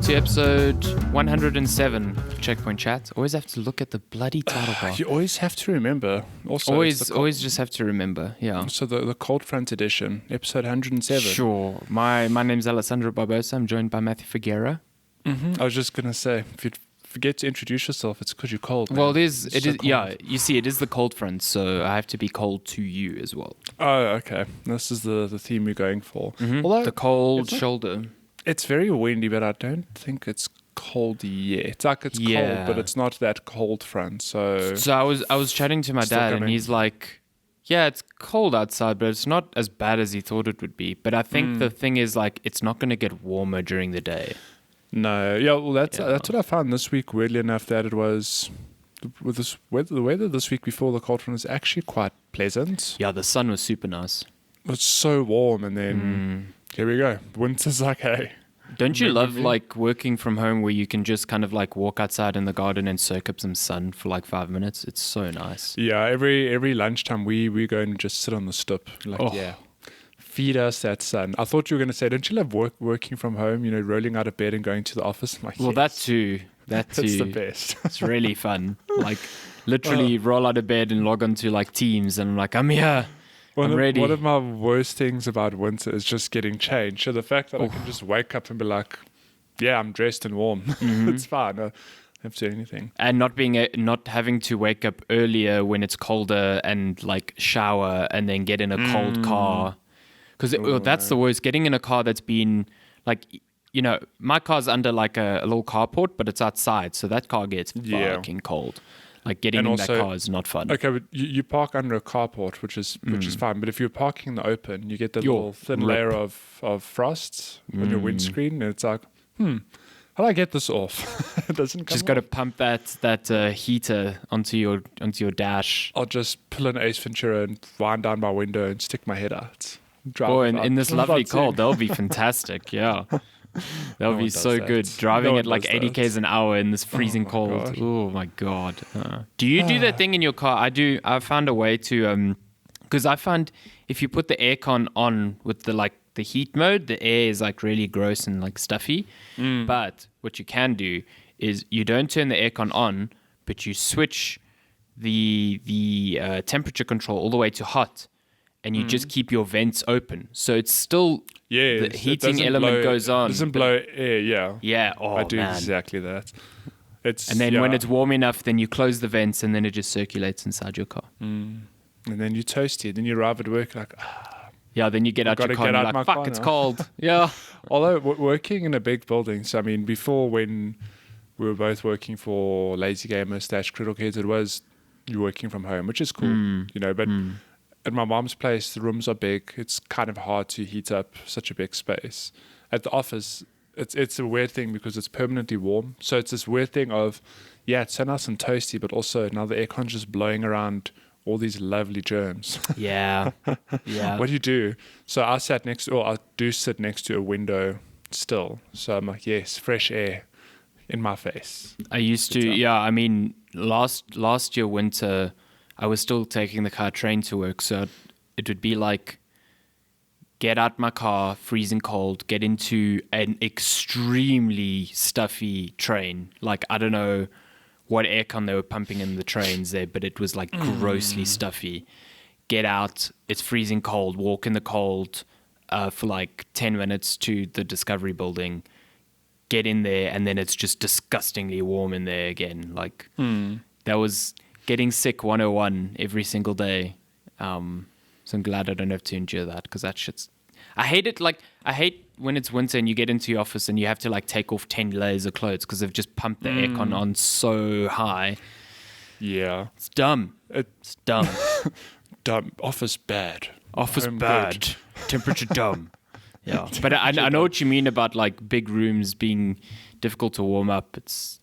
to episode 107 Checkpoint Chat. Always have to look at the bloody title bar. You always have to remember. Also, always just have to remember, yeah. So the Cold Front edition, episode 107. Sure. My name's Alessandro Barbosa. I'm joined by Matty Figuera. I was just going to say, if you forget to introduce yourself, it's because you're cold. Man. Well, it is, yeah. You see, it is the cold front, so I have to be cold to you as well. Oh, okay. This is the theme we're going for. Although the cold shoulder. It's very windy, but I don't think it's cold yet. It's like it's cold, but it's not that cold front. So I was chatting to my dad, and he's like, yeah, it's cold outside, but it's not as bad as he thought it would be. But I think the thing is, like, it's not going to get warmer during the day. No, yeah, well, that's what I found this week. Weirdly enough, that it was with this weather. The weather this week before the cold front was actually quite pleasant. Yeah, the sun was super nice. It was so warm, and then here we go. Winter's like, hey. Don't you love like working from home where you can just kind of like walk outside in the garden and soak up some sun for like 5 minutes? It's so nice. Yeah, every lunchtime we go and just sit on the stoep. Like, feed us that sun. I thought you were going to say, don't you love working from home, you know, rolling out of bed and going to the office? I'm like, well, yes. That too. That's the best. It's really fun. Like literally roll out of bed and log onto like Teams and I'm like, I'm here. I'm ready. One of my worst things about winter is just getting changed. So the fact that I can just wake up and be like, yeah, I'm dressed and warm. It's fine. I don't have to do anything. And not having to wake up earlier when it's colder and like shower and then get in a cold car. Because that's the worst. Getting in a car that's been like, you know, my car's under like a little carport, but it's outside. So that car gets fucking cold. Like getting in that car is not fun. Okay, but you park under a carport, which is fine. But if you're parking in the open, you get the little thin layer of frost on your windscreen, and it's like, how do I get this off? It doesn't come just got to pump that heater onto your dash. I'll just pull an Ace Ventura and wind down my window and stick my head out. In this lovely cold, that'll be fantastic. Yeah. That'll be so good. Driving at like 80 k's an hour in this freezing cold. Gosh. Oh my god. Do you do that thing in your car? I do. I found a way to because I found if you put the aircon on with the heat mode, the air is like really gross and like stuffy. But what you can do is you don't turn the aircon on, but you switch the temperature control all the way to hot, and you just keep your vents open. So it's still the heating element goes on. It doesn't blow air, yeah. Yeah, I do exactly that. And then when it's warm enough, then you close the vents and then it just circulates inside your car. And then you toast it. Then you arrive at work like, yeah, then you get out your car and you're like, fuck, it's cold. Yeah. Although working in a big building, so I mean, before when we were both working for Lazy Gamer / Critical Kids, it was you working from home, which is cool, you know, but at my mom's place, the rooms are big. It's kind of hard to heat up such a big space. At the office, it's a weird thing because it's permanently warm. So it's this weird thing of, it's so nice and toasty, but also now the aircon's just blowing around all these lovely germs. Yeah. Yeah. What do you do? So I do sit next to a window still. So I'm like, yes, fresh air in my face. I used to, I mean, last year winter, I was still taking the car train to work, so it would be like get out my car, freezing cold, get into an extremely stuffy train. Like, I don't know what aircon they were pumping in the trains there, but it was like grossly stuffy. Get out, it's freezing cold, walk in the cold for like 10 minutes to the Discovery building, get in there, and then it's just disgustingly warm in there again. Like, that was getting sick 101 every single day. So I'm glad I don't have to endure that because that shit's... I hate it. Like, I hate when it's winter and you get into your office and you have to like take off 10 layers of clothes because they've just pumped the aircon on so high. Yeah. It's dumb. It's dumb. Dumb. Office bad. Office bad. Good. Temperature dumb. Yeah. But I know what you mean about like big rooms being difficult to warm up. It's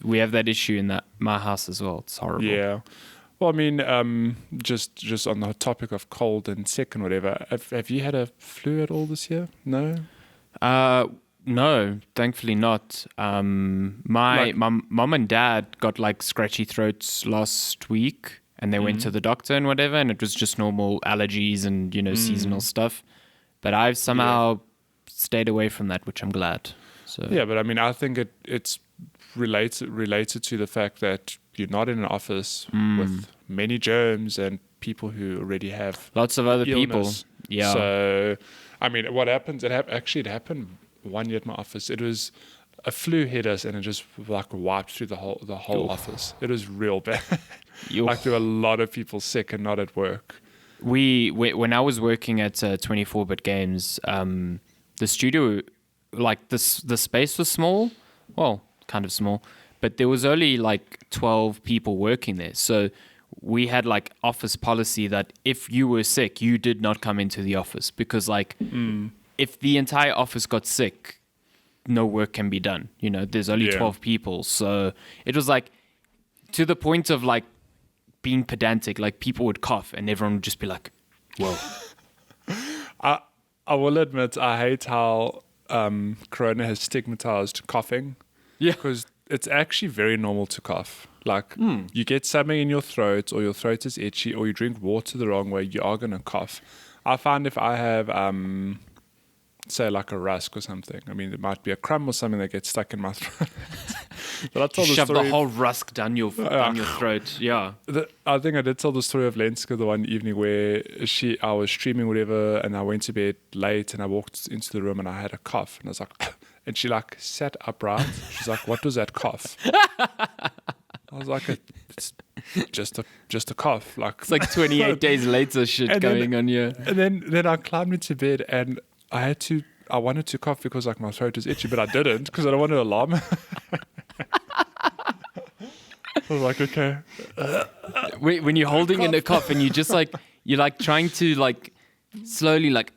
we have that issue in my house as well. It's horrible. Yeah. Well, I mean, just on the topic of cold and sick and whatever, have you had a flu at all this year? No? No, thankfully not. My mom and dad got like scratchy throats last week and they went to the doctor and whatever, and it was just normal allergies and, seasonal stuff. But I've somehow stayed away from that, which I'm glad. So Yeah, but I mean, I think it's related to the fact that you're not in an office with many germs and people who already have lots of other people. illness. Yeah. So, I mean, what happens? It happened one year at my office. It was a flu hit us and it just like wiped through the whole office. It was real bad. Like there were a lot of people sick and not at work. When I was working at 24-bit games, the studio, like the space was small, well, kind of small, but there was only like 12 people working there. So we had like office policy that if you were sick, you did not come into the office because like if the entire office got sick, no work can be done. You know, there's only 12 people. So it was like to the point of like being pedantic, like people would cough and everyone would just be like, whoa. I will admit, I hate how Corona has stigmatized coughing. Yeah. Because it's actually very normal to cough. Like, you get something in your throat, or your throat is itchy, or you drink water the wrong way, you are going to cough. I find if I have, say, like a rusk or something, I mean, it might be a crumb or something that gets stuck in my throat. But I told Shove the story. the whole rusk down your throat. Yeah. I think I did tell the story of Lenska the one evening where I was streaming whatever, and I went to bed late, and I walked into the room and I had a cough, and I was like, and she like sat upright. She's like, "What was that cough?" I was like, "It's just a cough." Like It's like 28 days later shit going on here. And then I climbed into bed and I wanted to cough because like my throat was itchy, but I didn't because I don't want to alarm her. I was like, okay. When you're holding in a cough and you're like trying to like slowly like.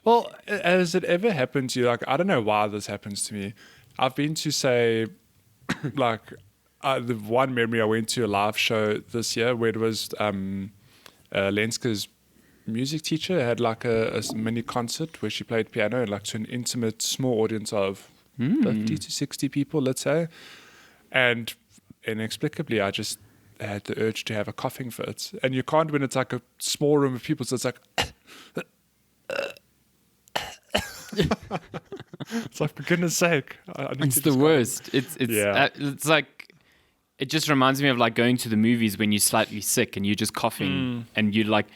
Well, has it ever happened to you? Like, I don't know why this happens to me. I've been to say, like, the one memory I went to a live show this year where it was Lenska's music teacher had like a mini concert where she played piano like to an intimate small audience of 50 to 60 people, let's say. And inexplicably, I just had the urge to have a coughing fit. And you can't when it's like a small room of people, so it's like... It's like, for goodness sake. It's the worst. It's like... It just reminds me of like going to the movies when you're slightly sick and you're just coughing and you're like...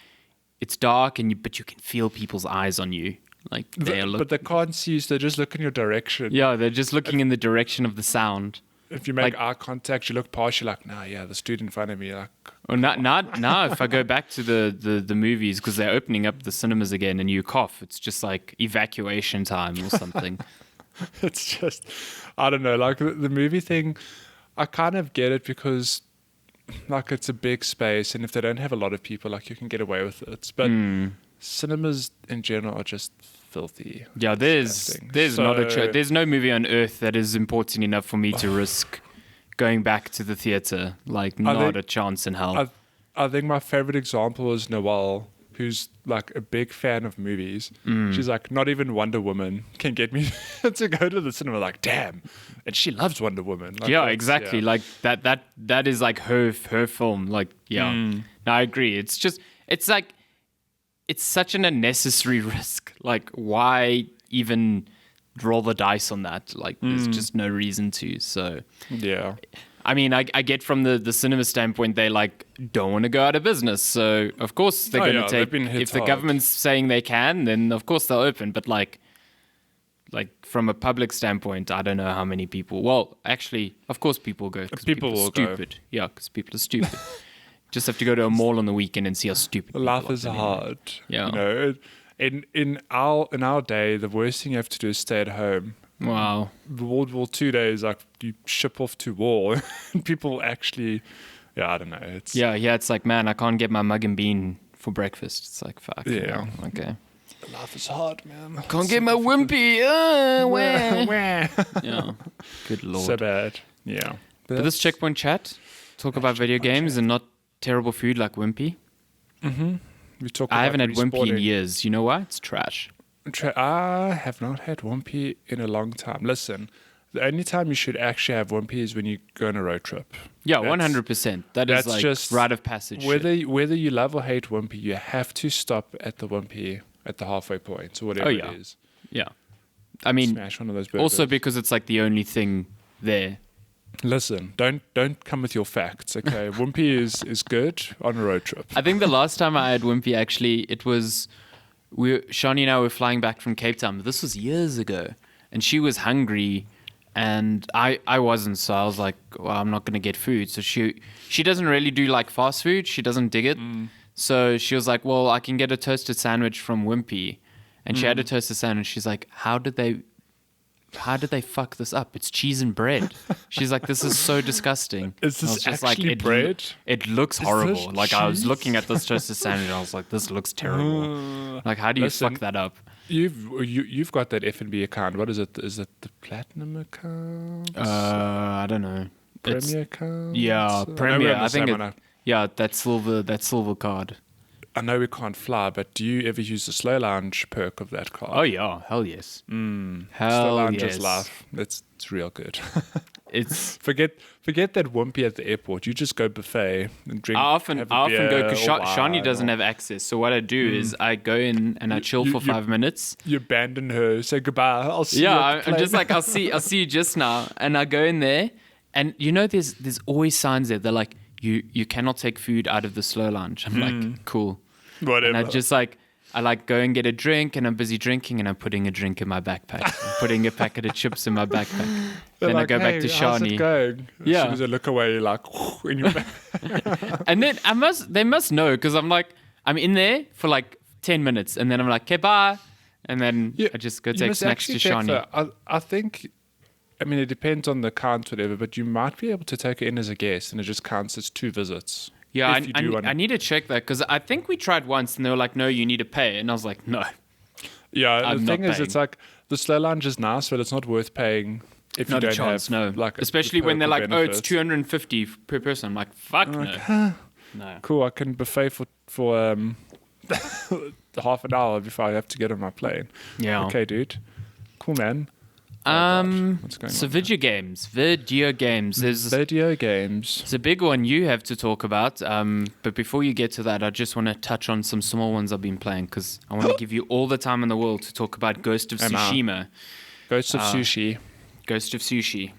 It's dark, but you can feel people's eyes on you. Like but they can't see you, so they just look in your direction. Yeah, they're just looking in the direction of the sound. If you make eye contact, you look past, you're like, nah, yeah, the dude in front of me. Like, or now, if I go back to the movies, because they're opening up the cinemas again and you cough, it's just like evacuation time or something. It's just, I don't know, like the movie thing, I kind of get it because like it's a big space and if they don't have a lot of people, like you can get away with it. But cinemas in general are just filthy. Yeah, there's there's no movie on earth that is important enough for me to risk going back to the theater. Like not a chance in hell. I think my favorite example is Noelle, who's like a big fan of movies. She's like, not even Wonder Woman can get me to go to the cinema. Like, damn, and she loves Wonder Woman. Like, yeah, exactly. Yeah. Like that is like her film. Like, yeah, no, I agree. It's like. It's such an unnecessary risk. Like, why even roll the dice on that? Like, there's just no reason to. So, yeah. I mean, I get from the cinema standpoint, they like don't want to go out of business. So, of course, they're going to take. If the government's saying they can, then of course they'll open. But like from a public standpoint, I don't know how many people. Well, actually, of course, people go because people are stupid. Go. Yeah, because people are stupid. Just have to go to a mall on the weekend and see how stupid people life is hard. Yeah. You know, in our day, the worst thing you have to do is stay at home. Wow. World War II days, like you ship off to war, and people actually, I don't know. It's it's like, man, I can't get my mug and bean for breakfast. It's like, fuck. Yeah. Okay. Life is hard, man. Can't get my wimpy. Where? Yeah. Good lord. So bad. Yeah. But this checkpoint chat, talk about video games and not terrible food like Wimpy. I haven't had Wimpy in years. You know why? It's trash. I have not had Wimpy in a long time. Listen, the only time you should actually have Wimpy is when you go on a road trip. Yeah, 100%. That's like just rite of passage. Whether you love or hate Wimpy, you have to stop at the Wimpy at the halfway point or whatever it is. Yeah. I mean, smash one of those burgers. also because it's like the only thing there. Listen, don't come with your facts, okay? Wimpy is good on a road trip. I think the last time I had Wimpy, actually, it was Shani and I were flying back from Cape Town. This was years ago, and she was hungry, and I wasn't. So I was like, well, I'm not gonna get food. So she doesn't really do like fast food. She doesn't dig it. So she was like, well, I can get a toasted sandwich from Wimpy, and she had a toasted sandwich. She's like, how did they fuck this up? It's cheese and bread. She's like, this is so disgusting. Is this actually bread? It looks horrible. Like, I was looking at this toasted sandwich and I was like, this looks terrible. Like, how do you fuck that up? You've got that F&B account. What is it? Is it the platinum account? I don't know. Premier account? Yeah, Premier. I think that silver card. I know we can't fly, but do you ever use the slow lounge perk of that card? Oh yeah, hell yes. Slow lounge is life. It's real good. It's forget that Wimpy at the airport. You just go buffet and drink. I often go because Shani doesn't have access. So what I do is I go in and I chill for 5 minutes. You abandon her. Say goodbye. I'll see you. Yeah, I'm just like I'll see you just now, and I go in there, and you know there's always signs there. They're like you cannot take food out of the slow lounge. I'm like cool. Whatever. And I go and get a drink, and I'm busy drinking, and I'm putting a drink in my backpack. I'm putting a packet of chips in my backpack. Then I go back to how's Shani. It going? Yeah. As soon as I look away, you're like, in your back. And then they must know, because I'm in there for like 10 minutes, and then I'm like, okay, bye. And then I just go take snacks to Shani. I think, I mean, it depends on the count, whatever, but you might be able to take it in as a guest, and it just counts as 2 visits. Yeah, I need to check that, because I think we tried once and they were like, no, you need to pay. And I was like, no. Yeah, the thing is, it's like the slow lounge is nice, but it's not worth paying if you don't have like especially when they're like, benefit. Oh, it's 250 per person. I'm like, fuck no. No. Cool, I can buffet for half an hour before I have to get on my plane. Yeah. Okay, dude. Cool, man. What's going on? Video games. There's a big one you have to talk about. But before you get to that, I just want to touch on some small ones I've been playing, because I want to give you all the time in the world to talk about Ghost of Tsushima. Ghost of Sushi. Ghost of Sushi.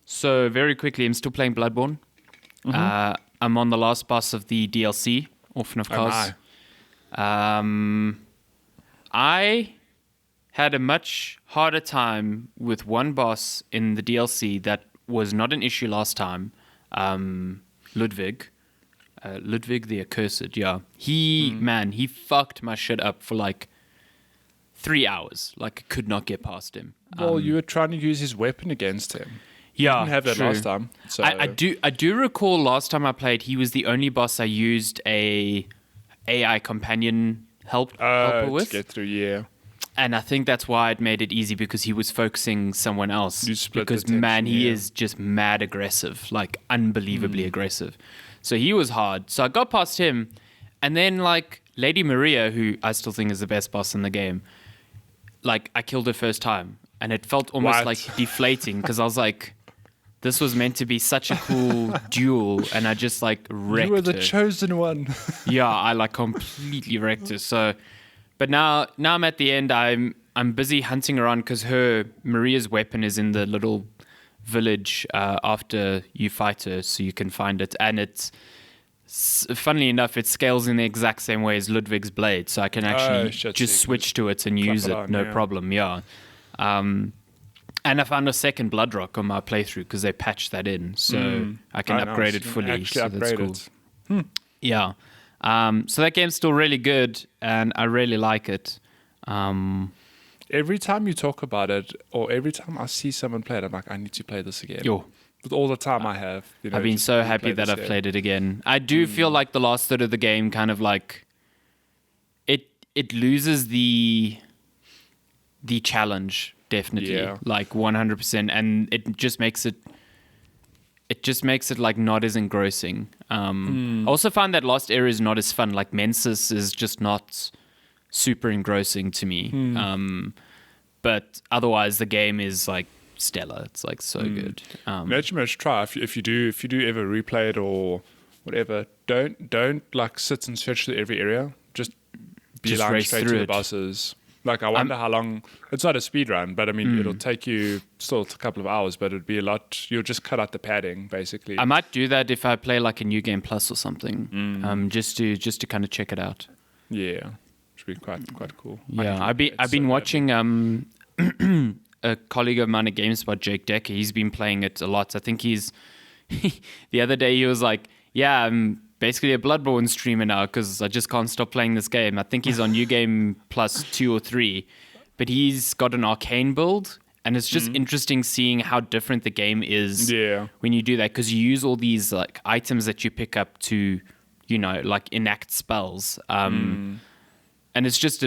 So very quickly, I'm still playing Bloodborne. I'm on the last boss of the DLC, Orphan of Kos. I had a much harder time with one boss in the DLC that was not an issue last time. Ludwig the Accursed, yeah. He fucked my shit up for like 3 hours. Like, I could not get past him. Well, you were trying to use his weapon against him. Yeah, you didn't have that last time. So. I do recall last time I played, he was the only boss I used a AI companion helper with. To get through, yeah. And I think that's why it made it easy, because he was focusing someone else. Because he is just mad aggressive, like unbelievably aggressive. So he was hard. So I got past him, and then like Lady Maria, who I still think is the best boss in the game, like I killed her first time, and it felt almost like deflating, because I was like, this was meant to be such a cool duel, and I just like wrecked her. You were the chosen one. Yeah, I like completely wrecked her. So. But now I'm at the end. I'm busy hunting around, because Maria's weapon is in the little village after you fight her, so you can find it. And it's, funnily enough, it scales in the exact same way as Ludwig's blade, so I can actually just switch to it and use it, no problem. Yeah. And I found a second blood rock on my playthrough, because they patched that in, so I can upgrade it fully. So that's cool. Yeah. So that game's still really good, and I really like it. Every time you talk about it, or every time I see someone play it, I'm like, I need to play this again. With all the time I have. I've been so happy that I've played it again. I do feel like the last third of the game kind of like it loses the challenge, definitely. Yeah. Like 100%, and it just makes it like not as engrossing. I also find that Lost Area is not as fun. Like Mensis is just not super engrossing to me. But otherwise the game is like stellar. It's like so good. Let you try if you do ever replay it or whatever. Don't like sit and search through every area. Just race straight to the bosses. Like, I wonder how long. It's not a speed run, but I mean, it'll take you still a couple of hours, but it'd be a lot. You'll just cut out the padding, basically. I might do that if I play like a New Game Plus or something, just to kind of check it out. Yeah, should be quite cool. Yeah, I've been watching a colleague of mine at GameSpot, Jake Decker. He's been playing it a lot. I think the other day he was like, "Yeah, I'm basically a Bloodborne streamer now because I just can't stop playing this game." I think he's on New Game Plus 2 or 3, but he's got an arcane build, and it's just interesting seeing how different the game is when you do that, because you use all these like items that you pick up to, like enact spells, and it's just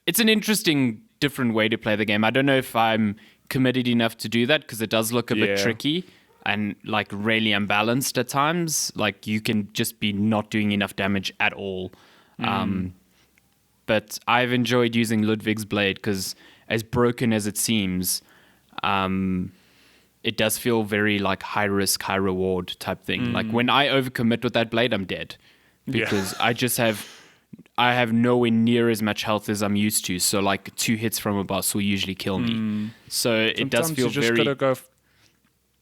it's an interesting, different way to play the game. I don't know if I'm committed enough to do that because it does look a bit tricky and like really unbalanced at times. Like you can just be not doing enough damage at all. But I've enjoyed using Ludwig's blade because, as broken as it seems, it does feel very like high risk, high reward type thing. Like when I overcommit with that blade, I'm dead because I have nowhere near as much health as I'm used to. So like 2 hits from a boss will usually kill me. So it does feel very...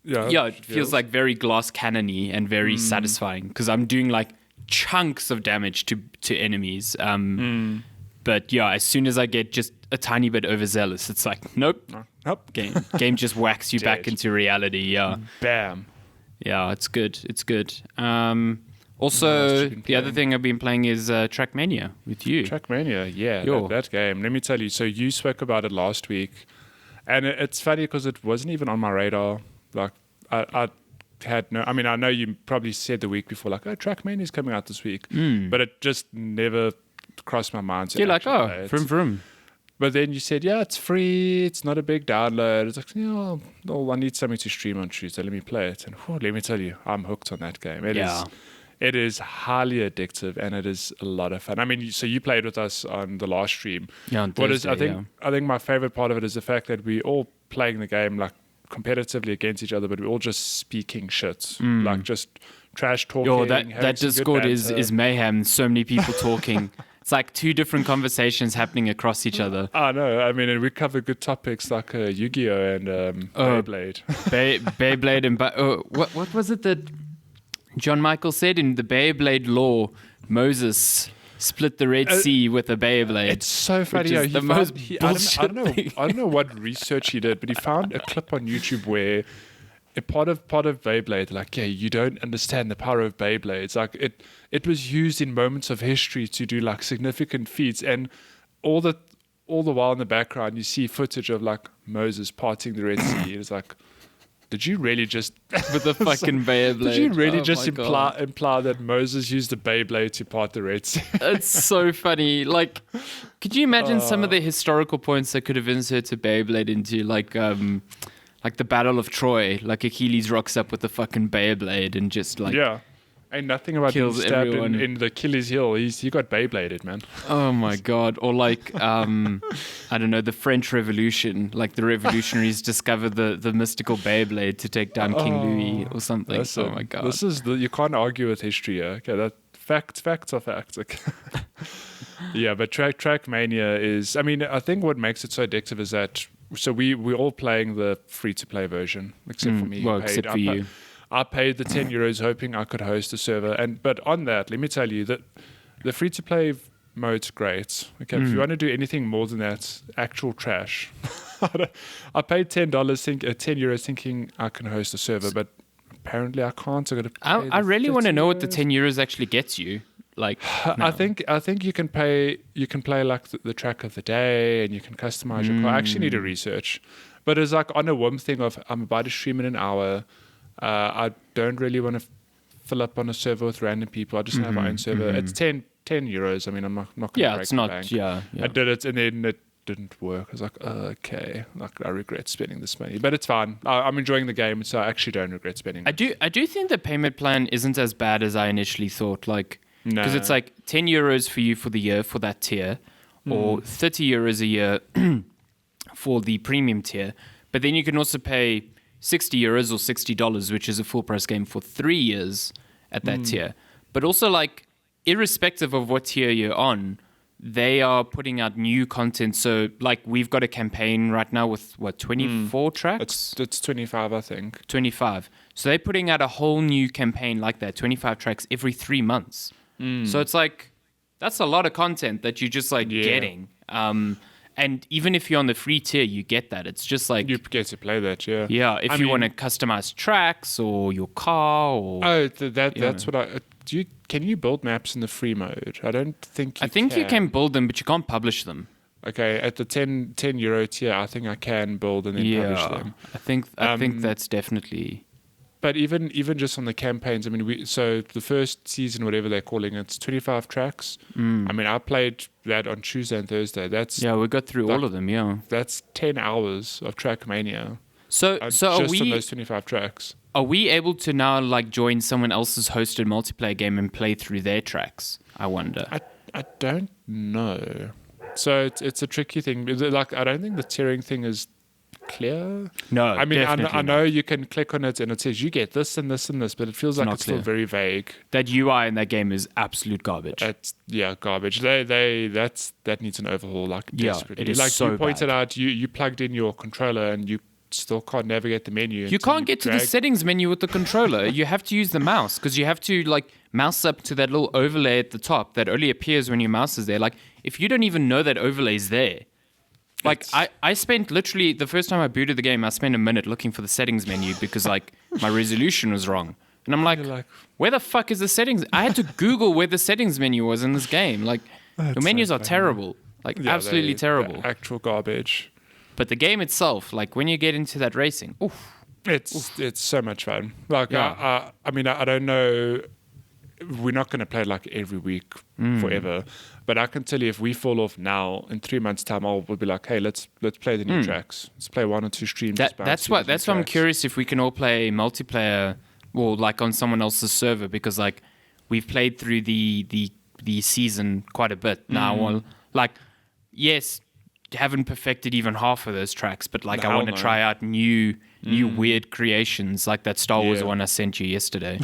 it feels like very glass cannon-y and very satisfying because I'm doing like chunks of damage to enemies. But yeah, as soon as I get just a tiny bit overzealous, it's like, nope. Game just whacks you back into reality. Yeah. Bam. Yeah, it's good. It's good. Also, the other thing I've been playing is Trackmania with you. Trackmania, yeah, that game. Let me tell you. So you spoke about it last week, and it's funny because it wasn't even on my radar. Like I had no. I mean, I know you probably said the week before, like, "Oh, Trackmania is coming out this week," but it just never crossed my mind. You're like, "Oh, vroom." But then you said, "Yeah, it's free. It's not a big download." It's like, I need something to stream on Tuesday. Let me play it, and let me tell you, I'm hooked on that game. It is highly addictive, and it is a lot of fun. I mean, so you played with us on the last stream. Yeah, on Thursday, I think my favorite part of it is the fact that we all playing the game like competitively against each other, but we're all just speaking shit, like just trash talking. That Discord is mayhem. So many people talking. It's like 2 different conversations happening across each other. I know. I mean, and we cover good topics like Yu-Gi-Oh! And Beyblade. Beyblade and... what was it that John Michael said in the Beyblade lore? Moses split the Red Sea with a Beyblade. It's so funny. I don't know what research he did, but he found a clip on YouTube where a part of Beyblade, like, you don't understand the power of Beyblade. It's like it was used in moments of history to do like significant feats, and all the while in the background you see footage of like Moses parting the Red Sea. It's like, did you really just with the fucking Beyblade? Did you really just imply that Moses used the Beyblade to part the Red Sea? It's so funny. Like, could you imagine some of the historical points that could have inserted Beyblade into, like the Battle of Troy? Like Achilles rocks up with the fucking Beyblade and just like ain't nothing about being kills stabbed everyone. in the Achilles heel. He got Beybladed, man. Oh my god! Or like I don't know, the French Revolution. Like the revolutionaries discovered the mystical Beyblade to take down King Louis or something. Listen, my god! This is you can't argue with history here. Okay, that facts are facts. Okay. Yeah, but Trackmania is. I mean, I think what makes it so addictive is that. So we're all playing the free to play version, except for me. Well, except for you. I paid the €10 hoping I could host a server, but on that, let me tell you that the free to play mode's great. Okay, if you want to do anything more than that, actual trash. I paid €10 thinking I can host a server, but apparently I can't. So I really want to know what the €10 actually gets you. Like, no. I think you can play like the track of the day, and you can customize your car. I actually need to research, but it's like on a whim thing of I'm about to stream in an hour. I don't really want to fill up on a server with random people. I just have my own server. It's €10. I mean, I'm not going to break the bank. Yeah. I did it, and then it didn't work. I was like, okay, like I regret spending this money, but it's fine. I'm enjoying the game, so I actually don't regret spending it. I do think the payment plan isn't as bad as I initially thought. Like, because it's like €10 for you for the year for that tier, or €30 a year for the premium tier. But then you can also pay €60 or $60, which is a full price game for 3 years at that tier. But also, like, irrespective of what tier you're on, they are putting out new content. So, like, we've got a campaign right now with, 24 tracks? It's 25, I think. 25. So they're putting out a whole new campaign like that, 25 tracks every 3 months. So it's like, that's a lot of content that you're just like getting. And even if you're on the free tier, you get that. It's just like... You get to play that, yeah. Yeah, if you want to customize tracks or your car or... Oh, that's what I... Can you build maps in the free mode? I don't think you can. you can build them, but you can't publish them. Okay, at the 10 euro tier, I think I can build and then publish them. I think that's definitely... But even just on the campaigns, I mean, so the first season, whatever they're calling it, it's 25 tracks. I mean, I played that on Tuesday and Thursday. We got through all of them. Yeah, that's 10 hours of Trackmania. So just are on those 25 tracks. Are we able to now like join someone else's hosted multiplayer game and play through their tracks? I wonder. I don't know. So it's a tricky thing. Like, I don't think the tiering thing is clear. No, I mean, I know not. you can click on it and it says you get this and this and this, but it feels like Not it's still clear. very vague. That UI in that game is absolute garbage. It's garbage. That needs an overhaul, like desperately. it is like so you pointed bad. out, you plugged in your controller and you still can't navigate the menu. You can't get to the settings menu with the controller. You have to use the mouse because you have to like mouse up to that little overlay at the top that only appears when your mouse is there. Like if you don't even know that overlay is there. Like I spent literally the first time I booted the game, I spent a minute looking for the settings menu because like my resolution was wrong. And I'm like, where the fuck is the settings? I had to Google where the settings menu was in this game. Like the menus are terrible. Like absolutely terrible. They're actual garbage. But the game itself, like when you get into that racing, it's so much fun. Like Yeah. I mean, I don't know. We're not going to play like every week forever, but I can tell you if we fall off now in 3 months' time, we'll be like, hey, let's play the new tracks. Let's play 1 or 2 streams. That's why I'm curious if we can all play multiplayer or like on someone else's server because like we've played through the season quite a bit now. Well, like yes, haven't perfected even half of those tracks, but like I want to try out new weird creations like that Star Wars one I sent you yesterday.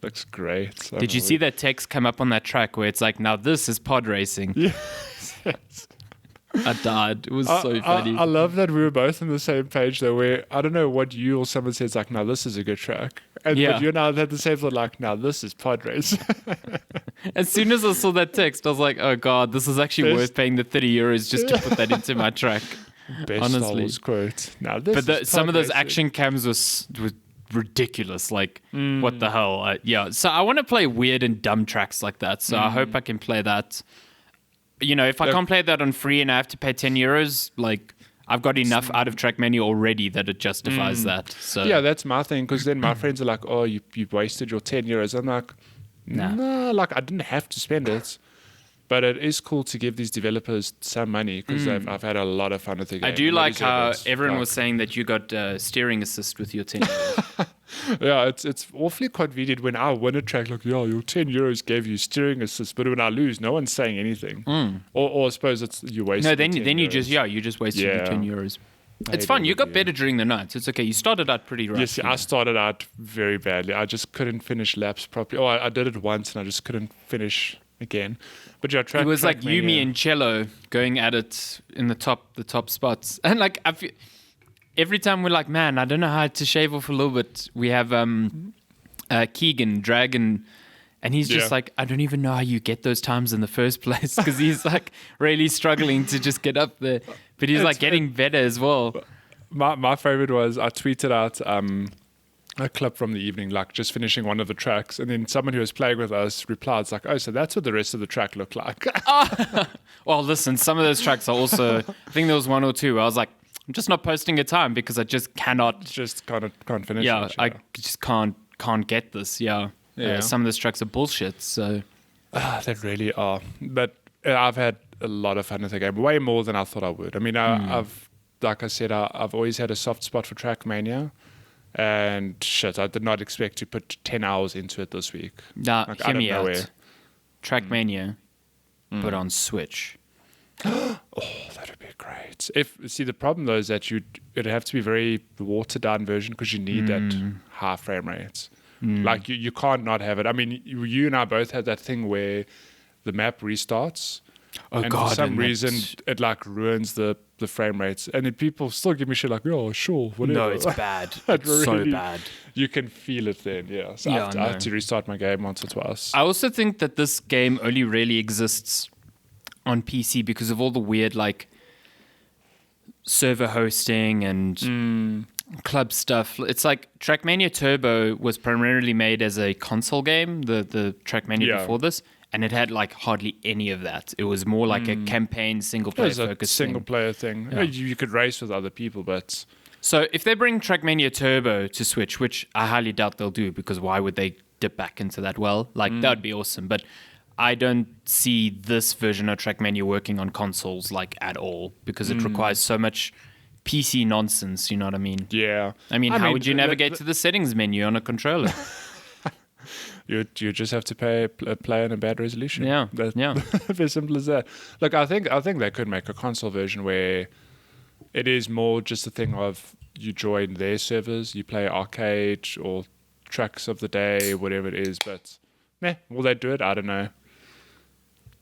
Looks great. Did you see that text come up on that track where it's like, now this is pod racing? Yes. I died. It was so funny. I love that we were both on the same page though, where I don't know what you or someone says like, now this is a good track. But you're now at the same thought like, now this is pod race. As soon as I saw that text, I was like, oh God, this is actually worth paying the 30 euros just to put that into my track. Best Honestly. Star Wars quote. Now this But is some of pod those racing. action cams were ridiculous. Like, what the hell? So I want to play weird and dumb tracks like that. So I hope I can play that. You know, if I can't play that on free and I have to pay 10 euros, like, I've got enough out of Trackmania already that it justifies that. So Yeah, that's my thing. Because then my friends are like, "Oh, you wasted your 10 euros." I'm like, "No, like I didn't have to spend it." But it is cool to give these developers some money because I've had a lot of fun with the game. I do They like deserve how it. everyone Like, was saying that you got steering assist with your 10 euros. Yeah, it's awfully convenient when I win a track. Like, yeah, your 10 euros gave you steering assist, but when I lose, no one's saying anything. Or I suppose it's you wasted. No, then the 10 you euros. just wasted your Yeah. 10 euros. I It's hate fun. it You got with better during the night. It's okay. You started out pretty rough. Yes, I started out very badly. I just couldn't finish laps properly. Oh, I did it once and I just couldn't finish again. But yeah, It was like you, me, and Cello going at it in the top spots. And like every time we're like, man, I don't know how to shave off a little bit. We have Keegan Dragon, and he's just like, I don't even know how you get those times in the first place because he's like really struggling to just get up there. But he's like getting better as well. My favorite was I tweeted out a clip from the evening, like just finishing one of the tracks, and then someone who was playing with us replied, like, "Oh, so that's what the rest of the track looked like." Well, listen, some of those tracks are also, I think there was 1 or 2 where I was like, I'm just not posting a time because I just cannot. Just can't finish. Yeah, it, I just can't get this. Yeah. Some of those tracks are bullshit. So they really are. But I've had a lot of fun with the game, way more than I thought I would. I mean, I've like I said, I've always had a soft spot for Trackmania. And shit, I did not expect to put 10 hours into it this week. nah, Like, hear out of me out. nowhere. Trackmania, but on Switch. Oh, that would be great. The problem though is that it'd have to be very watered down version because you need that high frame rate. Like you can't not have it. I mean, you and I both had that thing where the map restarts. Oh and God! for some and reason, that's- it like ruins the frame rates. And then people still give me shit like, oh, sure, whatever. no, it's bad. It It's so really- bad. You can feel it then, yeah. So Yeah, I have no. to restart my game once or twice. I also think that this game only really exists on PC because of all the weird like server hosting and club stuff. It's like Trackmania Turbo was primarily made as a console game, the Trackmania Yeah. before this, and it had like hardly any of that. It was more like a campaign single It player was a focus single thing. player thing. Yeah. You could race with other people, but So if they bring Trackmania Turbo to Switch, which I highly doubt they'll do, because why would they dip back into that well? Like that would be awesome, but I don't see this version of Trackmania working on consoles like at all because it requires so much PC nonsense. You know what I mean? yeah. I mean, how would you navigate to the settings menu on a controller? You just have to play in a bad resolution. Yeah, yeah. Very simple as that. Look, I think they could make a console version where it is more just a thing of you join their servers, you play arcade or tracks of the day, whatever it is. But will they do it? I don't know.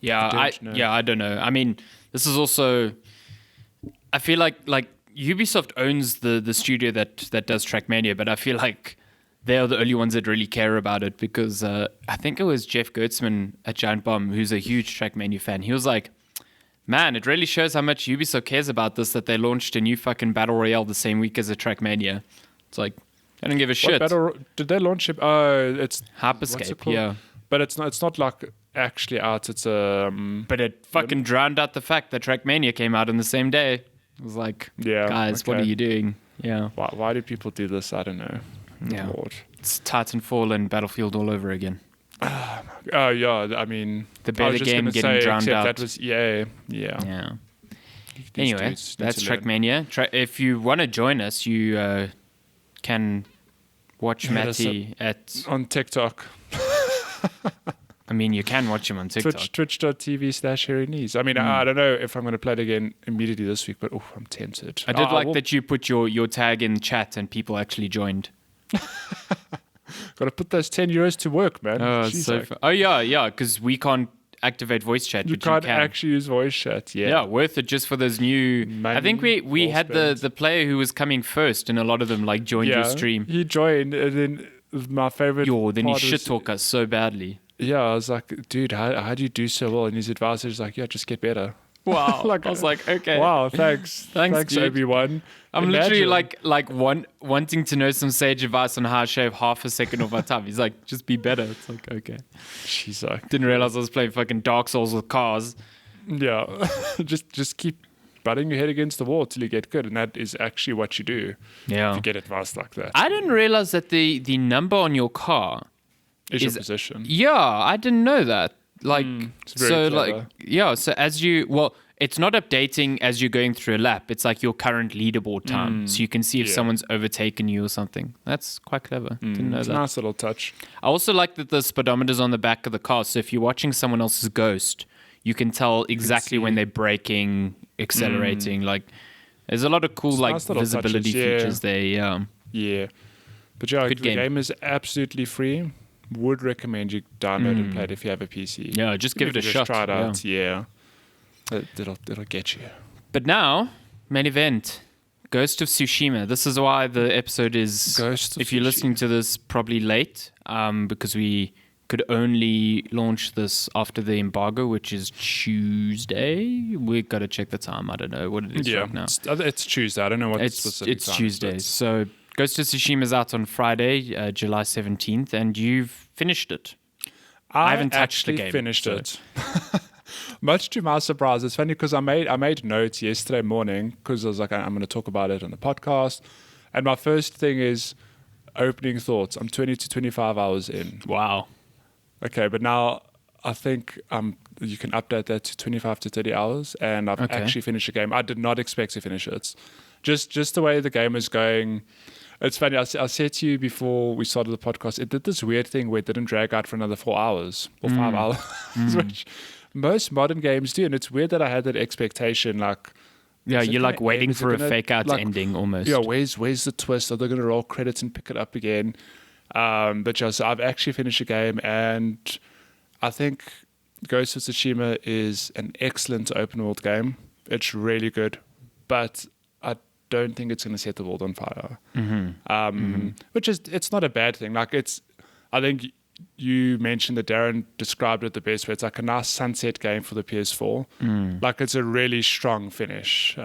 I don't know. I mean, this is also. I feel like Ubisoft owns the studio that does Trackmania, but I feel like they are the only ones that really care about it because I think it was Jeff Gertzman at Giant Bomb, who's a huge Trackmania fan. He was like, man, it really shows how much Ubisoft cares about this that they launched a new fucking Battle Royale the same week as a Trackmania. It's like, I don't give a shit. Did they launch it? Oh, it's what's it Hyperscape, called? yeah. But it's not like actually out. It's But it fucking drowned out the fact that Trackmania came out on the same day. It was like, Yeah, guys, what okay. are you doing? Yeah. why do people do this? I don't know. Yeah. Lord. It's Titanfall and Battlefield all over again. Oh yeah, I mean, The I better was just game gonna getting say, drowned except out. That was yeah. Yeah. These Anyway, dudes need that's to learn. Trackmania. If you want to join us, you can watch Hit us Matty at... on TikTok. I mean, you can watch him on TikTok. Twitch.tv/HairyKnees. I mean, I don't know if I'm going to play it again immediately this week, but I'm tempted. I did like that you put your tag in chat and people actually joined. Got to put those €10 to work, man. Oh, it's Jeez, so like, oh yeah, because we can't activate voice chat, you but can't you can. actually use voice chat. Yeah. Yeah, worth it just for those new... I think we Money had well the player who was coming first and a lot of them like joined your stream. He joined, and then my favorite. Then he part shit was- talk us so badly. Yeah, I was like, dude, how do you do so well? And his advisor is like, yeah, just get better. Wow. Like, I was like, okay. Wow, thanks. Thanks, dude. Obi-Wan. I'm Imagine. literally wanting to know some sage advice on how to shave half a second of my time. He's like, just be better. It's like, okay. She's like, Didn't realize I was playing fucking Dark Souls with cars. yeah, just keep butting your head against the wall till you get good, and that is actually what you do. Yeah. If you get advice like that. I didn't realize that the number on your car Is your is- position. Yeah, I didn't know that. Like, it's very so clever. like, yeah, so it's not updating as you're going through a lap. It's like your current leaderboard time. So you can see if yeah. someone's overtaken you or something. That's quite clever. Didn't know It's that. a nice little touch. I also like that the speedometer's on the back of the car. So if you're watching someone else's Ghost, you can tell exactly when they're braking, accelerating. Like, there's a lot of cool, It's like, nice little visibility touches, yeah. features there. Yeah. Yeah. But yeah, Good the game. game is absolutely free. Would recommend you download and play it if you have a PC. Yeah, just give Even it a if you shot. Just try it yeah. out. Yeah. It'll get you. But now, main event. Ghost of Tsushima. This is why the episode is, Ghost of if you're listening to this, probably late, because we could only launch this after the embargo, which is Tuesday. We've got to check the time. I don't know what it is right now. It's Tuesday. I don't know what the It's specific time Tuesday. is, So Ghost of Tsushima is out on Friday, July 17th, and you've finished it. but I haven't touched the actually game, Finished so- it. Much to my surprise, it's funny because I made notes yesterday morning because I was like, I'm going to talk about it on the podcast, and my first thing is opening thoughts. I'm 20 to 25 hours in. Wow. Okay, but now I think you can update that to 25 to 30 hours, and I've Okay. actually finished the game. I did not expect to finish it. Just the way the game is going. It's funny. I said to you before we started the podcast, it did this weird thing where it didn't drag out for another 4 hours or 5 hours, which most modern games do. And it's weird that I had that expectation. Like, Yeah, is it you're like gonna waiting end? Is it for a gonna, fake out like, ending almost. yeah, where's the twist? Are they going to roll credits and pick it up again? But yeah, so I've actually finished the game, and I think Ghost of Tsushima is an excellent open world game. It's really good, but I don't think it's going to set the world on fire. Which is, it's not a bad thing. Like I think you mentioned that Darren described it the best way. It's like a nice sunset game for the PS4. Like it's a really strong finish.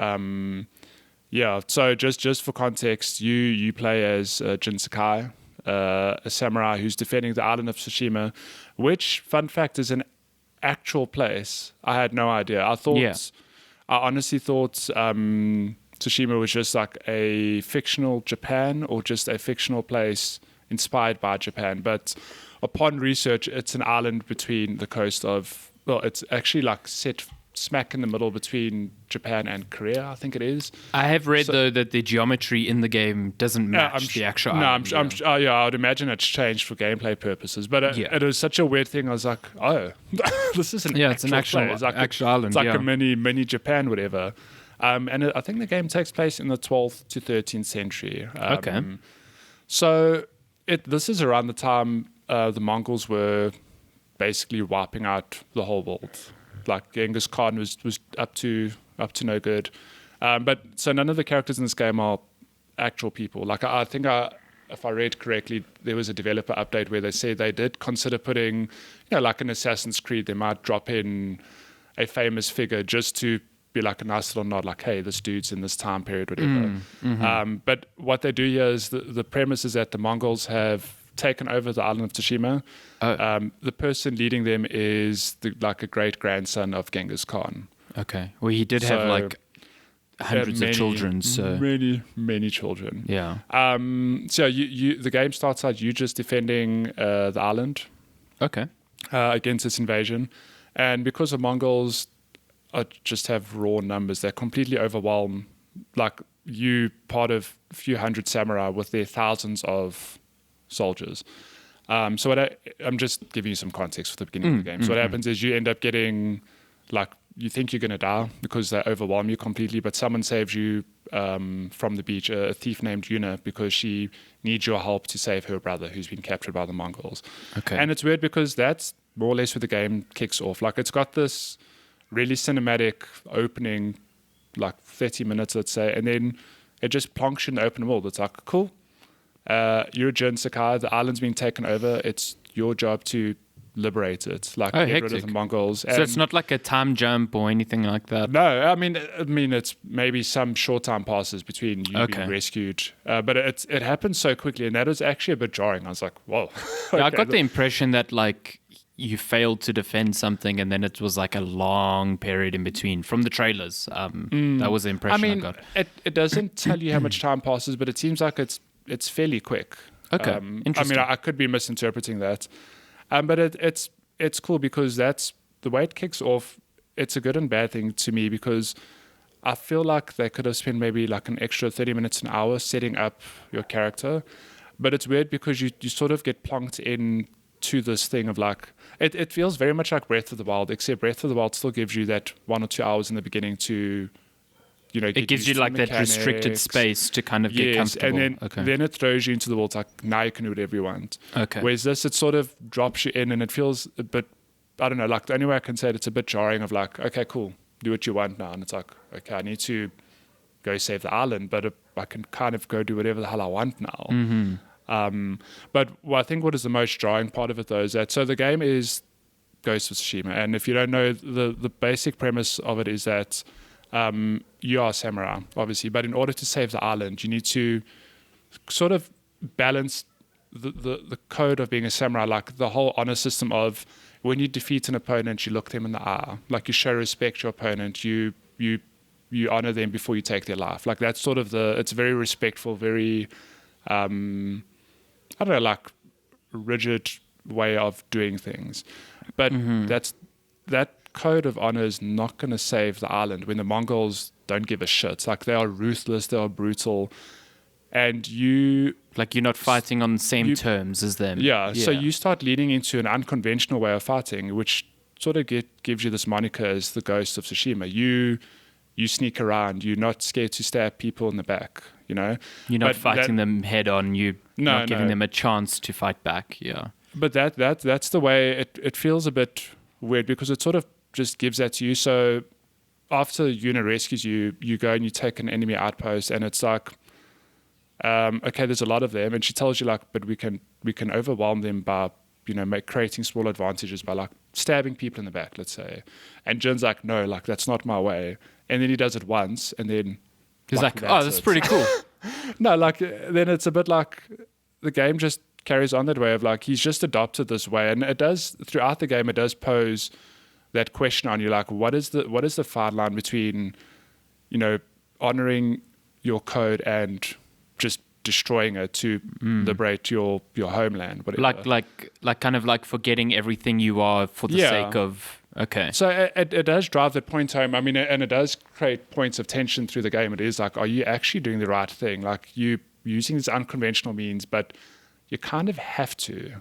Yeah. So just for context, you play as Jin Sakai, a samurai who's defending the island of Tsushima, which, fun fact, is an actual place. I had no idea. I honestly thought Tsushima was just like a fictional Japan or just a fictional place inspired by Japan. But upon research, it's an island between the coast of, well, it's actually like set smack in the middle between Japan and Korea, I think it is. I have read, though, that the geometry in the game doesn't match the actual island. I would imagine it's changed for gameplay purposes. But it was such a weird thing. I was like, oh, this is an actual place. Like actual island. It's like a mini Japan, whatever. And I think the game takes place in the 12th to 13th century. Okay. So this is around the time the Mongols were basically wiping out the whole world. Like Genghis Khan was up to no good. But so none of the characters in this game are actual people. Like I think if I read correctly, there was a developer update where they said they did consider putting, like in Assassin's Creed, they might drop in a famous figure just to be like a nice little nod, like, hey, this dude's in this time period, whatever. But what they do here is the premise is that the Mongols have taken over the island of Tsushima. The person leading them is like a great grandson of Genghis Khan. Okay. Well, he did have like hundreds of children. So many children. Yeah. So the game starts out you just defending the island. Okay. Against this invasion, and because the Mongols just have raw numbers, they're completely overwhelmed. Like you, part of a few hundred samurai with their thousands of soldiers. So I'm just giving you some context for the beginning of the game. So what happens is you end up getting, like, you think you're going to die because they overwhelm you completely, but someone saves you from the beach, a thief named Yuna, because she needs your help to save her brother who's been captured by the Mongols. Okay. And it's weird because that's more or less where the game kicks off. Like, it's got this really cinematic opening, like 30 minutes, let's say, and then it just plonks you in the open world. It's like, cool. You're Jin Sakai, the island's been taken over. It's your job to liberate it, like get rid of the Mongols. So it's not like a time jump or anything like that? No, I mean it's maybe some short time passes between you being rescued. But it happens so quickly, and that was actually a bit jarring. I was like, whoa. Okay. Yeah, I got the impression that like you failed to defend something and then it was like a long period in between from the trailers. That was the impression I got. It doesn't tell you how much time passes, but it seems like it's fairly quick. Okay, interesting. I mean, I could be misinterpreting that, but it's cool because that's the way it kicks off. It's a good and bad thing to me because I feel like they could have spent maybe like an extra 30 minutes, an hour setting up your character, but it's weird because you sort of get plonked in to this thing of like it feels very much like Breath of the Wild, except Breath of the Wild still gives you that 1 or 2 hours in the beginning to it gives you like that restricted space to kind of get comfortable. And then it throws you into the world. It's like, now you can do whatever you want. Okay. Whereas this, it sort of drops you in and it feels a bit, I don't know, like the only way I can say it, it's a bit jarring of like, okay, cool, do what you want now. And it's like, okay, I need to go save the island, but I can kind of go do whatever the hell I want now. But I think what is the most jarring part of it though is that, so the game is Ghost of Tsushima. And if you don't know, the basic premise of it is that you are a samurai, obviously, but in order to save the island, you need to sort of balance the code of being a samurai, like the whole honor system of when you defeat an opponent, you look them in the eye, like you show respect to your opponent, you honor them before you take their life. Like that's sort of it's very respectful, very, I don't know, like rigid way of doing things. But that code of honor is not going to save the island when the Mongols don't give a shit. Like they are ruthless, they are brutal, and you're not fighting on the same terms as them. Yeah, so you start leading into an unconventional way of fighting, which sort of gives you this moniker as the Ghost of Tsushima. You sneak around, you're not scared to stab people in the back, You're not fighting them head on, you're not giving them a chance to fight back, yeah. But that's the way it feels a bit weird because it sort of just gives that to you. So after Yuna rescues you, you go and you take an enemy outpost, and it's like, okay, there's a lot of them, and she tells you like, but we can overwhelm them by, you know, creating small advantages by like stabbing people in the back, let's say. And Jin's like, no, like that's not my way. And then he does it once, and then he's like, oh, that's pretty cool. No, like then it's a bit like the game just carries on that way of like he's just adopted this way, and it does throughout the game. It does pose that question on you, like what is the fine line between, you know, honoring your code and just destroying it to liberate your homeland, whatever. Like kind of like forgetting everything you are for the sake of. Okay. So it does drive that point home. I mean, and it does create points of tension through the game. It is like, are you actually doing the right thing? Like you using these unconventional means, but you kind of have to.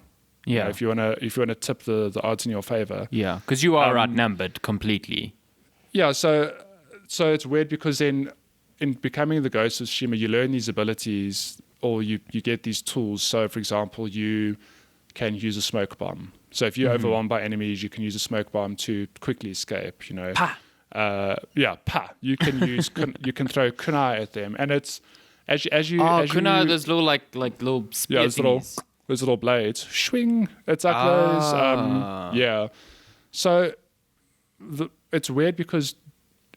Yeah. You know, if you wanna tip the odds in your favor. Yeah, because you are outnumbered completely. Yeah. So it's weird because then in becoming the Ghost of Tsushima, you learn these abilities or you get these tools. So for example, you can use a smoke bomb. So if you're overwhelmed by enemies, you can use a smoke bomb to quickly escape. You know, Pa. You can use you can throw kunai at them, and it's as you kunai, those little like little spear thingies. Those little blades, swing. It's like those. So it's weird because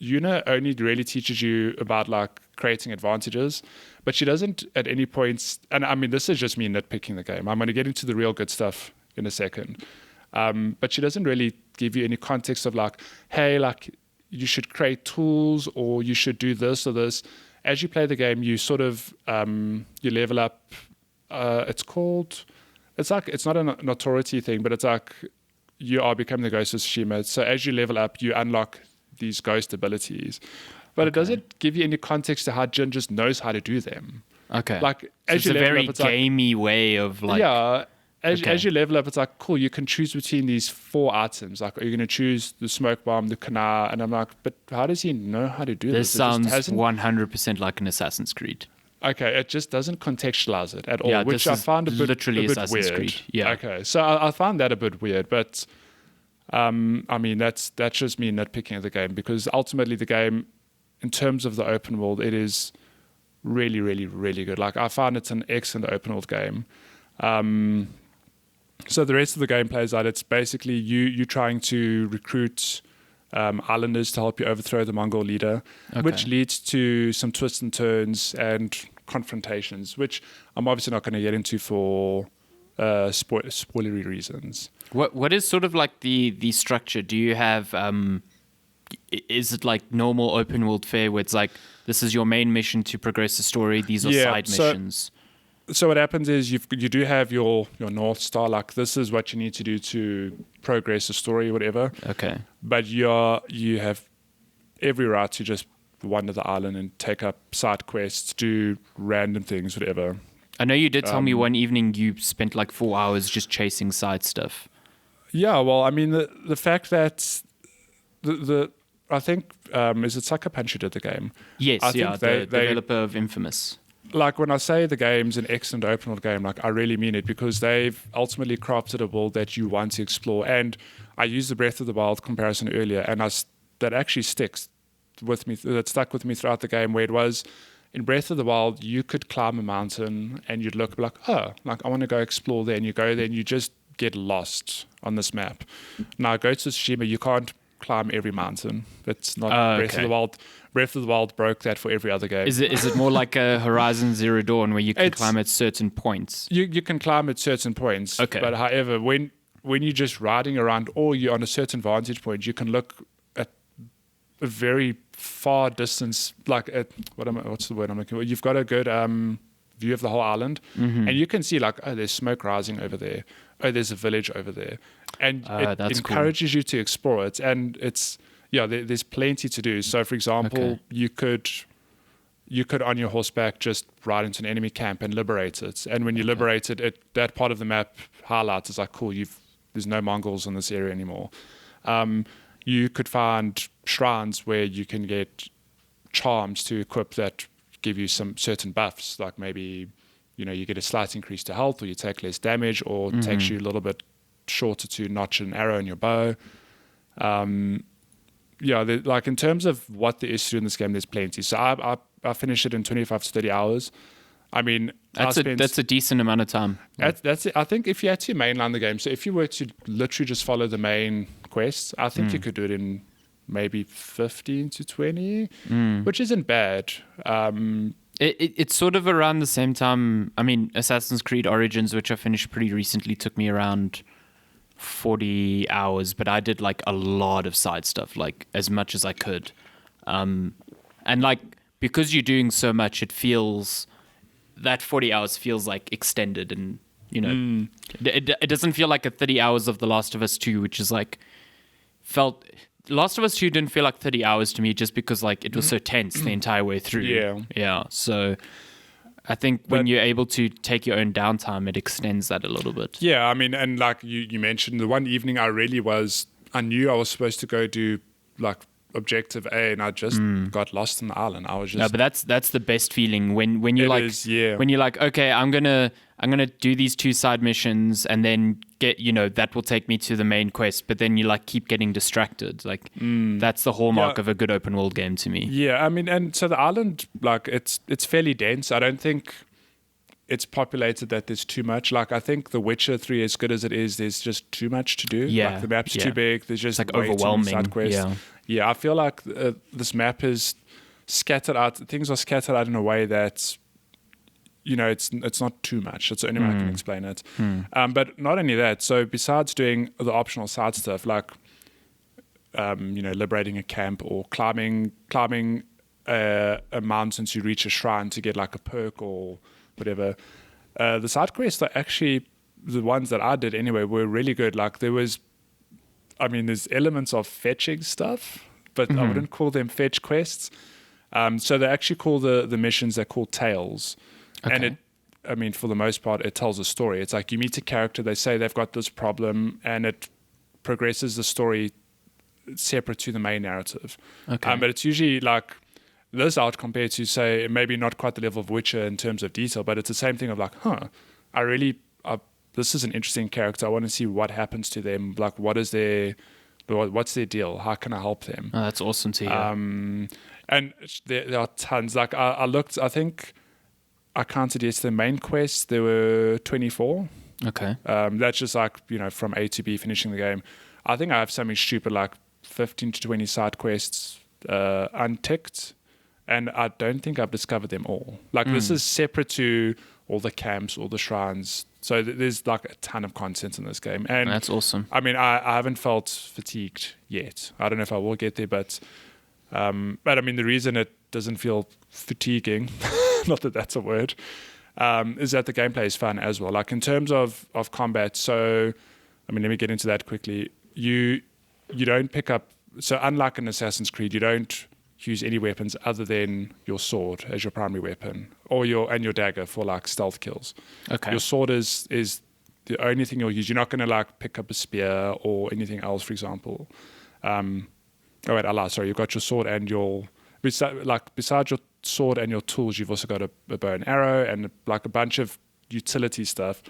Yuna only really teaches you about like creating advantages, but she doesn't at any point. And I mean, this is just me nitpicking the game. I'm going to get into the real good stuff in a second. But she doesn't really give you any context of like, hey, like you should create tools or you should do this or this. As you play the game, you sort of you level up. It's not an authority thing, but it's like you are becoming the Ghost of Tsushima. So as you level up, you unlock these ghost abilities, but it doesn't give you any context to how Jin just knows how to do them. Okay, like so as you it's a level very up, it's gamey way of like as you level up, it's like cool. You can choose between these 4 items. Like, are you going to choose the smoke bomb, the kana? And I'm like, but how does he know how to do this? This sounds 100% like an Assassin's Creed. Okay, it just doesn't contextualize it at all, Yeah, which this I is found a bit Assassin's weird. Creed. Yeah. Okay, so I found that a bit weird, but I mean that's just me nitpicking at the game because ultimately the game, in terms of the open world, it is really, really, really good. Like I found it's an excellent open world game. So the rest of the game plays out. It's basically you trying to recruit islanders to help you overthrow the Mongol leader, which leads to some twists and turns and confrontations, which I'm obviously not going to get into for spoilery reasons. What is sort of like the structure? Do you have is it like normal open world fare where it's like this is your main mission to progress the story, these are side missions? So what happens is you do have your North Star, like this is what you need to do to progress the story, whatever. Okay. But you have every right to just wander the island and take up side quests, do random things, whatever. I know you did tell me one evening you spent like 4 hours just chasing side stuff. Yeah, well, I mean the fact that I think is it Sucker Punch who did the game? Yes, I think the developer of Infamous. Like when I say the game's an excellent open world game, like I really mean it because they've ultimately crafted a world that you want to explore. And I used the Breath of the Wild comparison earlier, and that actually sticks with me. That stuck with me throughout the game, where it was in Breath of the Wild, you could climb a mountain and you'd look like, oh, like I want to go explore there, and you go there and you just get lost on this map. Now, Ghost of Tsushima, you can't climb every mountain. That's not Breath of the Wild. Breath of the Wild broke that for every other game. Is it more like a Horizon Zero Dawn where you can climb at certain points? You can climb at certain points. Okay. But however, when you're just riding around or you're on a certain vantage point, you can look at a very far distance, like at what's the word I'm looking for? You've got a good view of the whole island, and you can see like, oh, there's smoke rising over there. Oh, there's a village over there, and it encourages you to explore it. And it's there's plenty to do. So, for example, you could on your horseback just ride into an enemy camp and liberate it. And when you liberate it, that part of the map highlights is like, cool, there's no Mongols in this area anymore. You could find shrines where you can get charms to equip that give you some certain buffs, like maybe you get a slight increase to health, or you take less damage, or it takes you a little bit shorter to notch an arrow in your bow. Yeah, like in terms of what there is to do in this game, there's plenty. So I finished it in 25 to 30 hours. I mean, that's a decent amount of time. That's it. I think if you had to mainline the game, so if you were to literally just follow the main quests, I think you could do it in maybe 15 to 20, which isn't bad. It's sort of around the same time. I mean, Assassin's Creed Origins, which I finished pretty recently, took me around 40 hours, but I did like a lot of side stuff, like as much as I could. And like, because you're doing so much, it feels, that 40 hours feels like extended, and you know, it doesn't feel like a 30 hours of The Last of Us 2, which is like, Last of Us 2 didn't feel like 30 hours to me, just because like it was so tense the entire way through. Yeah. So I think when you're able to take your own downtime, it extends that a little bit. Yeah, I mean, and like you mentioned, the one evening I knew I was supposed to go do like objective A, and I just got lost on the island. I was just... No, but that's the best feeling when you're like, when you're like, okay, I'm gonna do these 2 side missions, and then get, you know, that will take me to the main quest, but then you like keep getting distracted. Like that's the hallmark of a good open world game to me. Yeah, I mean, and so the island, like it's fairly dense. I don't think it's populated that there's too much. Like I think The Witcher 3, as good as it is, there's just too much to do. Yeah, like the map's too big. There's just like way overwhelming. Too many side quests. Yeah, I feel like this map is scattered out. Things are scattered out in a way that, you know, it's not too much. That's the only way I can explain it. But not only that. So besides doing the optional side stuff, like you know, liberating a camp or climbing a mountain to reach a shrine to get like a perk or whatever, the side quests are actually, the ones that I did anyway, were really good. Like there's elements of fetching stuff, but I wouldn't call them fetch quests. So they actually call the missions, they're called tales. Okay. And for the most part, it tells a story. It's like you meet a character, they say they've got this problem, and it progresses the story separate to the main narrative. Okay. But it's usually like this out compared to, say, maybe not quite the level of Witcher in terms of detail, but it's the same thing of like, this is an interesting character. I want to see what happens to them. Like, what's their deal? How can I help them? Oh, that's awesome to hear. And there are tons. Like I looked, I think I counted yesterday, main quests, there were 24. Okay. That's just like, you know, from A to B finishing the game. I think I have something stupid like 15 to 20 side quests unticked, and I don't think I've discovered them all. Like this is separate to all the camps, all the shrines. So there's like a ton of content in this game. And that's awesome. I mean, I haven't felt fatigued yet. I don't know if I will get there, but I mean, the reason it doesn't feel fatiguing, not that that's a word, is that the gameplay is fun as well. Like in terms of combat, so, I mean, let me get into that quickly. You don't pick up, so unlike in Assassin's Creed, you don't use any weapons other than your sword as your primary weapon, or your dagger for like stealth kills. Okay. Your sword is the only thing you'll use. You're not going to like pick up a spear or anything else, for example. You've got your sword and besides your sword and your tools, you've also got a bow and arrow and like a bunch of utility stuff.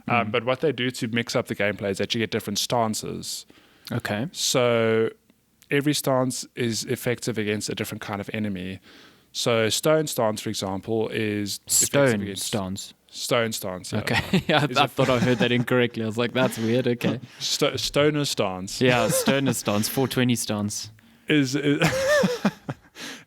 But what they do to mix up the gameplay is that you get different stances. Okay. So every stance is effective against a different kind of enemy. So stone stance, for example, is stone stance. Stone stance. Yeah. Okay. Yeah, I thought I heard that incorrectly. I was like, that's weird. Okay. Stoner stance. Yeah, stoner stance. 420 stance is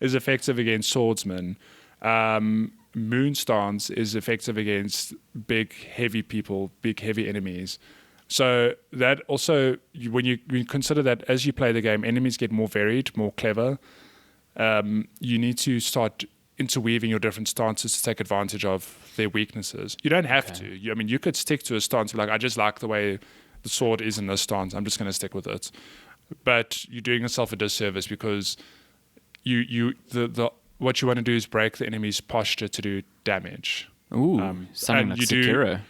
effective against swordsmen. Moon stance is effective against big, heavy people, big, heavy enemies. So that also, when you consider that as you play the game, enemies get more varied, more clever. You need to start interweaving your different stances to take advantage of their weaknesses. You don't have to. You could stick to a stance. Like, I just like the way the sword is in this stance. I'm just going to stick with it. But you're doing yourself a disservice because what you want to do is break the enemy's posture to do damage. Ooh, something like Sekiro.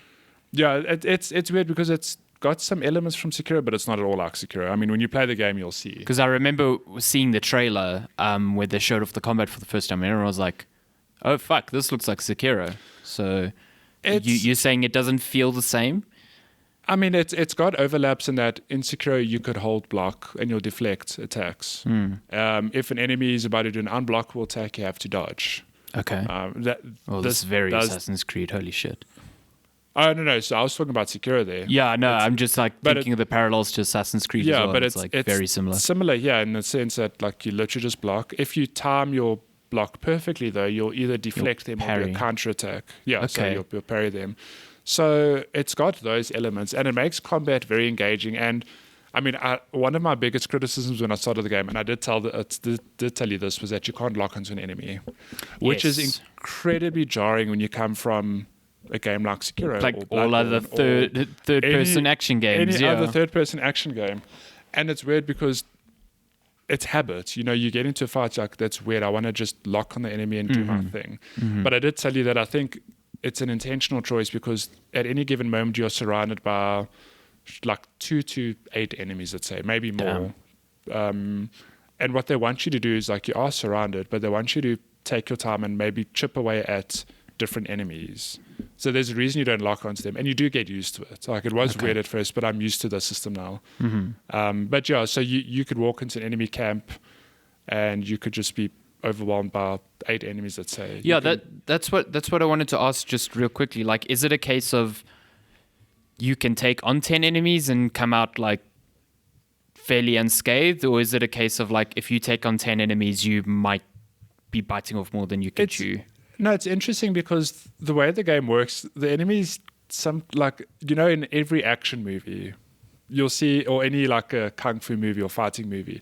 Yeah, it's weird because it's got some elements from Sekiro, but it's not at all like Sekiro. I mean, when you play the game, you'll see. Because I remember seeing the trailer where they showed off the combat for the first time, and I was like, oh, fuck, this looks like Sekiro. So you're saying it doesn't feel the same? I mean, it's got overlaps in that in Sekiro you could hold block and you'll deflect attacks. If an enemy is about to do an unblockable attack, you have to dodge. Okay. This is very Assassin's Creed. Holy shit. Oh, no. So I was talking about Sekiro there. Yeah, no, I'm just like thinking of the parallels to Assassin's Creed as well. But it's like very similar. Similar, yeah, in the sense that like you literally just block. If you time your block perfectly, though, you'll either deflect them or do a counterattack. Yeah, okay. So you'll parry them. So it's got those elements, and it makes combat very engaging. And I mean, one of my biggest criticisms when I started the game, and I did tell you this, was that you can't lock onto an enemy, which is incredibly jarring when you come from a game like Sekiro, like or all other third-person action games. Any other third-person action game, and it's weird because it's habit. You know, you get into a fight, like, that's weird. I want to just lock on the enemy and do my thing. But I did tell you that I think it's an intentional choice because at any given moment you're surrounded by like 2 to 8 enemies, let's say, maybe more. And what they want you to do is, like, you are surrounded, but they want you to take your time and maybe chip away at different enemies. So there's a reason you don't lock onto them, and you do get used to it. Like, it was weird at first, but I'm used to the system now. But yeah, so you could walk into an enemy camp and you could just be overwhelmed by 8 enemies, let's say. Yeah, that's what I wanted to ask just real quickly. Like, is it a case of you can take on 10 enemies and come out like fairly unscathed, or is it a case of like if you take on 10 enemies you might be biting off more than you can chew? No, it's interesting because the way the game works, the enemies, in every action movie you'll see, or any like a kung fu movie or fighting movie,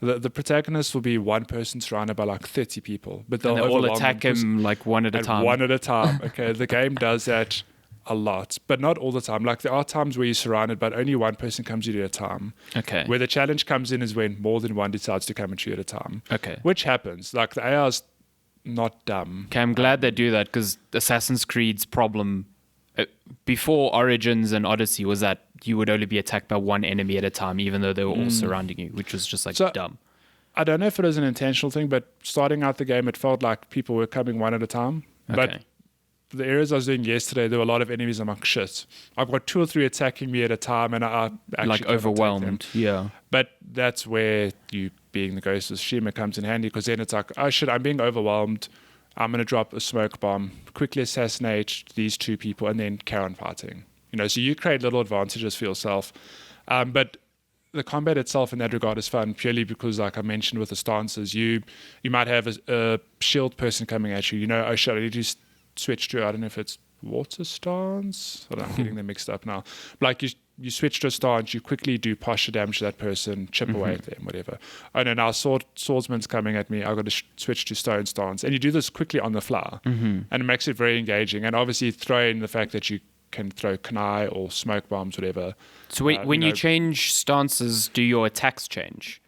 the protagonist will be one person surrounded by like 30 people, but they'll all attack him like one at a time. One at a time. Okay, the game does that a lot, but not all the time. Like, there are times where you're surrounded, but only one person comes at you at a time. Okay. Where the challenge comes in is when more than one decides to come at you at a time. Okay. Which happens. Like, the AI is not dumb. Okay, I'm glad they do that, because Assassin's Creed's problem before Origins and Odyssey was that you would only be attacked by one enemy at a time, even though they were all surrounding you, which was just like dumb. I don't know if it was an intentional thing, but starting out the game, it felt like people were coming one at a time. Okay. But the areas I was doing yesterday, there were a lot of enemies. I'm like, shit, I've got 2 or 3 attacking me at a time, and I actually like overwhelmed. Yeah. But that's where you being the Ghost of Tsushima comes in handy, because then it's like, oh shit, I'm being overwhelmed. I'm going to drop a smoke bomb, quickly assassinate these 2 people, and then carry on fighting. You know, so you create little advantages for yourself. But the combat itself in that regard is fun, purely because, like I mentioned with the stances, you might have a shield person coming at you. You know, oh shit, I need to switch to, I don't know if it's water stance. I don't know, I'm getting them mixed up now. Like, you switch to a stance, you quickly do posture damage to that person, chip away at them, whatever. Oh no, now swordsman's coming at me, I've got to switch to stone stance. And you do this quickly on the fly. And it makes it very engaging. And obviously throw in the fact that you can throw kunai or smoke bombs, whatever. So when you change stances, do your attacks change?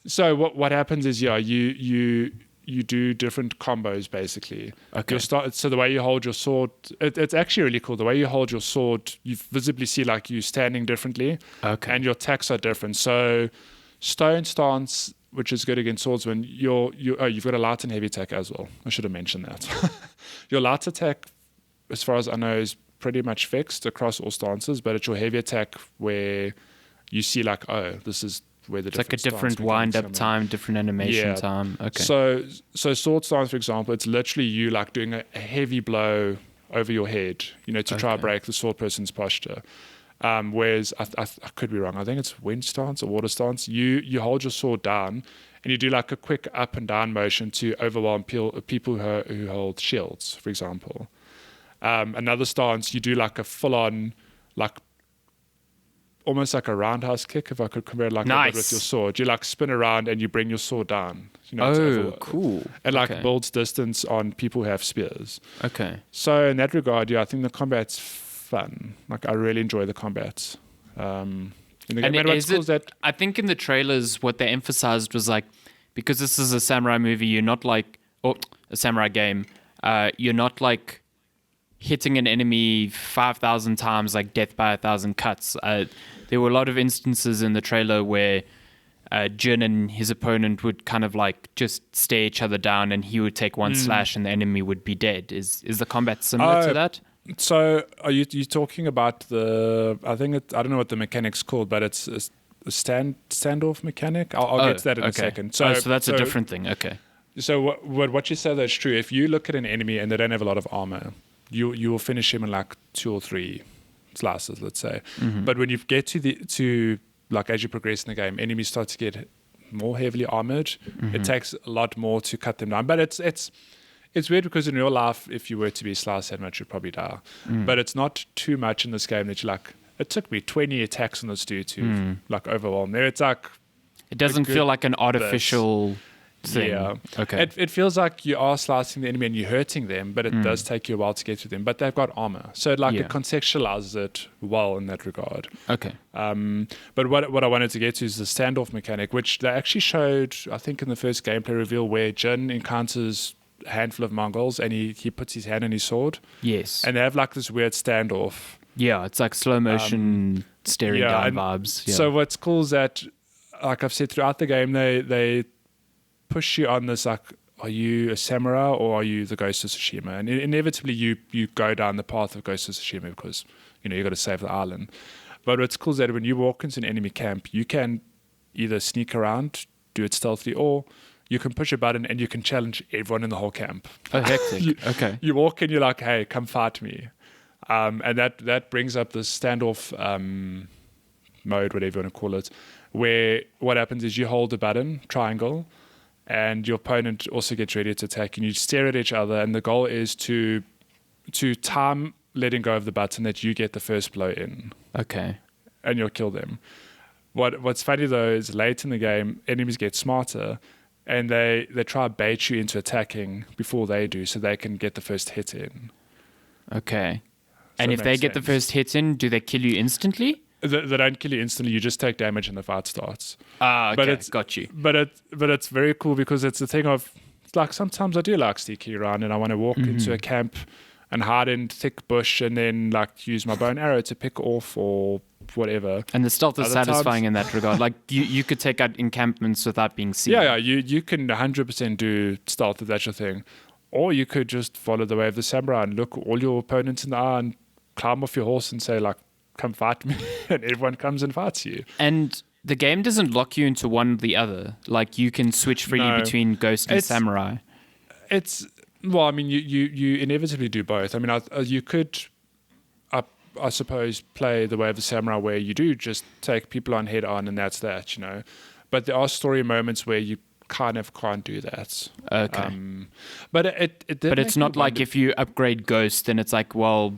So what happens is, you do different combos, basically. Okay. So the way you hold your sword, it's actually really cool. The way you hold your sword, you visibly see like you standing differently. Okay. And your attacks are different. So stone stance, which is good against swordsmen, you've got a light and heavy attack as well. I should have mentioned that. Your light attack, as far as I know, is pretty much fixed across all stances, but it's your heavy attack where you see like, oh, this is where the different, like a different wind-up time, different animation time. Okay. So sword stance, for example, it's literally you like doing a heavy blow over your head, to try to break the sword person's posture. Whereas I could be wrong. I think it's wind stance or water stance. You hold your sword down and you do like a quick up and down motion to overwhelm people who hold shields, for example. Another stance, you do like a full-on, like almost like a roundhouse kick, if I could compare it like that with your sword. You like spin around and you bring your sword down. Cool. And like builds distance on people who have spears. Okay. So in that regard, I think the combat's fun. Like, I really enjoy the combats. In the game. And I think in the trailers, what they emphasized was like, because this is a samurai movie, you're not like, or a samurai game, you're not like hitting an enemy 5,000 times, like death by 1,000 cuts. There were a lot of instances in the trailer where Jin and his opponent would kind of like just stare each other down, and he would take one slash and the enemy would be dead. Is the combat similar to that? So are you talking about the? I don't know what the mechanic's called, but it's a standoff mechanic. I'll get to that in a second. So that's a different thing. Okay. So what you say that's true. If you look at an enemy and they don't have a lot of armor, you will finish him in like 2 or 3 slices, let's say. But when you get to like as you progress in the game, enemies start to get more heavily armored. It takes a lot more to cut them down. But it's weird because in real life, if you were to be sliced that much, you'd probably die. But it's not too much in this game that you're like, it took me 20 attacks on this dude to like overwhelm. There, it's like it doesn't feel like an artificial thing. Yeah. Okay. It feels like you are slicing the enemy and you're hurting them, but it does take you a while to get to them. But they've got armor, so it contextualizes it well in that regard. Okay. But what I wanted to get to is the standoff mechanic, which they actually showed, I think, in the first gameplay reveal, where Jin encounters a handful of Mongols and he puts his hand on his sword. Yes. And they have like this weird standoff. Yeah, it's like slow motion staring down vibes. Yeah. So what's cool is that, like I've said throughout the game, they push you on this like, are you a samurai or are you the Ghost of Tsushima? And inevitably you go down the path of Ghost of Tsushima because you got to save the island. But what's cool is that when you walk into an enemy camp, you can either sneak around, do it stealthily, or you can push a button and you can challenge everyone in the whole camp. Oh, hectic. Okay. You walk in, you're like, hey, come fight me. And that brings up the standoff mode, whatever you want to call it, where what happens is you hold a button, triangle, and your opponent also gets ready to attack, and you stare at each other, and the goal is to time letting go of the button that you get the first blow in. Okay. And you'll kill them. What's funny though is late in the game, enemies get smarter, and they try to bait you into attacking before they do, so they can get the first hit in. Okay. And if they get the first hit in, do they kill you instantly? They don't kill you instantly. You just take damage and the fight starts. Ah, okay. Got you. But it's very cool because it's the thing of, it's like sometimes I do like sneaking around and I want to walk into a camp and hide in thick bush and then like use my bow and arrow to pick off or whatever. And the stealth is satisfying in that regard. Like you could take out encampments without being seen. Yeah, you can 100% do stealth if that's your thing. Or you could just follow the way of the samurai and look all your opponents in the eye and climb off your horse and say like, come fight me, and everyone comes and fights you. And the game doesn't lock you into one or the other. Like you can switch freely between Ghost and Samurai. Well, I mean, you inevitably do both. I mean, you could, I suppose, play the way of the Samurai where you do just take people on head on and that's that, But there are story moments where you kind of can't do that. Okay. But it's not like if you upgrade Ghost, then it's like, well,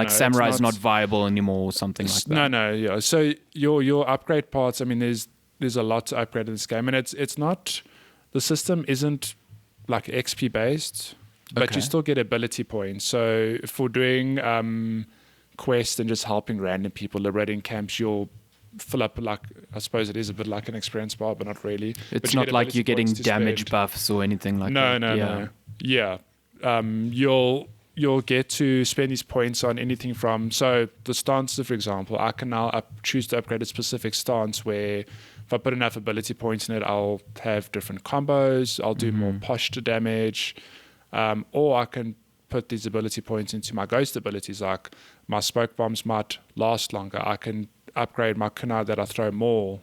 Samurai is not viable anymore or something like that. No, yeah. So your upgrade parts, I mean, there's a lot to upgrade in this game, and it's not, the system isn't like XP based, but you still get ability points. So for doing quests and just helping random people liberating camps, you'll fill up, like, I suppose it is a bit like an experience bar, but not really. It's not like you're getting damage buffs or anything like that. No. Yeah. You'll get to spend these points on anything from, so the stances, for example, I can now choose to upgrade a specific stance where if I put enough ability points in it, I'll have different combos, I'll do more posture damage, or I can put these ability points into my ghost abilities, like my smoke bombs might last longer. I can upgrade my kunai that I throw more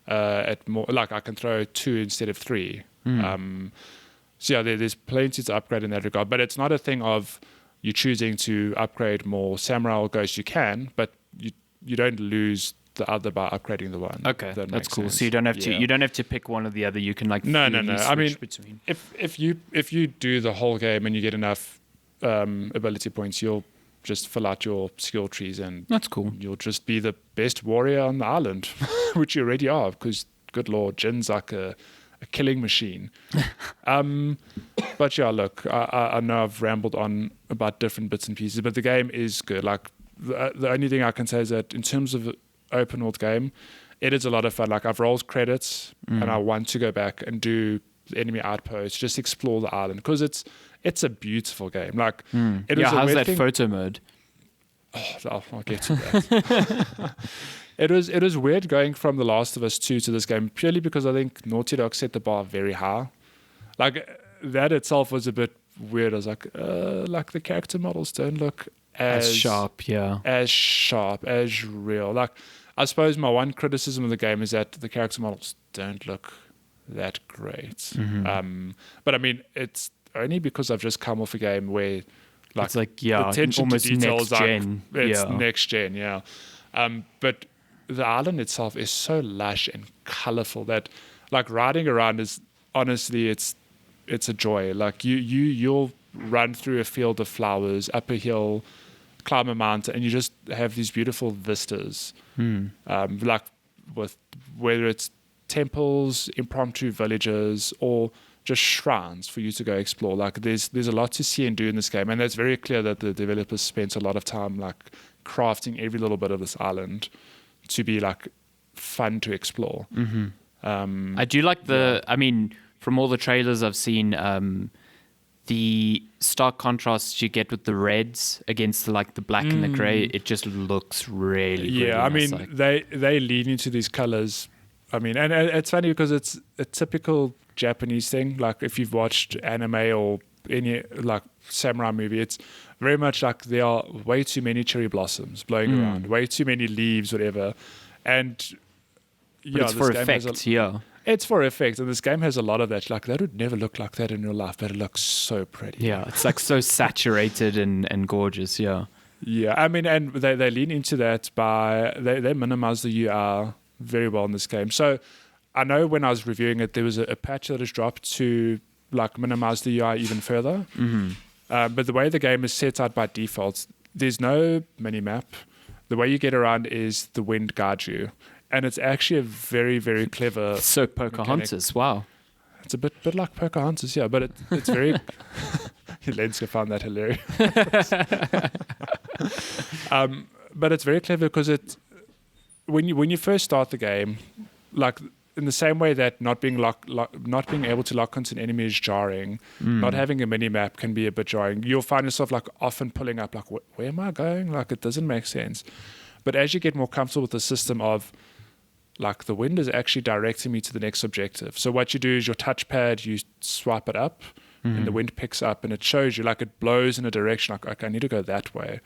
like I can throw 2 instead of 3. So yeah, there's plenty to upgrade in that regard, but it's not a thing of you choosing to upgrade more samurai or ghost. You can, but you don't lose the other by upgrading the one. Okay, that's cool. Sense. So you don't have to pick one or the other. You can like no. I mean, between. If you do the whole game and you get enough ability points, you'll just fill out your skill trees and that's cool. You'll just be the best warrior on the island, which you already are, because good lord, Jin's like a killing machine. But yeah, look, I know I've rambled on about different bits and pieces, but the game is good. Like the only thing I can say is that in terms of open world game, it is a lot of fun. Like I've rolled credits and I want to go back and do the enemy outposts, just explore the island, because it's a beautiful game. Like how's that photo mode? Oh, I'll get to that. It was weird going from The Last of Us 2 to this game, purely because I think Naughty Dog set the bar very high. Like that itself was a bit weird. I was like the character models don't look As sharp, yeah. as real. Like, I suppose my one criticism of the game is that the character models don't look that great. But I mean, it's only because I've just come off a game where, like, It's like, the attention almost to detail next is like, gen. it's Yeah. next gen, yeah. But the island itself is so lush and colorful that, like, riding around is honestly, it's a joy. Like, you'll run through a field of flowers, up a hill, climb a mountain, and you just have these beautiful vistas. Like, with whether it's temples, impromptu villages, or just shrines for you to go explore. Like, there's a lot to see and do in this game, and it's very clear that the developers spent a lot of time, like, crafting every little bit of this island to be, like, fun to explore. I do like I mean, from all the trailers I've seen, the stark contrasts you get with the reds against the black and the grey, it just looks really, really I nice. mean, they lean into these colors. I mean, and it's funny because it's a typical Japanese thing. Like, if you've watched anime or any, like, samurai movie, it's very much like there are way too many cherry blossoms blowing around, way too many leaves, whatever. And But it's for effect, It's for effect, and this game has a lot of that. Like, that would never look like that in real life, but it looks so pretty. Yeah, it's like so saturated and gorgeous, yeah. Yeah, I mean, and they lean into that by, they minimize the UI very well in this game. So I know when I was reviewing it, there was a patch that has dropped to, like, minimize the UI even further. But the way the game is set out by default, there's no mini-map. The way you get around is the wind guides you. And it's actually a very, very clever... So Pocahontas, wow. It's a bit like Pocahontas, yeah, but it's very... Lenska found that hilarious. But it's very clever because when you first start the game, like, in the same way that not being able to lock onto an enemy is jarring, not having a mini map can be a bit jarring. You'll find yourself, like, often pulling up, like, where am I going? Like, it doesn't make sense. But as you get more comfortable with the system of, like, the wind is actually directing me to the next objective. So what you do is your touchpad, you swipe it up, and the wind picks up, and it shows you, like, it blows in a direction, like, okay, I need to go that way.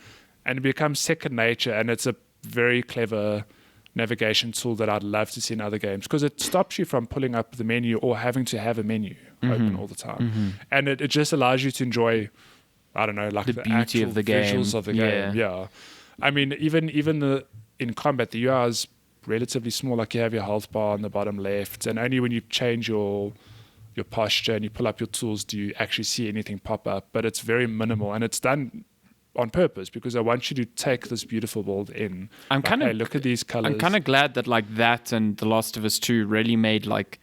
And it becomes second nature, and it's a very clever navigation tool that I'd love to see in other games, because it stops you from pulling up the menu or having to have a menu open all the time. And it just allows you to enjoy, I don't know, like, the beauty actual of the game. visuals of the game. Yeah. I mean, even in combat, the UI is relatively small. Like, you have your health bar on the bottom left, and only when you change your posture and you pull up your tools do you actually see anything pop up. But it's very minimal, and it's done on purpose because I want you to take this beautiful world in. Hey, look at these colors. I'm kind of glad that, like, that and The Last of Us 2 really made, like,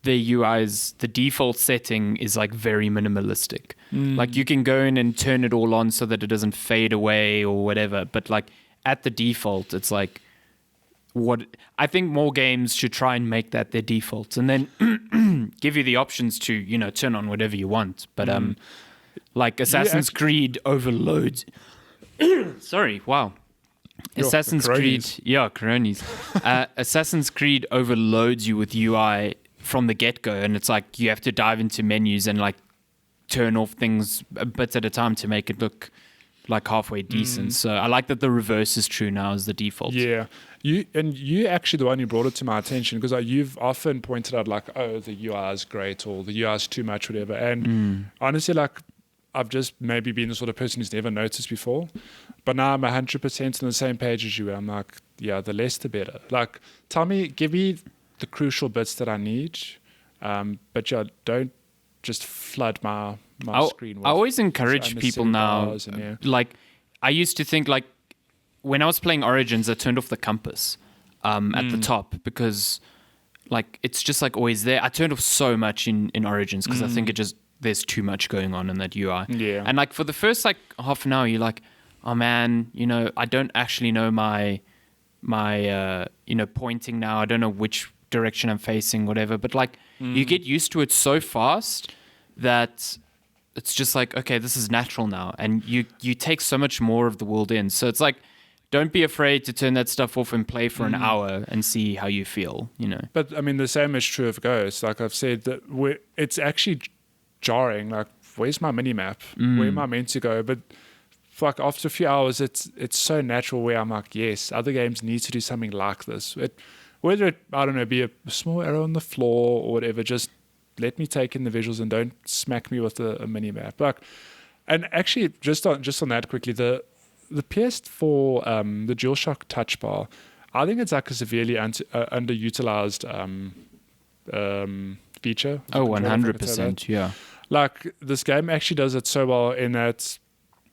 the UI's, the default setting is, like, very minimalistic. Like, you can go in and turn it all on so that it doesn't fade away or whatever, but, like, at the default, it's like, what I think more games should try and make that their default, and then give you the options to, you know, turn on whatever you want. But like, Assassin's Creed overloads. Sorry, wow. Assassin's Creed, yeah, Coronies. Assassin's Creed overloads you with UI from the get-go, and it's like you have to dive into menus and, like, turn off things a bit at a time to make it look like halfway decent. So I like that the reverse is true now as the default. Yeah. You actually the one who brought it to my attention, because you've often pointed out, like, oh, the UI is great or the UI is too much, whatever. And honestly, like, I've just maybe been the sort of person who's never noticed before. But now I'm 100% on the same page as you. I'm like, yeah, the less the better. Like, give me the crucial bits that I need. But yeah, don't just flood my screen with. I always encourage people now, like, I used to think, like, when I was playing Origins, I turned off the compass at the top because, like, it's just, like, always there. I turned off so much in Origins because I think there's too much going on in that UI. Yeah. And, like, for the first, like, half an hour, you're like, oh man, you know, I don't actually know my you know, pointing now. I don't know which direction I'm facing, whatever. But, like, you get used to it so fast that it's just like, okay, this is natural now. And you take so much more of the world in. So it's like, don't be afraid to turn that stuff off and play for an hour and see how you feel, you know. But, I mean, the same is true of Ghost. Like I've said, that it's actually jarring. Like, where's my mini map? Where am I meant to go? But like after a few hours, it's so natural where I'm like, yes, other games need to do something like this. Whether it, I don't know, be a small arrow on the floor or whatever, just let me take in the visuals and don't smack me with a mini map. Like, and actually, just on that quickly, the PS4, the DualShock Touch Bar, I think it's like a severely underutilized feature. Oh, 100%, yeah. Like, this game actually does it so well in that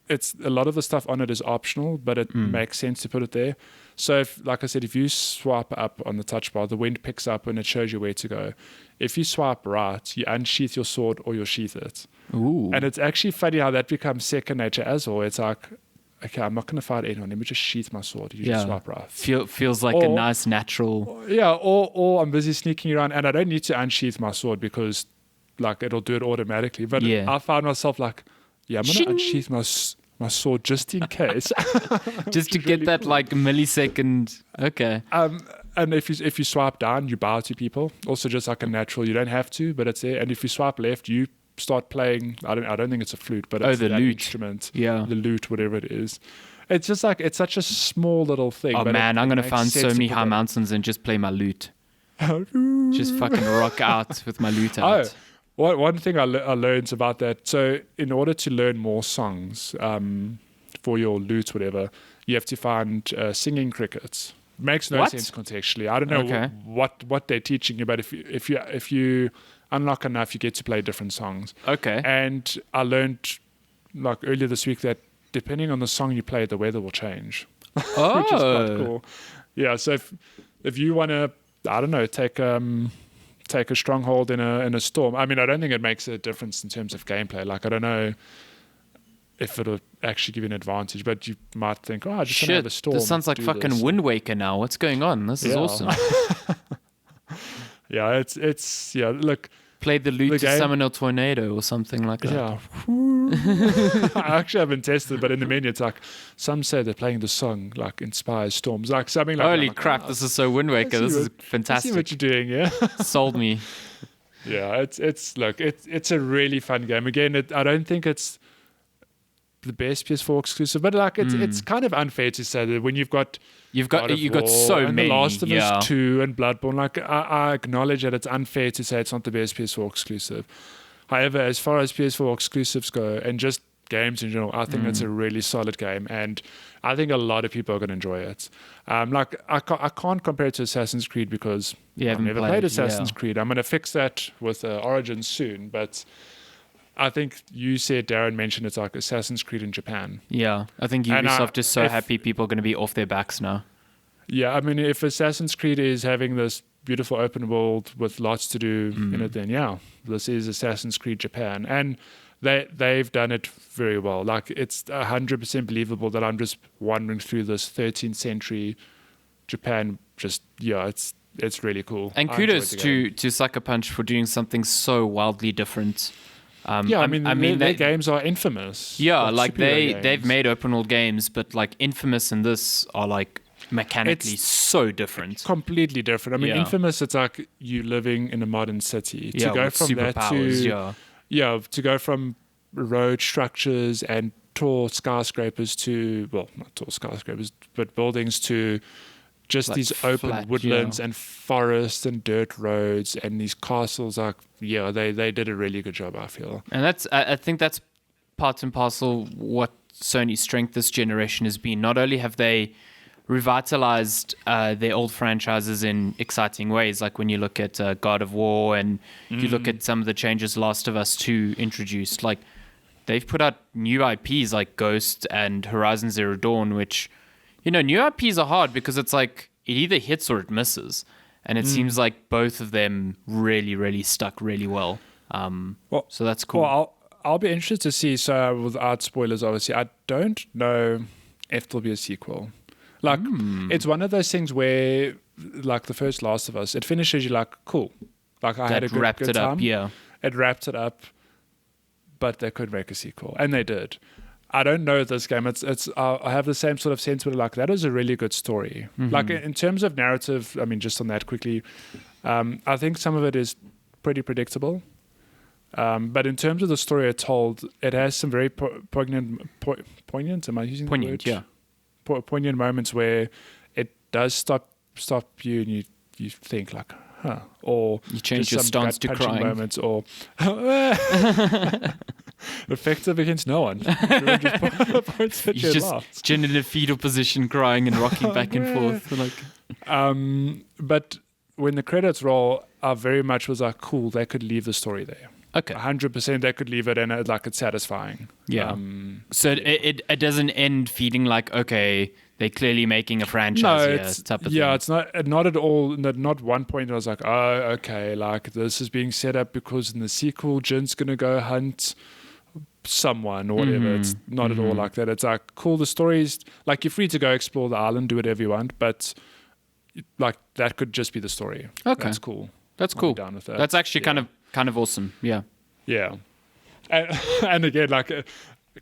it's a lot of the stuff on it is optional, but it makes sense to put it there. So, like I said, if you swipe up on the touch bar, the wind picks up and it shows you where to go. If you swipe right, you unsheath your sword or you sheath it. Ooh. And it's actually funny how that becomes second nature as well. It's like, okay, I'm not going to fight anyone. Let me just sheath my sword. You just swipe right. Feels like a nice natural. Yeah, or I'm busy sneaking around and I don't need to unsheath my sword because like it'll do it automatically. But I found myself like, yeah, I'm going to unsheath my sword just in case. Just to get that like millisecond. Okay. And if you swipe down, you bow to people. Also just like a natural, you don't have to, but it's there. And if you swipe left, you start playing. I don't think it's a flute, but it's the that lute instrument. Yeah, the lute, whatever it is. It's just like it's such a small little thing. Oh but man, I'm gonna find so many high mountains mountains and just play my lute. Just fucking rock out with my lute out. One thing I learned about that. So in order to learn more songs for your lute, whatever, you have to find singing crickets. Makes no sense contextually. I don't know what they're teaching you, but if you unlock enough, you get to play different songs. Okay. And I learned like earlier this week that depending on the song you play, the weather will change. Oh. Which is quite cool. Yeah. So if you want to, I don't know, take a stronghold in a storm. I mean, I don't think it makes a difference in terms of gameplay. Like, I don't know if it'll actually give you an advantage, but you might think, I just want to have a storm. This sounds like fucking Wind Waker now. What's going on? This is awesome. Yeah, it's look. Play the lute to summon a tornado or something like that. Yeah. I actually haven't tested, but in the menu it's like, some say they're playing the song like inspires storms. Like something like holy crap, this is so Wind Waker. This is fantastic. I see what you're doing, yeah. Sold me. Yeah, it's a really fun game. Again, I don't think it's the best PS4 exclusive, but like it's kind of unfair to say that when you've got so and many, The Last of Us 2 and Bloodborne. Like I acknowledge that it's unfair to say it's not the best PS4 exclusive. However, as far as PS4 exclusives go and just games in general, I think it's a really solid game, and I think a lot of people are going to enjoy it. Like I can't compare it to Assassin's Creed because I've never played Assassin's Creed. I'm going to fix that with Origins soon, but I think you said, Darren mentioned it's like Assassin's Creed in Japan. Yeah, I think Ubisoft is so happy people are going to be off their backs now. Yeah, I mean, if Assassin's Creed is having this beautiful open world with lots to do in it, then this is Assassin's Creed Japan. And they've done it very well. Like, it's 100% believable that I'm just wandering through this 13th century Japan. Just, it's really cool. And kudos to Sucker Punch for doing something so wildly different. I mean, their games are infamous. Yeah, like they've made open world games, but like Infamous and this are like mechanically so different. Completely different. I mean, Infamous, it's like you living in a modern city. To go from that to go from road structures and tall skyscrapers to, well, not tall skyscrapers, but buildings to just like these open woodlands and forests and dirt roads and these castles. Like, they did a really good job, I feel. And I think that's part and parcel what Sony's strength this generation has been. Not only have they revitalized their old franchises in exciting ways, like when you look at God of War and you look at some of the changes Last of Us 2 introduced, like they've put out new IPs like Ghost and Horizon Zero Dawn, which, new IPs are hard because it's like it either hits or it misses. And it seems like both of them really, really stuck really well. So that's cool. Well, I'll be interested to see. So without spoilers, obviously, I don't know if there'll be a sequel. Like, it's one of those things where, like the first Last of Us, it finishes, you're like, cool. Like, I had a good time. It wrapped it up, but they could make a sequel. And they did. I don't know this game. I have the same sort of sense with it. Like, that is a really good story. Like, in terms of narrative, I mean, just on that quickly, I think some of it is pretty predictable. But in terms of the story it told, it has some very poignant. Am I using Poignant, the word? yeah. Poignant moments where it does stop you and you think like, huh, or You change just your some stance to gut-punching crying. moments, or effective against no one. Everyone just points at He's you and just laughs. in a fetal position, crying and rocking back and forth. Like, But when the credits roll, I very much was like, cool, they could leave the story there. okay, 100% they could leave it, and it's satisfying. yeah. So it doesn't end feeling like, okay, they're clearly making a franchise here, type of thing. it's not at all. Not one point I was like, oh, okay, like this is being set up because in the sequel, Jin's gonna go hunt someone or whatever. It's not at all like that. It's like, cool, the story's like, you're free to go explore the island, do whatever you want, but like that could just be the story. Okay, That's cool. That's I'll cool. be down with that. That's actually Yeah. kind of awesome. Yeah. Yeah, and again, like,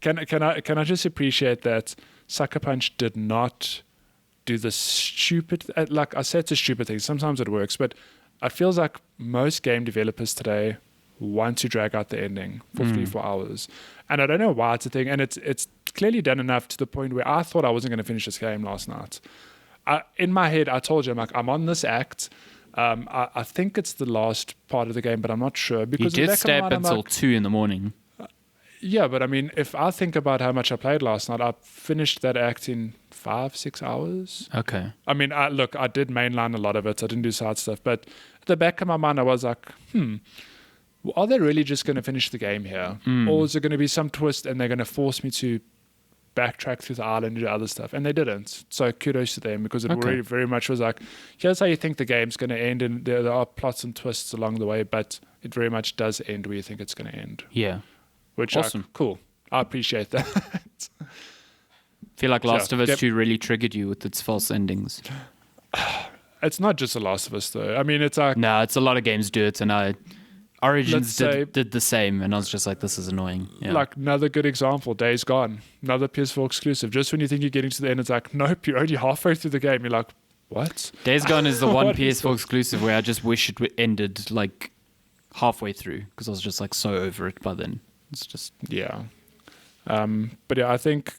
can I just appreciate that Sucker Punch did not do the stupid. Like I said, it's a stupid thing. Sometimes it works, but it feels like most game developers today want to drag out the ending for 3-4 hours, and I don't know why it's a thing. And it's clearly done enough to the point where I thought I wasn't going to finish this game last night. In my head, I told you, I'm like, I'm on this act. I think it's the last part of the game, but I'm not sure. You Because did stay up until 2 in the morning. yeah, but I mean, if I think about how much I played last night, I finished that act in 5-6 hours. Okay. I mean, I did mainline a lot of it. I didn't do side stuff. But at the back of my mind, I was like, are they really just going to finish the game here? Or is there going to be some twist and they're going to force me to backtrack through the island and do other stuff? And they didn't. So kudos to them, because it really very much was like, here's how you think the game's going to end. And there are plots and twists along the way, but it very much does end where you think it's going to end. Yeah. Which Awesome. cool. I appreciate that. I feel like Last of Us yep. 2 really triggered you with its false endings. It's not just The Last of Us, though. I mean, it's like... No, it's a lot of games do it, and Origins Let's say- did the same, and I was just like, this is annoying. Yeah. Like, another good example, Days Gone. Another PS4 exclusive. Just when you think you're getting to the end, it's like, nope, you're only halfway through the game. You're like, what? Days Gone is the one What is PS4 exclusive where I just wish it ended like halfway through, because I was just like so over it by then. It's just... Yeah. But yeah, I think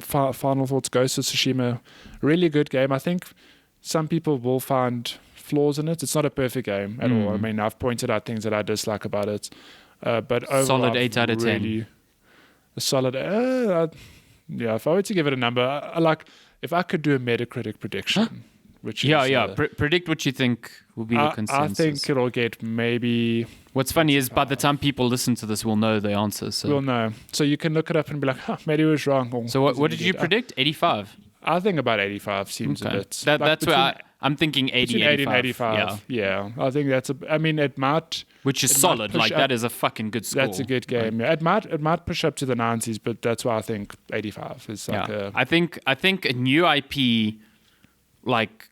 Final Thoughts, Ghost of Tsushima, really good game. I think some people will find flaws in it. It's not a perfect game at all. I mean, I've pointed out things that I dislike about it. But overall, Solid I've 8 out of 10. really- A solid... yeah, if I were to give it a number, I like... If I could do a Metacritic prediction, which is... Predict what you think will be the I consensus. think it'll get maybe... What's funny is by the time people listen to this, we'll know the answer. So, We'll know. So you can look it up and be like, huh, maybe it was wrong. Or so what did you predict? 85. I think about 85 seems a Okay. bit... That's where I'm thinking 80, between 80 and 85. Yeah. Yeah. I think that's I mean, it might... Which is It might solid. push Like, up- that is a fucking good score. That's a good game. Yeah. It might push up to the 90s, but that's why I think 85 is like I think a new IP, like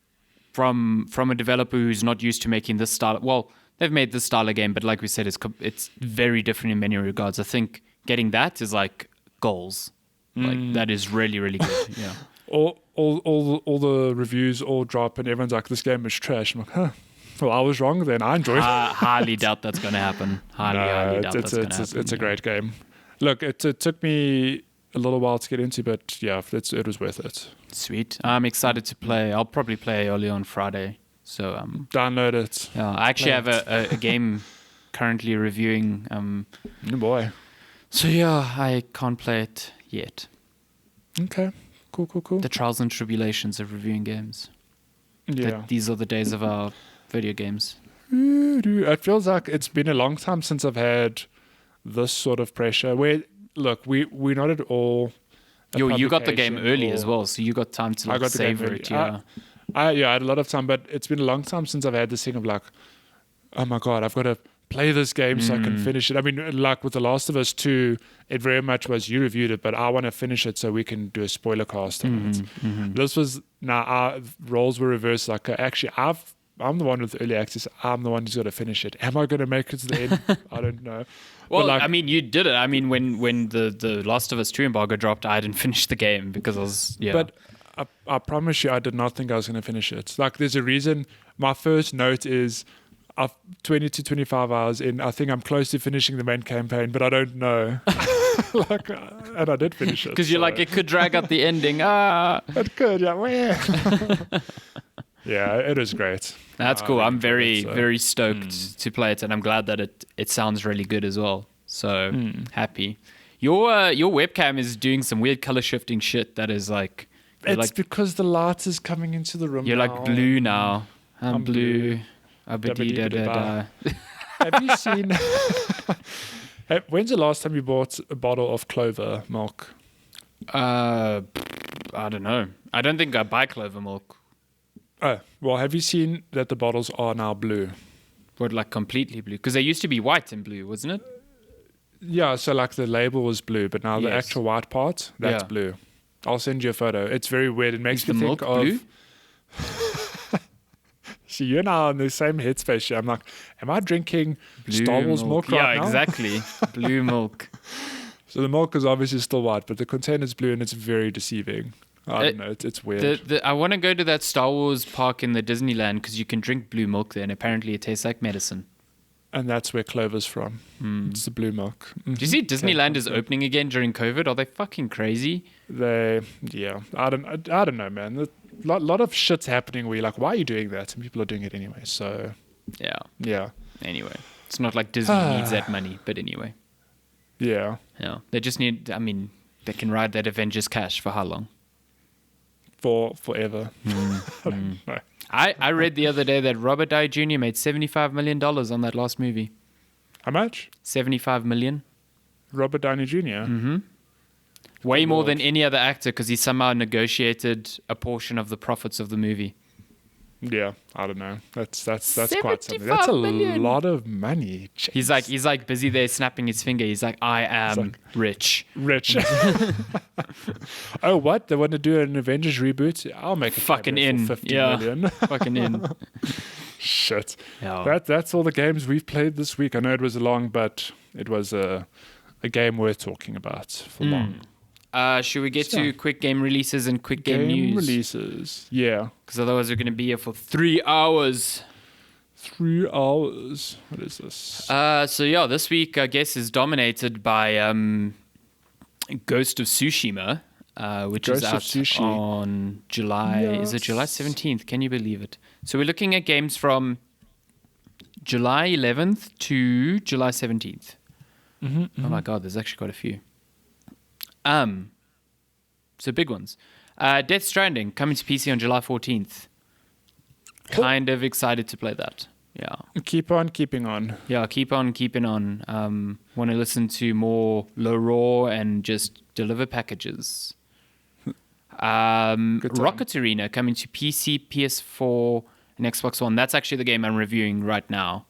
from a developer who's not used to making this style. Well, they've made this style of game, but like we said, it's very different in many regards. I think getting that is like goals. Like that is really, really good. Yeah. all the reviews all drop and everyone's like, this game is trash. I'm like, huh. Well, I was wrong then. I enjoyed it. Highly doubt that's going to happen. Highly doubt that's going to happen. It's a great game. Look, it took me a little while to get into, but yeah, it was worth it. Sweet. I'm excited to play. I'll probably play early on Friday. So Download it. yeah, I actually have a game currently reviewing. Oh boy. So yeah, I can't play it yet. Okay. Cool. The trials and tribulations of reviewing games. Yeah. That these are the days of our video games. It feels like it's been a long time since I've had this sort of pressure. Where, look, we're not at all. You got the game early as or- well, so you got time to I like got the game savor early. it. Yeah. I had a lot of time, but it's been a long time since I've had this thing of like, oh my god, I've got to play this game so I can finish it. I mean, like with The Last of Us 2, it very much was you reviewed it, but I want to finish it so we can do a spoiler cast on it. This was now our roles were reversed. Like actually, I'm the one with early access. I'm the one who's got to finish it. Am I going to make it to the end? I don't know. Well, But like, I mean, you did it. I mean, when the Last of Us 2 embargo dropped, I didn't finish the game because I was But I promise you, I did not think I was going to finish it. Like, there's a reason. My first note is, I've 20 to 25 hours in. I think I'm close to finishing the main campaign, but I don't know. And I did finish it. Because you're like, it could drag out the ending. Ah. It could, yeah. Yeah, it is great. That's cool. I I'm really enjoyed very it, so. stoked to play it, and I'm glad that it sounds really good as well. So happy. Your webcam is doing some weird color shifting shit that is like... It's because the light is coming into the room. You're now. like blue now. I'm blue. Da-ba-dee-da-da. Have you seen... When's the last time you bought a bottle of clover milk? I don't know. I don't think I buy clover milk. Oh, well, have you seen that the bottles are now blue? What, like completely blue? Because they used to be white and blue, wasn't it? Yeah, so like the label was blue, but now the Yes. actual white part, that's Yeah. blue. I'll send you a photo. It's very weird. It makes Is me the think milk of... blue? See, you're now in the same headspace here. I'm like, am I drinking Star Wars milk right now? Yeah, exactly. Blue milk. So the milk is obviously still white, but the container's blue and it's very deceiving. I don't know. It's weird. I want to go to that Star Wars park in the Disneyland because you can drink blue milk there, and apparently it tastes like medicine. And that's where Clover's from. It's the blue milk. Do you see Disneyland is opening again during COVID? Are they fucking crazy? I don't know, man. A lot of shit's happening where you're like, why are you doing that? And people are doing it anyway. So, yeah. Anyway, it's not like Disney needs that money, but anyway. Yeah. Yeah. They just need, I mean, they can ride that Avengers cash for how long? Forever. No. I read the other day that Robert Downey Jr. made $75 million on that last movie. How much? $75 million. Robert Downey Jr.? Mm-hmm. Way more than any other actor because he somehow negotiated a portion of the profits of the movie. Yeah, I don't know. That's quite something. That's a lot of money. Jeez. He's like busy there snapping his finger. He's like, I am rich. Rich. Oh, what? They want to do an Avengers reboot? I'll make a Fucking in. for 50 million. Fucking in. Shit. Yeah. That's all the games we've played this week. I know it was long, but it was a game worth talking about for long. Should we get to quick game releases and quick game news? Releases. Yeah. Because otherwise we're going to be here for 3 hours. 3 hours. What is this? So yeah, this week I guess is dominated by Ghost of Tsushima, which is out on July. Yes. Is it July 17th? Can you believe it? So we're looking at games from July 11th to July 17th. Oh my god, there's actually quite a few. So big ones. Death Stranding coming to PC on July 14th. Kind of excited to play that. Yeah. Keep on keeping on. Yeah, keep on keeping on. Want to listen to more low raw and just deliver packages. Rocket Arena coming to PC, PS4, and Xbox One. That's actually the game I'm reviewing right now.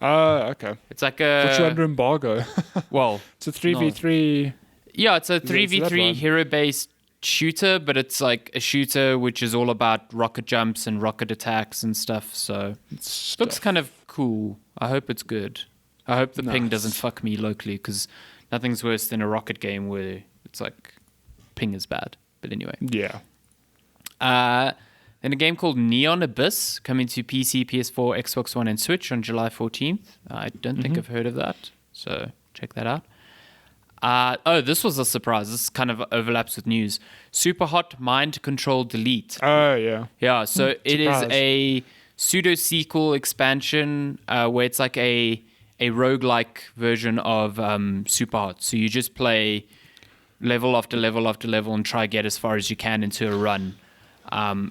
Okay. It's like a... Put you under embargo. Well... It's a 3v3... Yeah, it's a 3v3 hero-based shooter, but it's like a shooter which is all about rocket jumps and rocket attacks and stuff, so it looks kind of cool. I hope it's good. I hope the ping doesn't fuck me locally, because nothing's worse than a rocket game where it's like ping is bad. But anyway. Yeah. Then a game called Neon Abyss coming to PC, PS4, Xbox One, and Switch on July 14th. I don't think I've heard of that, so check that out. This was a surprise. This kind of overlaps with news. Super Hot Mind Control Delete. Oh, yeah. Yeah, so it is a pseudo-sequel expansion where it's like a roguelike version of Super Hot. So you just play level after level after level and try get as far as you can into a run.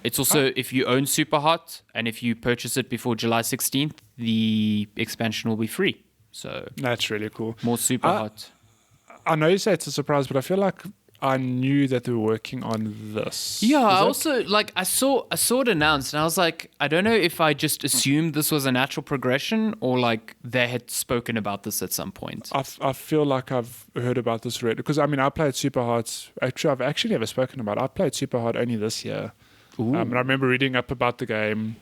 It's also, if you own Super Hot and if you purchase it before July 16th, the expansion will be free. So that's really cool. More Super Hot. I know you say it's a surprise, but I feel like I knew that they were working on this. Yeah, I also I saw it announced, and I was like, I don't know if I just assumed this was a natural progression or like they had spoken about this at some point. I feel like I've heard about this already because I played Super Hard. Actually, I've actually never spoken about it. I played Super Hard only this year, and I remember reading up about the game,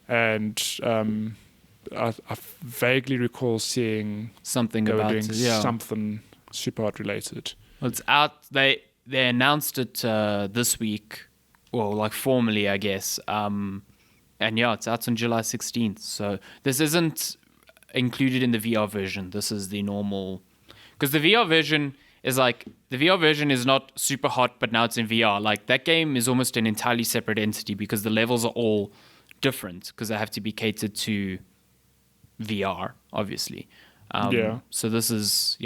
and I vaguely recall seeing something they were about doing it, yeah. something Super Hard related. Well, it's out. They announced it this week, well, like formally, I guess. And And yeah, it's out on July 16th. So this isn't included in the VR version. This is the normal, because the VR version is like, the VR version is not super hot, but now it's in VR. Like that game is almost an entirely separate entity because the levels are all different because they have to be catered to VR, obviously. So this is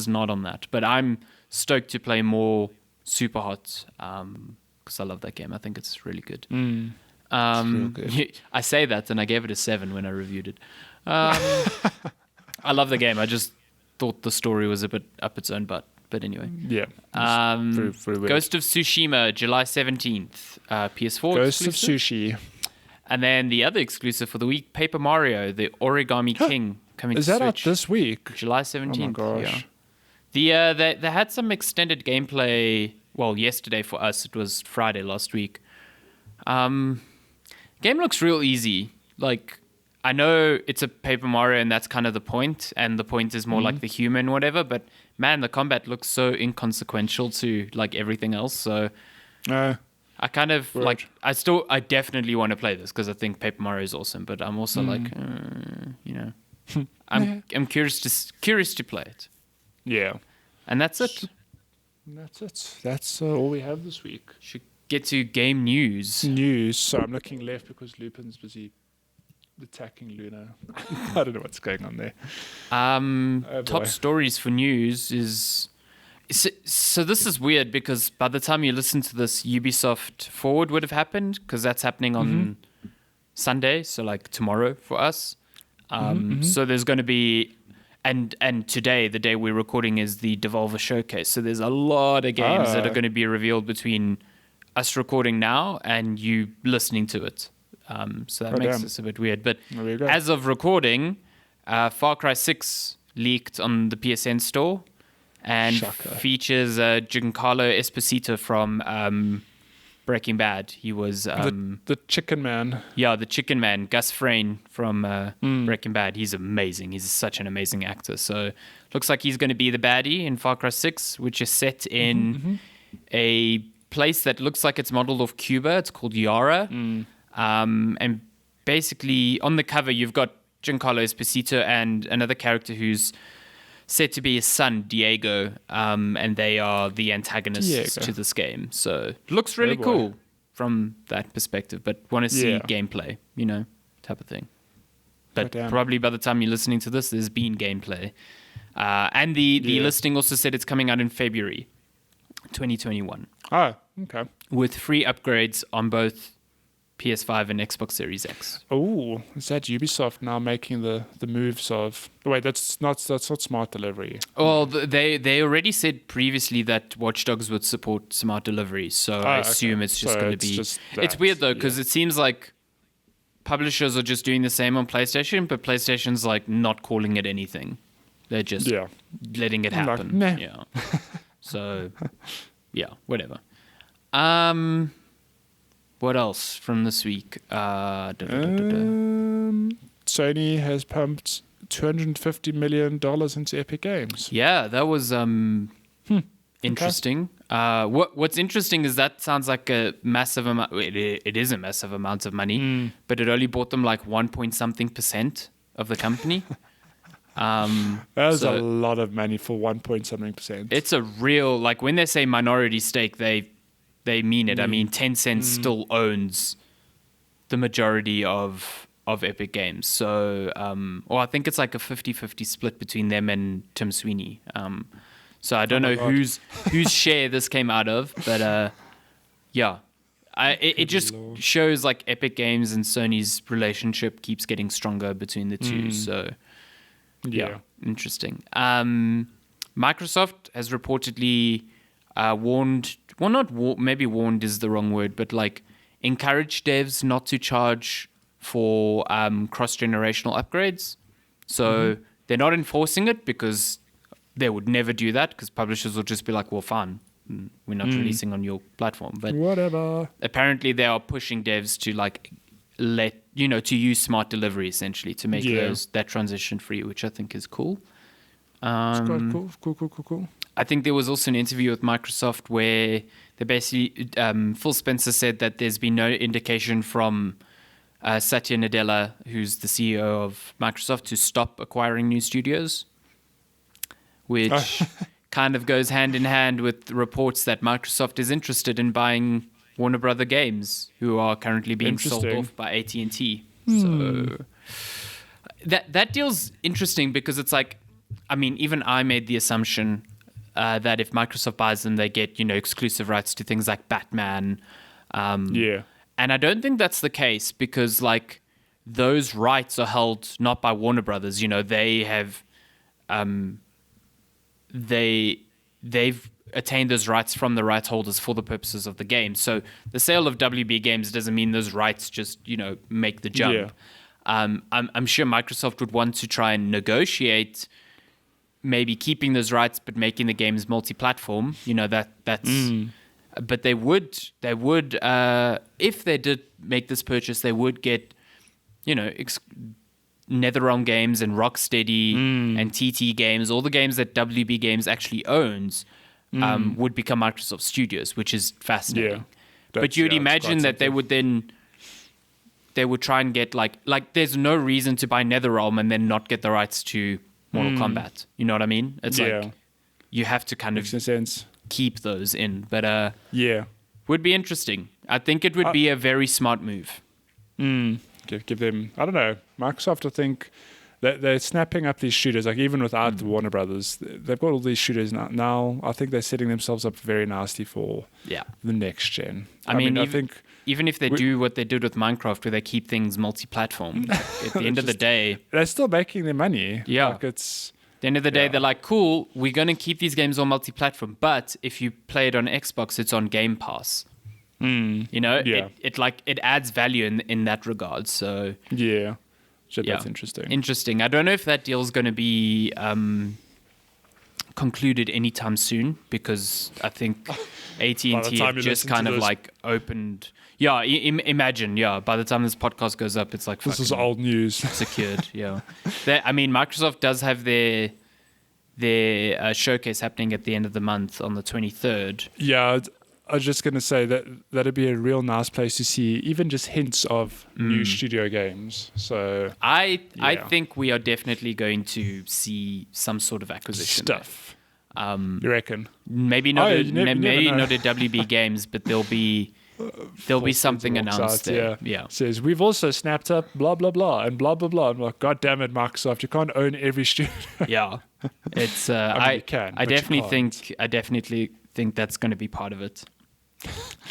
not on that. But I'm stoked to play more Super Hot because I love that game. I think it's really good. It's real good. I say that, and I gave it a 7 when I reviewed it. I love the game. I just thought the story was a bit up its own butt. But anyway. Yeah. Very, very weird. Ghost of Tsushima, July 17th. PS4 Ghost exclusive. of Sushi. And then the other exclusive for the week, Paper Mario, the Origami King, coming Is to that out Switch. this week? July 17th. Oh my gosh. Yeah. They had some extended gameplay. Well, yesterday for us, it was Friday last week. Game looks real easy. Like, I know it's a Paper Mario and that's kind of the point, and the point is more like the human whatever, but man, the combat looks so inconsequential to like everything else. So I kind of like, I definitely want to play this because I think Paper Mario is awesome, but I'm also like, I'm curious to play it. Yeah. And that's it. That's it. That's all we have this week. Should get to game news. So I'm looking left because Lupin's busy attacking Luna. I don't know what's going on there. Top stories for news is... So this is weird because by the time you listen to this, Ubisoft Forward would have happened because that's happening on Sunday, so like tomorrow for us. So there's going to be... And today, the day we're recording, is the Devolver Showcase. So there's a lot of games that are going to be revealed between us recording now and you listening to it. So that makes this a bit weird. But as of recording, Far Cry 6 leaked on the PSN store and features Giancarlo Esposito from Breaking Bad. He was... the Chicken Man. Yeah, the Chicken Man, Gus Fring from Breaking Bad. He's amazing. He's such an amazing actor. So looks like he's going to be the baddie in Far Cry 6, which is set in a place that looks like it's modeled off Cuba. It's called Yara. And basically, on the cover, you've got Giancarlo Esposito and another character who's said to be his son, Diego, and they are the antagonists to this game. So it looks really cool from that perspective, but want to see gameplay, type of thing. But probably by the time you're listening to this, there's been gameplay. And the listing also said it's coming out in February 2021. Oh, okay. With free upgrades on both PS5 and Xbox Series X. Oh, is that Ubisoft now making the moves of... Wait, that's not smart delivery. Well, they already said previously that Watch Dogs would support smart delivery, so I assume it's just going to be... It's weird, though, because it seems like publishers are just doing the same on PlayStation, but PlayStation's like not calling it anything. They're just letting it happen. Like, nah. Yeah. So, yeah, whatever. What else from this week? Sony has pumped $250 million into Epic Games. Yeah, that was interesting. Okay. What's interesting is that sounds like a massive amount. It is a massive amount of money, but it only bought them like 1% of the company. That is a lot of money for 1%. It's a real, like when they say minority stake, they mean it. I mean, Tencent still owns the majority of Epic Games. So, I think it's like a 50-50 split between them and Tim Sweeney. So I don't know whose share this came out of, but it just shows like Epic Games and Sony's relationship keeps getting stronger between the two. So, interesting. Microsoft has reportedly warned... Well, maybe warned is the wrong word, but like encourage devs not to charge for cross-generational upgrades. So they're not enforcing it because they would never do that because publishers will just be like, well, fine, we're not releasing on your platform. But whatever. Apparently they are pushing devs to like to use smart delivery essentially to make that transition free, which I think is cool. It's quite cool. I think there was also an interview with Microsoft where they basically, Phil Spencer said that there's been no indication from Satya Nadella, who's the CEO of Microsoft, to stop acquiring new studios, which kind of goes hand in hand with reports that Microsoft is interested in buying Warner Brother Games, who are currently being sold off by AT&T. So that deal's interesting because it's like, I mean, even I made the assumption that if Microsoft buys them, they get, exclusive rights to things like Batman. And I don't think that's the case because, like, those rights are held not by Warner Brothers. They have, they've attained those rights from the rights holders for the purposes of the game. So the sale of WB Games doesn't mean those rights just, make the jump. Yeah. I'm sure Microsoft would want to try and negotiate maybe keeping those rights but making the games multi-platform. That's. But they would if they did make this purchase, they would get, NetherRealm Games and Rocksteady and TT Games, all the games that WB Games actually owns, would become Microsoft Studios, which is fascinating. Yeah. But you'd imagine that they would try and get like there's no reason to buy NetherRealm and then not get the rights to Mortal Kombat. You know what I mean? It's like you have to kind of makes sense. Keep those in, but would be interesting. I think it would be a very smart move. Give them, I don't know, Microsoft. I think they're snapping up these shooters, like even without the Warner Brothers, they've got all these shooters now. I think they're setting themselves up very nicely for the next gen. I mean, I think even if they do what they did with Minecraft, where they keep things multi-platform, at the end of the day, they're still making their money. Yeah, like it's. At the end of the day, they're like, cool, we're going to keep these games on multi-platform, but if you play it on Xbox, it's on Game Pass. It adds value in that regard. So that's interesting. Interesting. I don't know if that deal is going to be concluded anytime soon because I think AT&T have just kind of like opened. Yeah, imagine. Yeah, by the time this podcast goes up, it's like this is old news. Secured. Yeah, Microsoft does have their showcase happening at the end of the month on the 23rd. Yeah, I was just gonna say that'd be a real nice place to see even just hints of new studio games. So I think we are definitely going to see some sort of acquisition stuff. You reckon? Maybe not. Maybe not at WB Games, but there'll be something announced there. Yeah. Says we've also snapped up blah blah blah and blah blah blah. I'm like, God damn it, Microsoft! You can't own every studio. Yeah, it's. You can. I definitely think that's going to be part of it.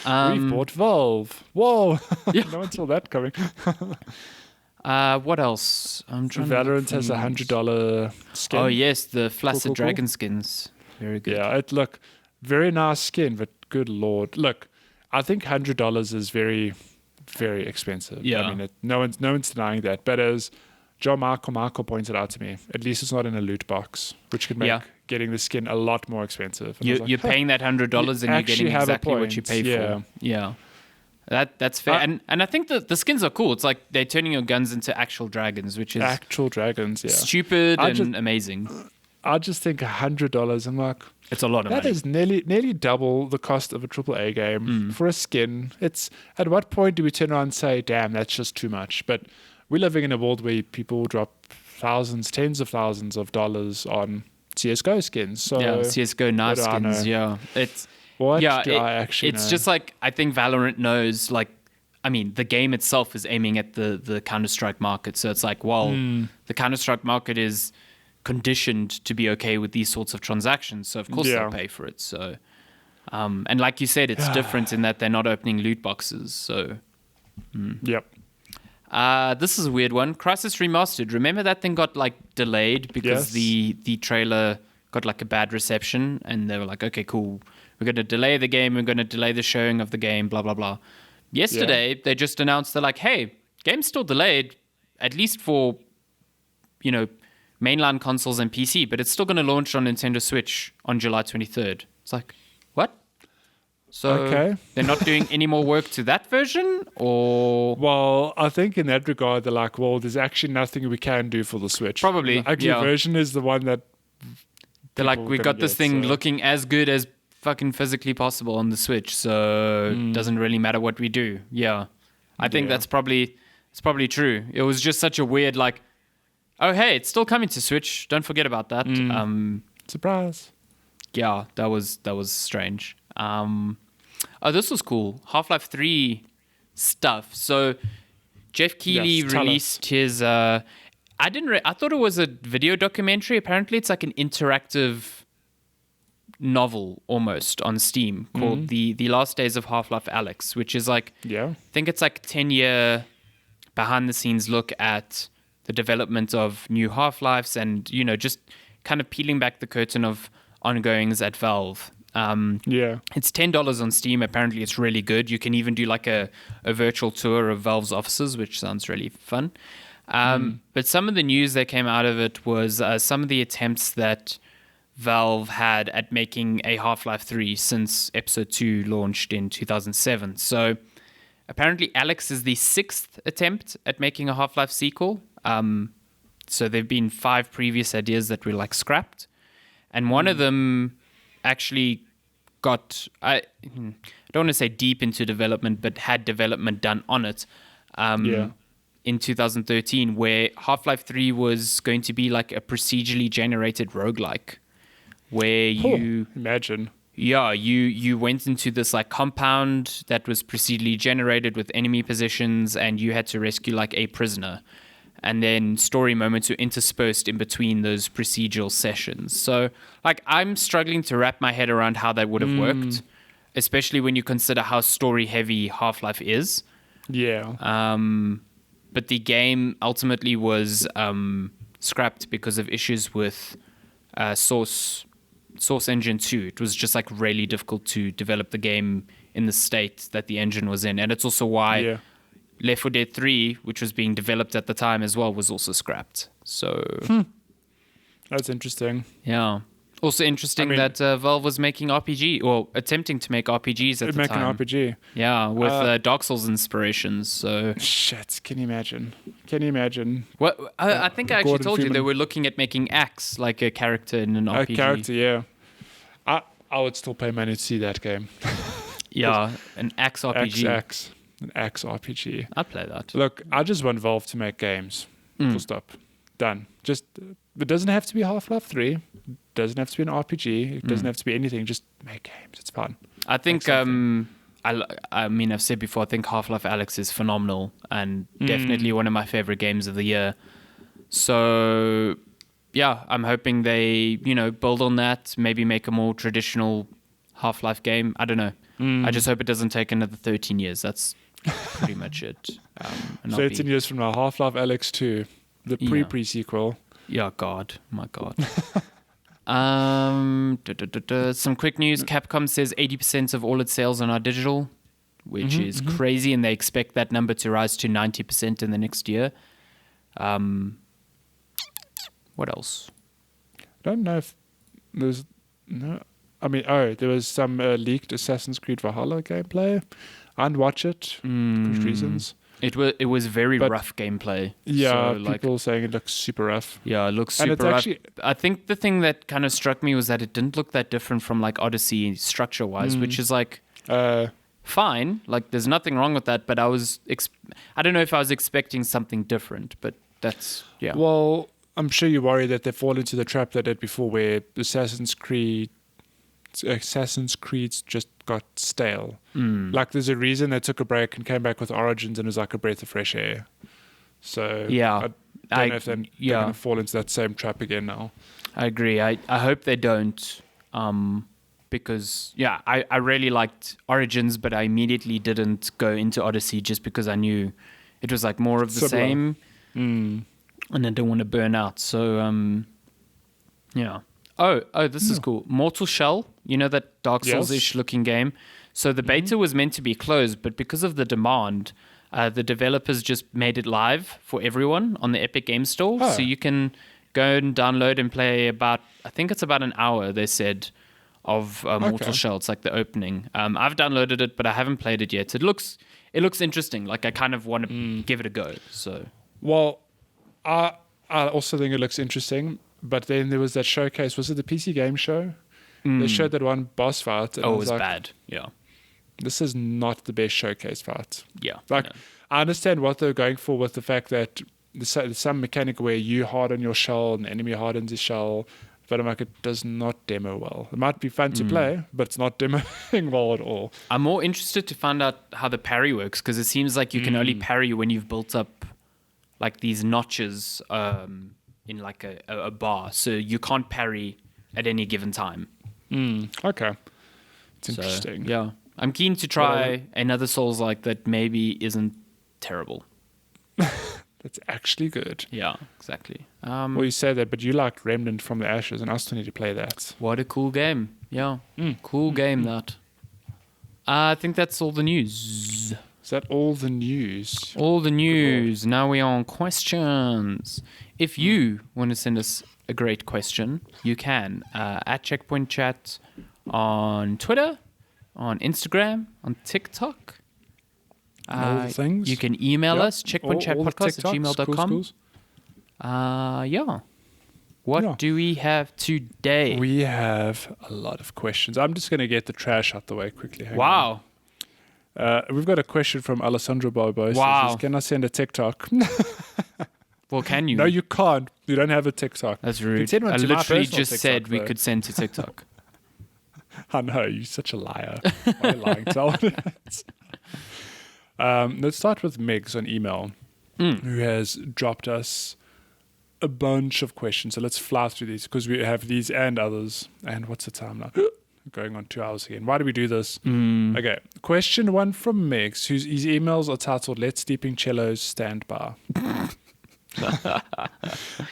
We've bought Valve. Whoa! No one saw that coming. What else? I'm trying. Valorant has $100 skin. Oh yes, the Flaccid Dragon skins. Very good. Yeah, look, very nice skin, but good lord, look. I think $100 is very, very expensive. Yeah. I mean, no one's denying that. But as John Michael pointed out to me, at least it's not in a loot box, which could make getting the skin a lot more expensive. And you're paying that $100 and you're getting exactly what you pay for. Yeah. That's fair. And I think the skins are cool. It's like they're turning your guns into actual dragons, which is actual dragons, stupid and amazing. I just think $100. I'm like, it's a lot of money. That is nearly double the cost of a AAA game for a skin. It's at what point do we turn around and say, "Damn, that's just too much"? But we're living in a world where people drop thousands, tens of thousands of dollars on CS:GO skins. So CS:GO nice skins. Yeah, it's it's just like I think Valorant knows. Like, I mean, the game itself is aiming at the Counter-Strike market. So it's like, the Counter-Strike market is conditioned to be okay with these sorts of transactions, so of course they'll pay for it. So and like you said, it's different in that they're not opening loot boxes. So this is a weird one. Crysis Remastered, remember that thing got like delayed because the trailer got like a bad reception, and they were like, okay, cool, we're going to delay the game, we're going to delay the showing of the game, blah blah blah. Yesterday they just announced, they're like, hey, game's still delayed, at least for mainline consoles and PC, but it's still going to launch on Nintendo Switch on July 23rd. It's like, what? So they're not doing any more work to that version? Or well, I think in that regard, they're like, well, there's actually nothing we can do for the Switch. Probably. The ugly version is the one that they're like, we got this thing looking as good as fucking physically possible on the Switch, so it doesn't really matter what we do. Yeah. I think that's probably It's probably true. It was just such a weird, like, oh, hey, it's still coming to Switch. Don't forget about that. Surprise. Yeah, that was strange. This was cool. Half-Life 3 stuff. So Jeff Keighley released his... I thought it was a video documentary. Apparently it's like an interactive novel almost on Steam called The Last Days of Half-Life Alyx, which is like... Yeah. I think it's like 10-year behind-the-scenes look at the development of new Half-Lives and, you know, just kind of peeling back the curtain of ongoings at Valve. It's $10 on Steam. Apparently it's really good. You can even do like a virtual tour of Valve's offices, which sounds really fun. But some of the news that came out of it was some of the attempts that Valve had at making a Half-Life 3 since Episode 2 launched in 2007. So apparently Alyx is the 6th attempt at making a Half-Life sequel. So there have been 5 previous ideas that were like scrapped. And one of them actually got, I don't want to say deep into development, but had development done on it in 2013, where Half-Life 3 was going to be like a procedurally generated roguelike, where you... Imagine. Yeah, you went into this like compound that was procedurally generated with enemy positions, and you had to rescue like a prisoner. And then story moments were interspersed in between those procedural sessions. So, like, I'm struggling to wrap my head around how that would have worked, especially when you consider how story-heavy Half-Life is. Yeah. But the game ultimately was scrapped because of issues with Source Engine 2. It was just, like, really difficult to develop the game in the state that the engine was in. And it's also why... Yeah. Left 4 Dead 3, which was being developed at the time as well, was also scrapped. So... That's interesting. Yeah. Also interesting that Valve was making RPG, or attempting to make RPGs at the time. Making an RPG. Yeah, with Dark Souls inspirations. So shit, can you imagine? Well, I think I actually told you they were looking at making Axe, like a character in an RPG. A character, yeah. I would still pay money to see that game. Yeah, an Axe RPG. An Axe RPG. I'd play that. Look, I just want Valve to make games. Full stop. Done. Just, it doesn't have to be Half-Life 3. It doesn't have to be an RPG. It doesn't have to be anything. Just make games. It's fun. I think, I mean, I've said before, I think Half-Life Alyx is phenomenal and definitely one of my favorite games of the year. So, yeah, I'm hoping they, build on that, maybe make a more traditional Half-Life game. I don't know. I just hope it doesn't take another 13 years. That's pretty much it. 13 years from now, Half-Life Alyx 2, the pre-sequel. Yeah, God. My God. Some quick news. Capcom says 80% of all its sales are now digital, which is crazy, and they expect that number to rise to 90% in the next year. What else? I don't know if there's... No, I mean, there was some leaked Assassin's Creed Valhalla gameplay. I didn't watch it for reasons. It was very rough gameplay. Yeah, so, people saying it looks super rough. Yeah, it looks super rough. I think the thing that kind of struck me was that it didn't look that different from like Odyssey structure-wise, which is like fine. Like there's nothing wrong with that, but I don't know if I was expecting something different, but that's, yeah. Well, I'm sure you worry that they fall into the trap they did before where Assassin's Creed's just got stale. Like there's a reason they took a break and came back with Origins and it was like a breath of fresh air. So yeah, I don't know if they're going to fall into that same trap again now. I agree. I hope they don't, because I really liked Origins, but I immediately didn't go into Odyssey just because I knew it was like more of the same, and I don't want to burn out. So yeah. Oh, this is cool. Mortal Shell, that Dark Souls-ish looking game. So the beta was meant to be closed, but because of the demand, the developers just made it live for everyone on the Epic Game Store. Oh. So you can go and download and play I think it's about an hour, they said, of Mortal Shell. It's like the opening. I've downloaded it, but I haven't played it yet. It looks interesting. Like I kind of want to give it a go. So, well, I also think it looks interesting. But then there was that showcase. Was it the PC Game Show? They showed that one boss fight. And it was like, bad. Yeah. This is not the best showcase fight. Yeah. Like, I understand what they're going for with the fact that there's some mechanic where you harden your shell and the enemy hardens his shell, but I'm like, it does not demo well. It might be fun to play, but it's not demoing well at all. I'm more interested to find out how the parry works, because it seems like you can only parry when you've built up like these notches in like a bar, so you can't parry at any given time. Okay. It's interesting. Yeah. I'm keen to try another Souls like that maybe isn't terrible. That's actually good. Yeah, exactly. Well, you say that, but you like Remnant from the Ashes, and I still need to play that. What a cool game. Yeah. Cool game, that. I think that's all the news. Is that all the news? All the news. Now we're on questions. If you want to send us a great question, you can. At Checkpoint Chat on Twitter, on Instagram, on TikTok. All the things. You can email us, checkpointchatpodcast@gmail.com. Cool. Yeah. What do we have today? We have a lot of questions. I'm just going to get the trash out the way quickly. Hang Wow. on. We've got a question from Alessandro Bobo. Wow. Says, can I send a TikTok? Well, can you? No, you can't. You don't have a TikTok. That's You rude. can send one I to my literally personal just TikTok, said we though. could send to TikTok. I know, you're such a liar. Why are you lying to all this? Let's start with Megs on email, who has dropped us a bunch of questions. So let's fly through these because we have these and others. And what's the time now? Going on 2 hours again. Why do we do this? Okay. Question 1 from Megs, whose his emails are titled "Let Sleeping Cellos Stand By."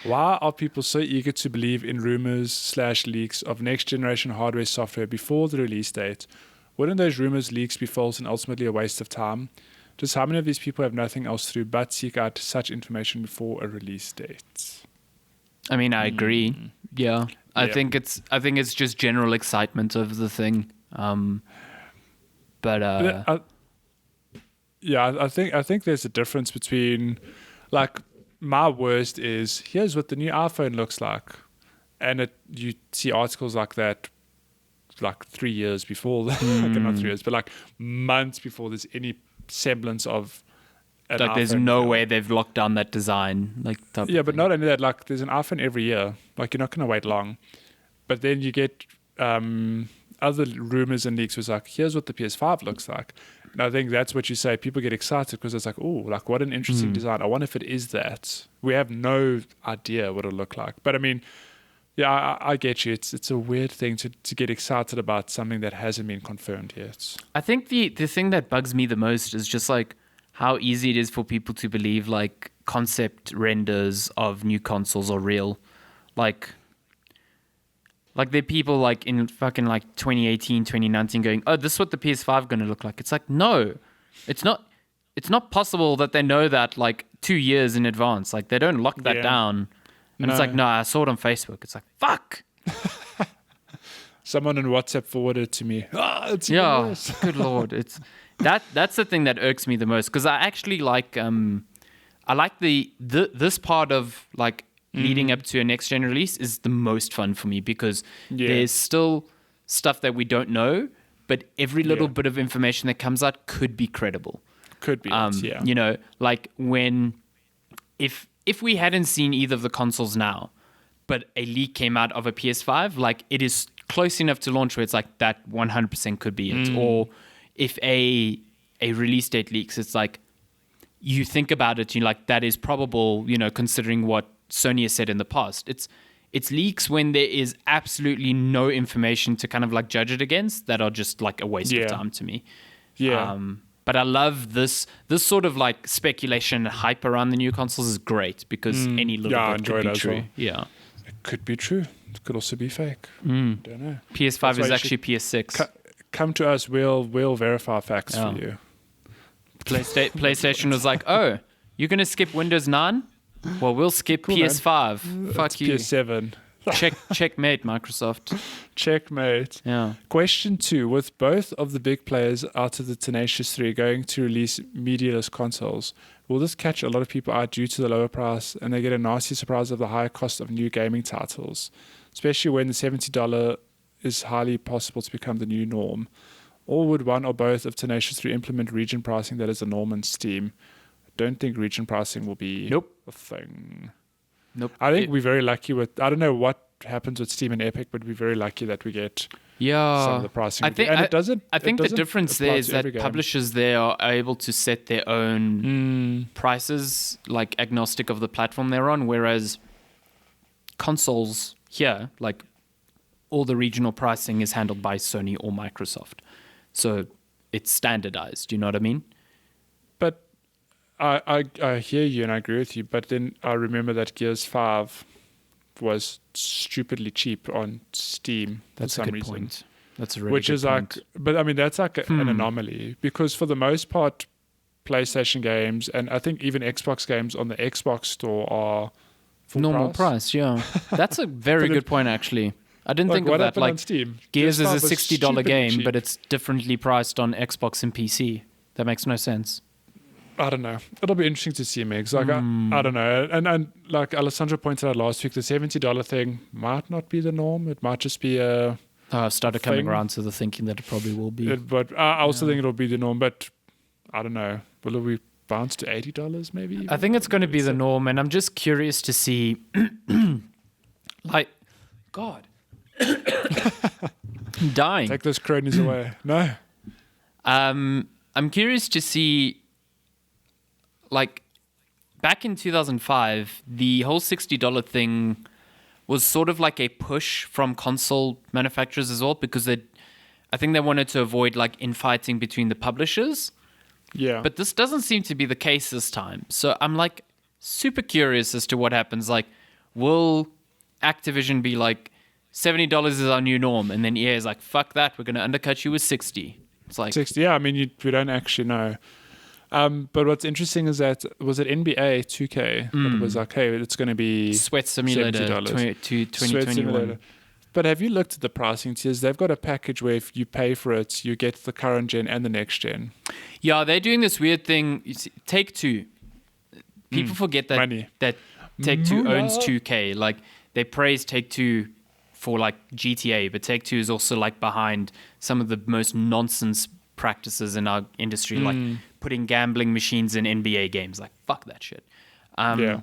Why are people so eager to believe in rumors/leaks of next generation hardware software before the release date? Wouldn't those rumors, leaks be false and ultimately a waste of time? Just how many of these people have nothing else to do but seek out such information before a release date? I mean, I agree. Yeah. I think it's just general excitement of the thing. But I think there's a difference between, like, my worst is, here's what the new iPhone looks like, and you see articles like that like 3 years before okay, not 3 years, but like months before there's any semblance of an like, there's iPhone no film. way they've locked down that design. Like, type Yeah, of but thing. not only that, like, there's an iPhone every year. Like, you're not going to wait long. But then you get other rumors and leaks was like, here's what the PS5 looks like. And I think that's what you say. People get excited because it's like, oh, like, what an interesting design. I wonder if it is that. We have no idea what it'll look like. But I mean, yeah, I get you. It's a weird thing to get excited about something that hasn't been confirmed yet. I think the thing that bugs me the most is just like how easy it is for people to believe like concept renders of new consoles are real. Like there are people like in fucking like 2018, 2019 going, oh, this is what the PS5 going to look like. It's like, no, it's not. It's not possible that they know that like 2 years in advance. Like, they don't lock that down. And it's like, no, I saw it on Facebook. It's like, fuck. Someone on WhatsApp forwarded it to me. It's Yeah, worse. good lord. It's that's the thing that irks me the most, because I actually like I like this part of like leading up to a next gen release is the most fun for me, because there's still stuff that we don't know, but every little bit of information that comes out could be credible. Could be. You know, like when if we hadn't seen either of the consoles now, but a leak came out of a PS5, like, it is close enough to launch where it's like that 100% could be it. Or if a release date leaks, it's like you think about it, you're like, that is probable, you know, considering what Sony has said in the past. It's leaks when there is absolutely no information to kind of like judge it against that are just like a waste of time to me. Yeah. But I love this sort of like speculation and hype around the new consoles is great, because any little bit could be true. Well. Yeah. It could be true. It could also be fake. Don't know. PS5 That's why is you actually PS6. Come to us. We'll verify facts for you. PlayStation was like, oh, you're going to skip Windows 9? Well, we'll skip PS5. Fuck it's you. PS7. Checkmate, Microsoft. Checkmate. Yeah. Question 2. With both of the big players out of the Tenacious 3 going to release medialess consoles, will this catch a lot of people out due to the lower price and they get a nasty surprise of the higher cost of new gaming titles, especially when the $70 is highly possible to become the new norm? Or would one or both of Tenacious 3 implement region pricing that is the norm in Steam? don't think region pricing will be Nope. a thing. Nope. I think we're very lucky with. I don't know what happens with Steam and Epic, but we're very lucky that we get some of the pricing. I think and it doesn't. I think it the doesn't difference apply there is to every that game. publishers there are able to set their own prices, like agnostic of the platform they're on, whereas consoles here, like all the regional pricing is handled by Sony or Microsoft, so it's standardized. You know what I mean? But I hear you and I agree with you. But then I remember that Gears 5 was stupidly cheap on Steam That's for a some good reason. point. That's a really Which good is point. like, but I mean, that's like an anomaly because for the most part, PlayStation games and I think even Xbox games on the Xbox store are full normal price. Yeah, that's a very But good point actually. I didn't Like think of what that. happened on Like Steam? Gears is 5 a was $60 stupidly game, cheap. but it's differently priced on Xbox and PC. That makes no sense. I don't know. It'll be interesting to see, Megs. Like I don't know. And like Alessandro pointed out last week, the $70 thing might not be the norm. It might just be a. I've started coming thing. around to the thinking that it probably will be. But I also think it'll be the norm. But I don't know. Will we bounce to $80 maybe? I think it's going to be the norm, and I'm just curious to see, like, God, I'm dying. Take those cronies away. No. I'm curious to see, like, back in 2005, the whole $60 thing was sort of like a push from console manufacturers as well, because I think they wanted to avoid like infighting between the publishers. Yeah. But this doesn't seem to be the case this time. So I'm like super curious as to what happens. Like, will Activision be like, $70 is our new norm, and then EA is like, fuck that, we're going to undercut you with 60. It's like 60. Yeah, I mean, we don't actually know. But what's interesting is that was it NBA 2K that was like, hey, it's going to be Sweat Simulator $70. to Sweat 2021. Simulator. But have you looked at the pricing tiers? They've got a package where if you pay for it, you get the current gen and the next gen. Yeah, they're doing this weird thing. You see, Take-Two. People forget that Money. that Take-Two owns 2K. Like, they praise Take-Two for like GTA, but Take-Two is also like behind some of the most nonsense practices in our industry, like putting gambling machines in NBA games. Like, fuck that shit. Yeah.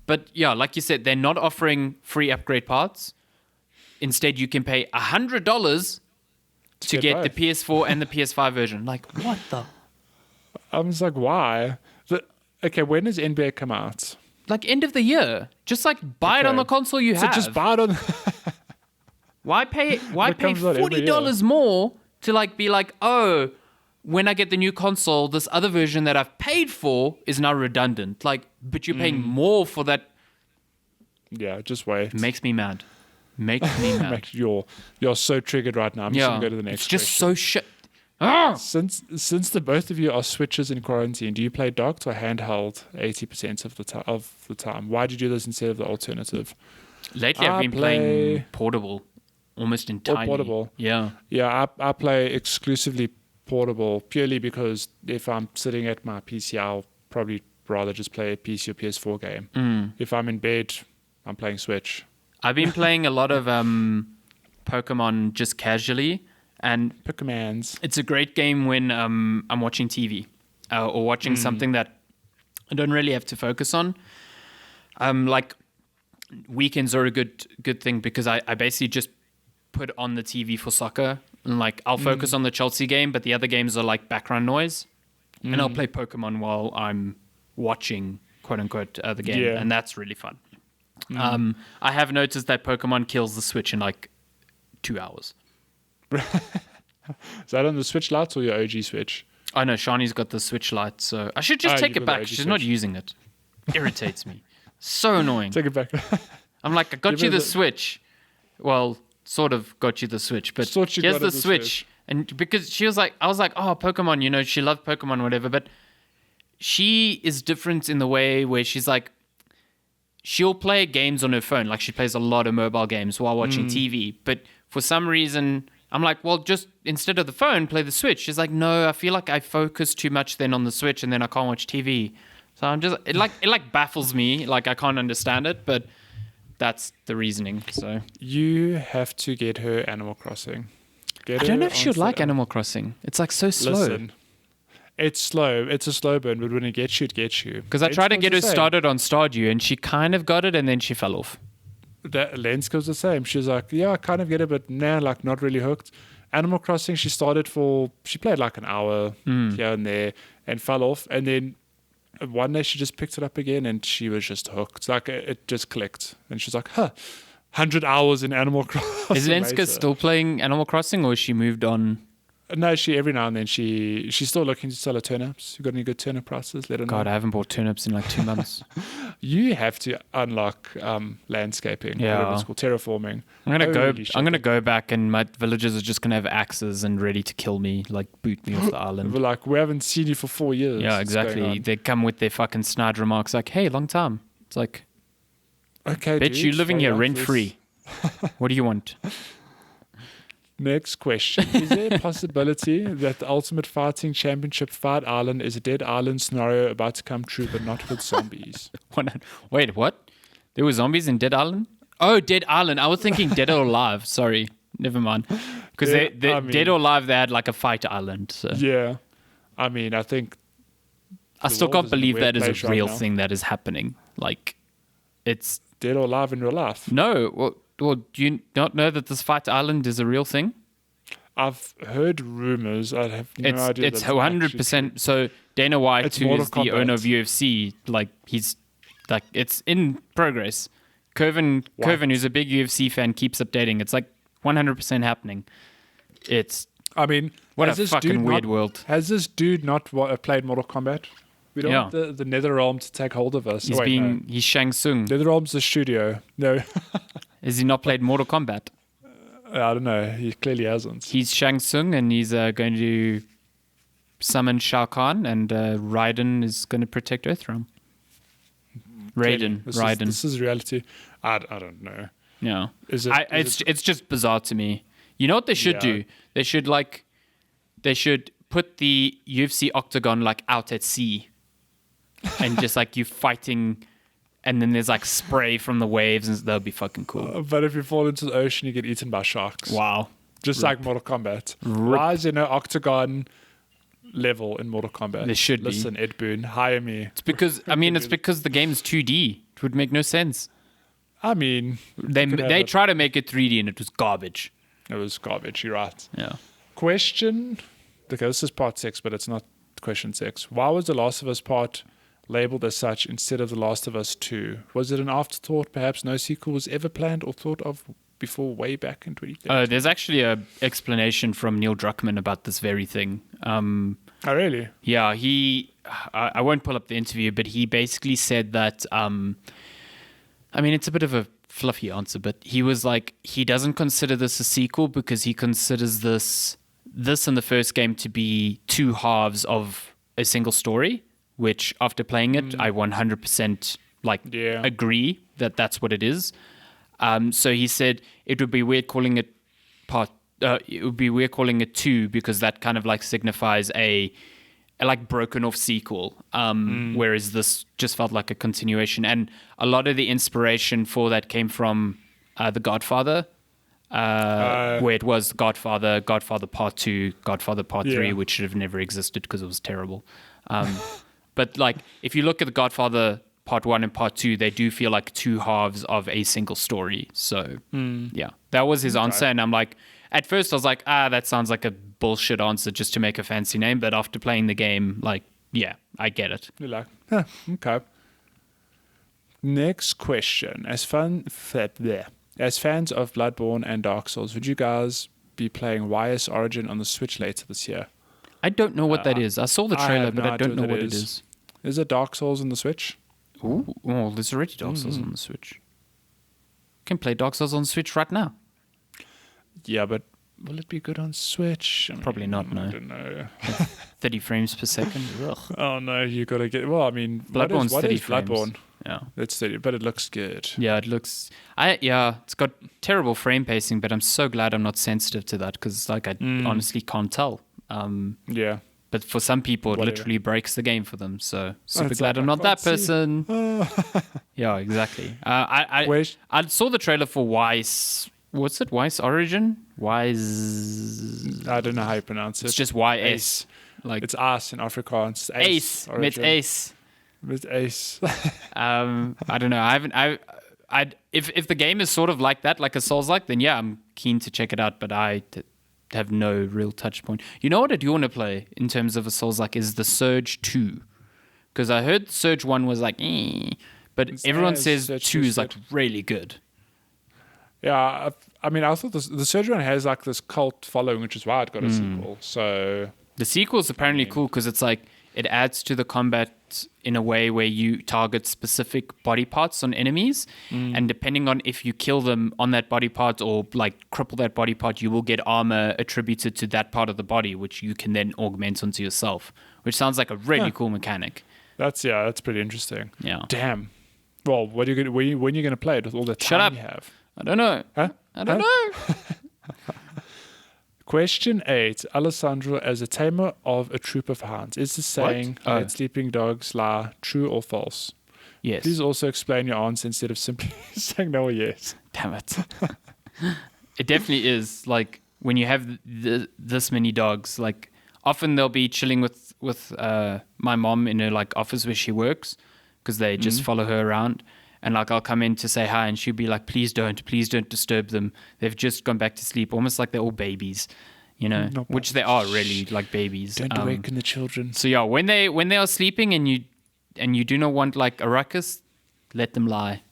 But yeah, like you said, they're not offering free upgrade parts. Instead, you can pay $100 to get the both. PS4 and the PS5 version. Like, what the? I was like, why? Okay, when does NBA come out? Like, end of the year. Just like buy it on Okay. the console you So have. just buy it on. Why pay It comes out every $40 more to like be like, oh, when I get the new console, this other version that I've paid for is now redundant. Like, but you're paying more for that. Yeah, just wait. Makes me mad. Makes me mad. You're so triggered right now. I'm just gonna go to the next. It's just question. so shit. Ah! Since the both of you are switchers in quarantine, do you play docked or handheld 80% of the time? Why did you do this instead of the alternative? Lately, I've been playing portable, almost entirely. portable. Yeah. Yeah, I play exclusively portable purely because if I'm sitting at my PC, I'll probably rather just play a PC or PS4 game. If I'm in bed, I'm playing Switch. I've been playing a lot of Pokemon just casually, and Pokemans. it's a great game when I'm watching TV or watching something that I don't really have to focus on. Like, weekends are a good thing because I basically just put on the TV for soccer, and like I'll focus on the Chelsea game, but the other games are like background noise, and I'll play Pokemon while I'm watching, quote unquote, the game, Yeah. and that's really fun. I have noticed that Pokemon kills the Switch in like 2 hours. Is that on the Switch Lite or your OG Switch? I know Shani's got the Switch Lite, so I should just take you it got the back. OG She's not Switch. using it. Irritates me. So annoying. Take it back. I'm like, I got Give you her the the- Switch. Well, sort of got you the Switch, but Sort you here's got the her the Switch. Switch. And because she was like, I was like, oh, Pokemon, you know, she loved Pokemon, whatever. But she is different in the way where she's like, she'll play games on her phone. Like, she plays a lot of mobile games while watching TV. But for some reason, I'm like, well, just instead of the phone, play the Switch. She's like, no, I feel like I focus too much then on the Switch and then I can't watch TV. So I'm just, it baffles me. Like, I can't understand it, but that's the reasoning. So You have to get her Animal Crossing. I don't know if she would like Animal Crossing. It's like so slow. Listen, It's slow. It's a slow burn, but when it gets you, it gets you. Because I tried to get her started on Stardew, and she kind of got it, and then she fell off. That Lens goes the same. She's like, yeah, I kind of get it, but nah, like not really hooked. Animal Crossing, she played like an hour here and there and fell off. And then one day she just picked it up again and she was just hooked. Like it just clicked. And she's like, 100 hours in Animal Crossing. Is Lenska still playing Animal Crossing, or has she moved on? No, she every now and then she's still looking to sell her turnips. You got any good turnip prices? Let her know. God, I haven't bought turnips in like 2 months. You have to unlock landscaping. Yeah. Whatever it's called, terraforming. I'm gonna go back, and my villagers are just gonna have axes and ready to kill me, like boot me off the island. We're like, we haven't seen you for 4 years. Yeah, What's going exactly. on? They come with their fucking snide remarks like, "Hey, long time." It's like, Okay, bitch, dude, you living here slow down, rent please. free. What do you want? Next question. Is there a possibility that the Ultimate Fighting Championship Fight Island is a dead island scenario about to come true, but not with zombies? Wait, what? There were zombies in Dead Island? Oh, Dead Island. I was thinking Dead or Alive. Sorry. Never mind. Because Dead or Alive, they had like a fight island. So. Yeah. I mean, I think... I the still world can't is in a believe weird that is place a right real now. thing that is happening. Like, it's... Dead or alive in real life. No. Well, do you not know that this fight island is a real thing? I've heard rumors. I have no idea. It's that 100%. So Dana White, It's who Mortal is the owner of Kombat. UFC, like he's like it's in progress. Curvin, who's a big UFC fan, keeps updating. It's like 100% happening. It's I mean, what has a this fucking dude weird not- world. Has this dude not played Mortal Kombat? We don't Yeah. want the Nether Realm to take hold of us. He's Shang Tsung. Nether Realm's the studio. No, Has he not played Mortal Kombat? I don't know. He clearly hasn't. He's Shang Tsung, and he's going to summon Shao Kahn, and Raiden is going to protect Earthrealm. Raiden. This is reality. I don't know. Yeah. Is it? It's just bizarre to me. You know what they should Yeah. do? They should put the UFC octagon like out at sea, and just like you fighting, and then there's like spray from the waves, and that'll be fucking cool. But if you fall into the ocean, you get eaten by sharks. Wow. Just like Mortal Kombat. Why is there no octagon level in Mortal Kombat? There should be. Listen, Ed Boon, hire me. It's because it's because the game's 2D. It would make no sense. I mean, They try to make it 3D, and it was garbage. it was garbage. You're right. Yeah. Question. Okay, this is part 6, but it's not question 6. Why was The Last of Us part labeled as such instead of The Last of Us 2? Was it an afterthought? Perhaps no sequel was ever planned or thought of before way back in 2013? There's actually a explanation from Neil Druckmann about this very thing. Oh, really? Yeah, I won't pull up the interview, but he basically said that, I mean, it's a bit of a fluffy answer, but he was like, he doesn't consider this a sequel because he considers this and the first game to be two halves of a single story, which after playing it, I 100% agree that that's what it is. So he said it would be weird calling it it would be weird calling it 2 because that kind of like signifies a like broken off sequel, whereas this just felt like a continuation. And a lot of the inspiration for that came from The Godfather, where it was Godfather Part 2, Godfather Part 3, which should have never existed because it was terrible. But like if you look at The Godfather Part 1 and Part 2, they do feel like two halves of a single story. So yeah, that was his answer. And I'm like, at first I was like, that sounds like a bullshit answer just to make a fancy name. But after playing the game, like, yeah, I get it. You're like, okay. Next question. As fans of Bloodborne and Dark Souls, would you guys be playing YS Origin on the Switch later this year? I don't know what that is. I saw the I trailer, have no but I don't idea know what it is. Is it Dark Souls on the Switch? Ooh, well, there's already Dark Souls on the Switch. Can play Dark Souls on the Switch right now. Yeah, but will it be good on Switch? I mean, Probably not, no. I don't know. 30 frames per second. Ugh. Oh no, you gotta get. Well, I mean, Bloodborne's what 30 is frames. Bloodborne? Yeah. It's 30, but it looks good. Yeah, it looks. It's got terrible frame pacing, but I'm so glad I'm not sensitive to that because, like, I honestly can't tell. Yeah. But for some people, it Whatever. literally breaks the game for them. So super It's glad like, I'm I not that can't see. person. Yeah, exactly. I saw the trailer for Wise. What's it? Wise Origin? Wise. I don't know how you pronounce it. It's just YS. Like It's Ace in Afrikaans. Ace. Met Ace. Met Ace. I don't know. If the game is sort of like that, like a Souls-like, then yeah, I'm keen to check it out. But I have no real touch point. You know what I do want to play in terms of a Souls-like is the Surge 2, because I heard Surge 1 was like, but everyone says Surge 2 is like really good. Yeah, I mean, I thought the Surge one has like this cult following, which is why it got a sequel. So the sequel is apparently cool because it's like it adds to the combat in a way where you target specific body parts on enemies, and depending on if you kill them on that body part or like cripple that body part, you will get armor attributed to that part of the body, which you can then augment onto yourself. Which sounds like a really cool mechanic. That's pretty interesting. Yeah. Damn. Well, when are you gonna play it with all the time you have? I don't know. Huh? I don't know. Question 8. Alessandro, as a tamer of a troop of hounds, is the saying that sleeping dogs lie true or false? Yes. Please also explain your answer instead of simply saying no or yes. Damn it. It definitely is. Like, when you have this many dogs, like, often they'll be chilling with my mom in her, like, office where she works, because they just follow her around. And like I'll come in to say hi, and she'll be like, "Please don't disturb them. They've just gone back to sleep, almost like they're all babies, you know, which they are really like babies. Don't awaken the children." So yeah, when they are sleeping and you do not want like a ruckus, let them lie,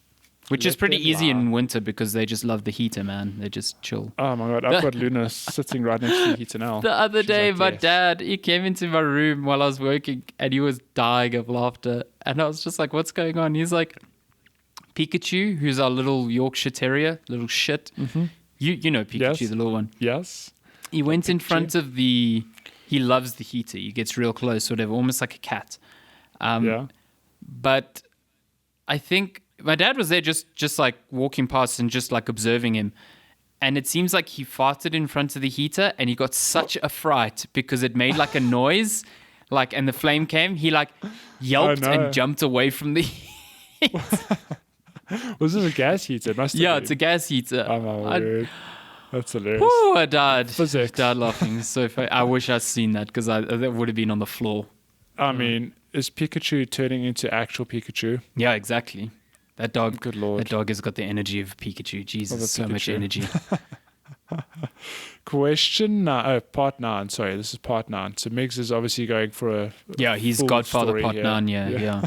which is pretty easy in winter because they just love the heater, man. They just chill. Oh my god, I've got Luna sitting right next to the heater now. The other day, like, my dad, he came into my room while I was working, and he was dying of laughter, and I was just like, "What's going on?" He's like, Pikachu, who's our little Yorkshire Terrier, little shit. Mm-hmm. You know Pikachu, the little one. Yes. He went in front of he loves the heater. He gets real close, whatever, almost like a cat. But I think my dad was there just like walking past and just like observing him. And it seems like he farted in front of the heater, and he got such a fright because it made like a noise, like, and the flame came. He like yelped and jumped away from the heater. Was this a gas heater? It's a gas heater. Oh my word. That's hilarious. Woo, I died. Physics. Died laughing. So I wish I'd seen that because that would have been on the floor. I mean, is Pikachu turning into actual Pikachu? Yeah, exactly. That dog. Good lord. That dog has got the energy of Pikachu. Jesus, so much energy. Part 9. Sorry, this is part 9. So Migs is obviously going for he's Godfather part 9. Yeah.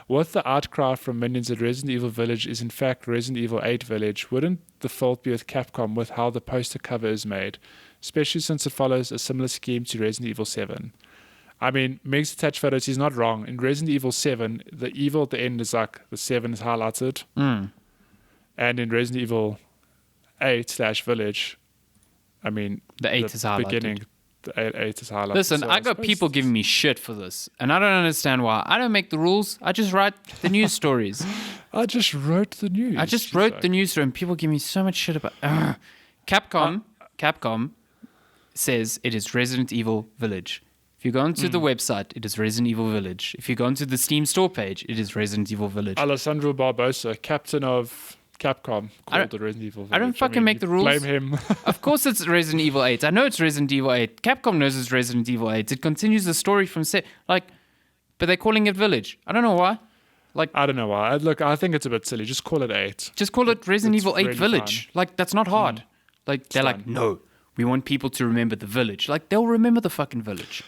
What the outcry from minions at Resident Evil Village is in fact Resident Evil 8 Village. Wouldn't the fault be with Capcom with how the poster cover is made, especially since it follows a similar scheme to Resident Evil 7? I mean, Meg's attached photos, he's not wrong. In Resident Evil 7, the evil at the end is like the 7 is highlighted. And in Resident Evil 8/Village, I mean, the 8 is highlighted. Beginning, the 8 is highlighted. Listen, so I got people giving me shit for this, and I don't understand why. I don't make the rules. I just write the news stories. I just wrote the news. I just wrote the news story, and people give me so much shit about Capcom says it is Resident Evil Village. If you go onto the website, it is Resident Evil Village. If you go onto the Steam store page, it is Resident Evil Village. Alessandro Barbosa, captain of Capcom, called it Resident Evil Village. I don't fucking make the rules. Blame him. Of course it's Resident Evil 8. I know it's Resident Evil 8. Capcom knows it's Resident Evil 8. It continues the story from but they're calling it Village. I don't know why. I don't know why. Look, I think it's a bit silly. Just call it 8. Just call it Resident Evil 8 really Village. fun. That's not hard. They're like, no, we want people to remember the village. They'll remember the fucking village.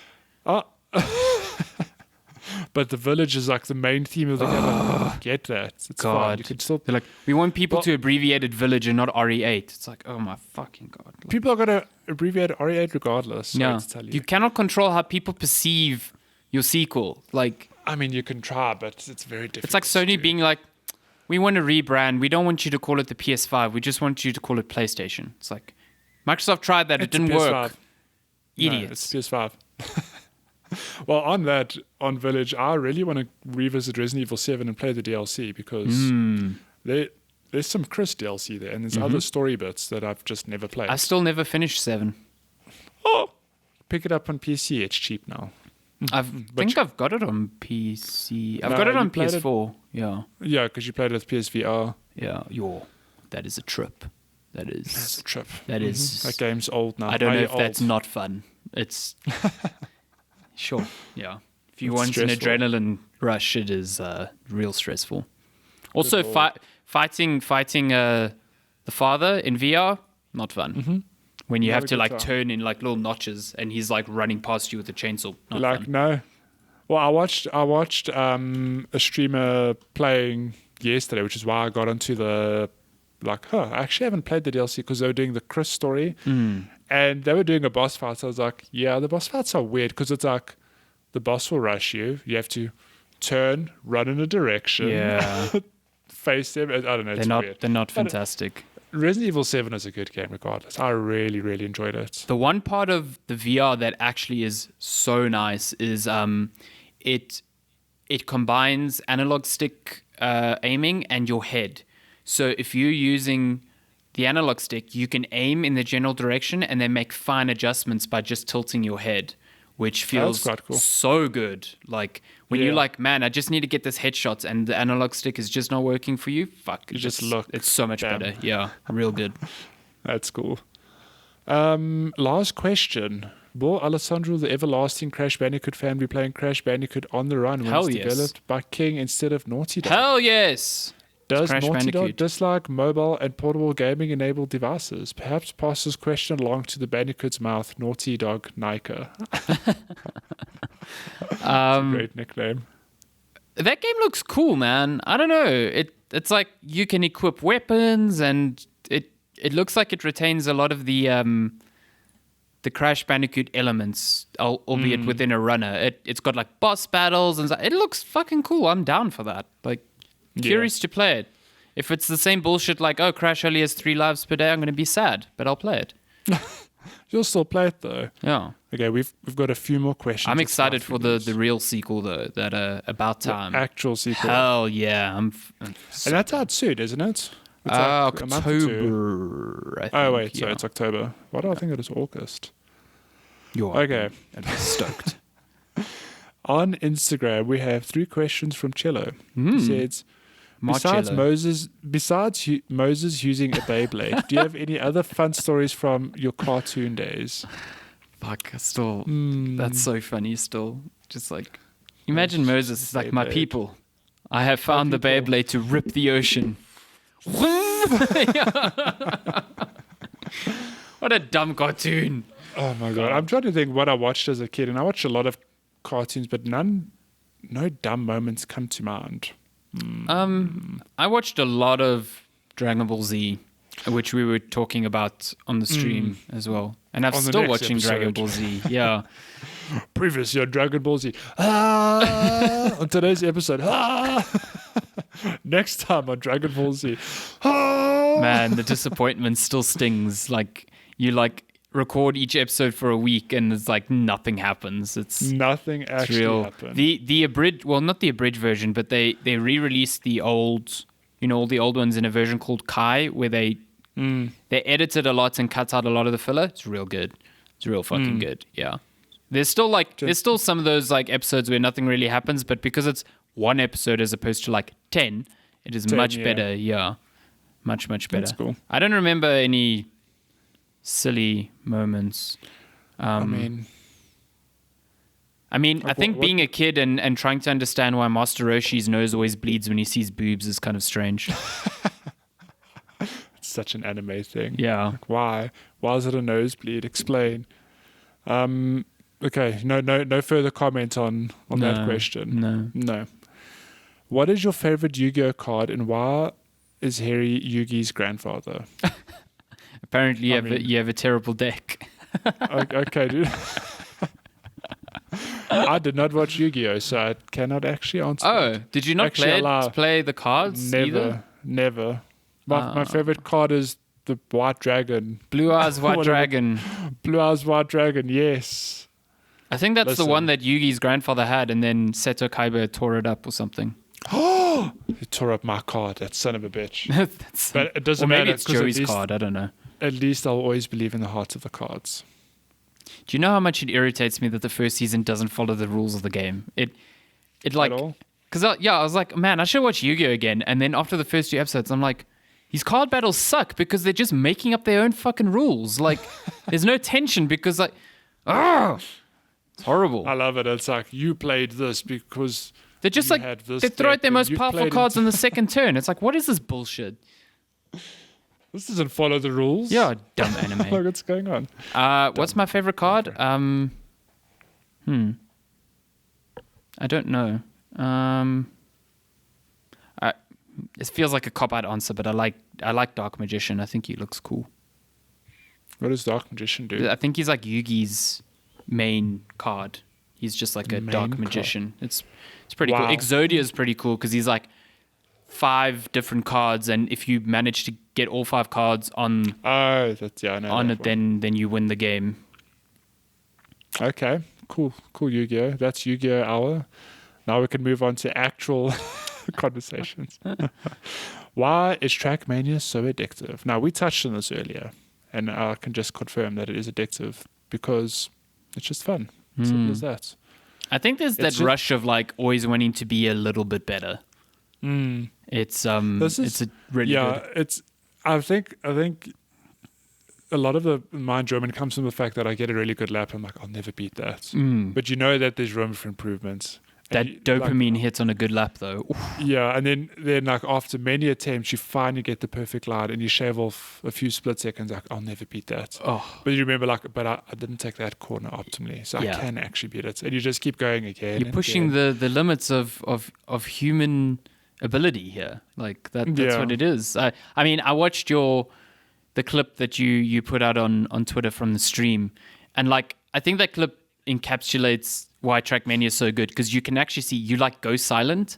But the village is like the main theme of the game. Get that. It's fine. You can still... They're like, we want people to abbreviate it village and not RE8. It's like, oh my fucking God. People are going to abbreviate RE8 regardless. Yeah. You cannot control how people perceive your sequel. I mean, you can try, but it's very difficult. It's like Sony being like, we want to rebrand. We don't want you to call it the PS5. We just want you to call it PlayStation. It's like, Microsoft tried that. It didn't work. Idiots. No, it's PS5. Well, on Village, I really want to revisit Resident Evil 7 and play the DLC because there's some Chris DLC there, and there's other story bits that I've just never played. I still never finished 7. Oh, pick it up on PC. It's cheap now. I think I've got it on PC. I've got it on PS4. Yeah, because you played it with PSVR. Yeah, that is a trip. That's a trip. That is. That game's old now. I don't know if that's not fun. It's Sure. Yeah. If you It's want stressful. an adrenaline rush, it is real stressful. Also, Lord. fighting the father in VR, not fun. When you Not have a to good like time. turn in like little notches, and he's like running past you with a chainsaw. Not Like fun. no. Well, I watched a streamer playing yesterday, which is why I got onto the I actually haven't played the DLC because they were doing the Chris story, and they were doing a boss fight. So I was like, yeah, the boss fights are weird because it's like the boss will rush you. You have to turn, run in a direction, Yeah, face them. I don't know. It's weird. they're not But fantastic. Resident Evil 7 is a good game regardless. I really, really enjoyed it. The one part of the VR that actually is so nice is it combines analog stick aiming and your head. So if you're using the analog stick, you can aim in the general direction and then make fine adjustments by just tilting your head, which feels quite cool. so good. Like when you're Yeah. like, man, I just need to get this headshot and the analog stick is just not working for you. Fuck, You just look, it's so much damn. better. Yeah, real good. That's cool. Last question. Will Alessandro, the everlasting Crash Bandicoot fan, be playing Crash Bandicoot on the Run when Hell it's yes. developed by King instead of Naughty Dog? Hell yes. Does Crash Naughty Dog Bandicoot. dislike mobile and portable gaming-enabled devices? Perhaps pass this question along to the Bandicoot's mouth, Naughty Dog Nika. Great nickname. That game looks cool, man. I don't know. It's like you can equip weapons, and it looks like it retains a lot of the Crash Bandicoot elements, albeit within a runner. It's got like boss battles and it looks fucking cool. I'm down for that. Like, curious to play it. If it's the same bullshit like, oh, Crash only has 3 lives per day, I'm going to be sad, but I'll play it. You'll still play it though. Yeah. Okay, we've got a few more questions. I'm It's excited now for the real sequel though. That About Time. actual sequel. Hell yeah! I'm And that's out soon, isn't it? It's like a month or two. October. I think, Oh wait, so yeah. it's October. Why do I think it is August? You're Okay. stoked. On Instagram, we have 3 questions from Cello. He says, besides Marcello. Moses using a Beyblade, do you have any other fun stories from your cartoon days? Fuck, still, that's so funny. Still, just like, imagine Moses is like, my Beyblade. people, I have found the people. Beyblade to rip the ocean. What a dumb cartoon. Oh my god! I'm trying to think what I watched as a kid, and I watched a lot of cartoons, but no dumb moments come to mind. I watched a lot of Dragon Ball Z, which we were talking about on the stream as well. And I'm On the still next watching Dragon episode. Ball Z. Yeah. Previously on Dragon Ball Z. On today's episode. Next time on Dragon Ball Z. Man, the disappointment still stings. Like, you like record each episode for a week and it's like nothing happens. It's Nothing it's actually real. happened. The abridged, well, not the abridged version, but they re-released the old, all the old ones in a version called Kai, where they edited a lot and cut out a lot of the filler. It's real good. It's real fucking good. Yeah. There's still some of those like episodes where nothing really happens, but because it's one episode as opposed to like 10, it is 10, much yeah. better. Yeah. Much better. That's cool. I don't remember any silly moments. I mean, I Like, think what- being a kid and trying to understand why Master Roshi's nose always bleeds when he sees boobs is kind of strange. it's such an anime thing. Yeah. Like, why? Why is it a nosebleed? Explain. Okay, no further comment on that No, question. no. No. What is your favorite Yu-Gi-Oh card, and why is Harry Yugi's grandfather? Apparently I you mean- have a terrible deck. Okay, dude. I did not watch Yu-Gi-Oh, so I cannot actually answer. Oh, that. did you not Actually, play the cards either? Never. My favorite card is the White Dragon. Blue Eyes White Whatever. Dragon. Blue Eyes White Dragon, yes. I think that's the Listen. one that Yugi's grandfather had, and then Seto Kaiba tore it up or something. He tore up my card, that son of a bitch. That's, But it doesn't or maybe matter. it's 'cause Joey's card. I don't know. At least I'll always believe in the heart of the cards. Do you know how much it irritates me that the first season doesn't follow the rules of the game? It like, At all? because I was like, man, I should watch Yu-Gi-Oh again. And then after the first 2 episodes, I'm like, these card battles suck because they're just making up their own fucking rules. Like, there's no tension because like, It's horrible. I love it. It's like, you played this because They're just you like, had this they throw out deck their and most you powerful played cards on the second turn. It's like, what is this bullshit? This doesn't follow the rules. Yeah, dumb anime. Like, what's going on? What's my favorite card? I don't know. It feels like a cop-out answer, but I like Dark Magician. I think he looks cool. What does Dark Magician do? I think he's like Yugi's main card. He's just like a Dark Main Magician. It's pretty Wow. cool. Exodia is pretty cool because he's like 5 different cards, and if you manage to get all 5 cards on Oh, that's, yeah, I know on that it, then you win the game. one. Okay, cool Yu-Gi-Oh! That's Yu-Gi-Oh! Hour. Now we can move on to actual conversations. Why is Trackmania so addictive? Now, we touched on this earlier, and I can just confirm that it is addictive because it's just fun. Simple as that. I think there's that just- rush of like always wanting to be a little bit better. It's it's a really good. It's. I think a lot of my enjoyment comes from the fact that I get a really good lap. I'm like, I'll never beat that. But you know that there's room for improvements. That And dopamine hit on a good lap though. Oof. Yeah, and then like after many attempts, you finally get the perfect line, and you shave off a few split seconds. Like, I'll never beat that. Oh, But you remember, like, but I didn't take that corner optimally, so Yeah. I can actually beat it. And you just keep going again. you're and pushing again. the limits of human ability here. Like that's Yeah. what it is. I mean, I watched the clip that you put out on Twitter from the stream, and like I think that clip encapsulates why Trackmania is so good, because you can actually see you like go silent,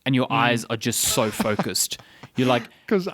and your eyes are just so focused. You're like, because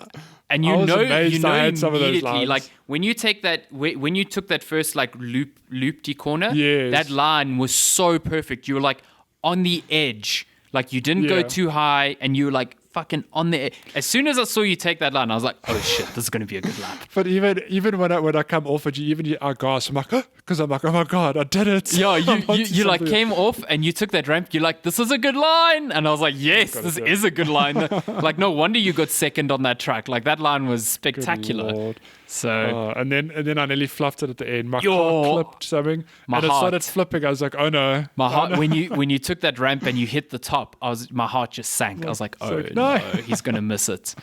and I you was know amazed I had some of those immediately, lines. like when you take that when you took that first like loopty corner, Yes. that line was so perfect. You were like on the edge, like you didn't go Yeah. too high, and you were like fucking on the edge. As soon as I saw you take that line, I was like, oh shit, this is gonna be a good lap. But even when I come off it, I gasp. I'm like, because I'm like, oh my god, I did it. Yeah, I'm onto you like something. came off and you took that ramp. You're like, this is a good line, and I was like, yes, Gotta this do it. is a good line. Like, no wonder you got second on that track. Like that line was Good spectacular. Lord. So And then I nearly fluffed it at the end. My Yo. car clipped something, My and it started heart. flipping. I was like, oh no. my heart when you took that ramp and you hit the top, my heart just sank. I was like, oh like, no, no. he's gonna miss it.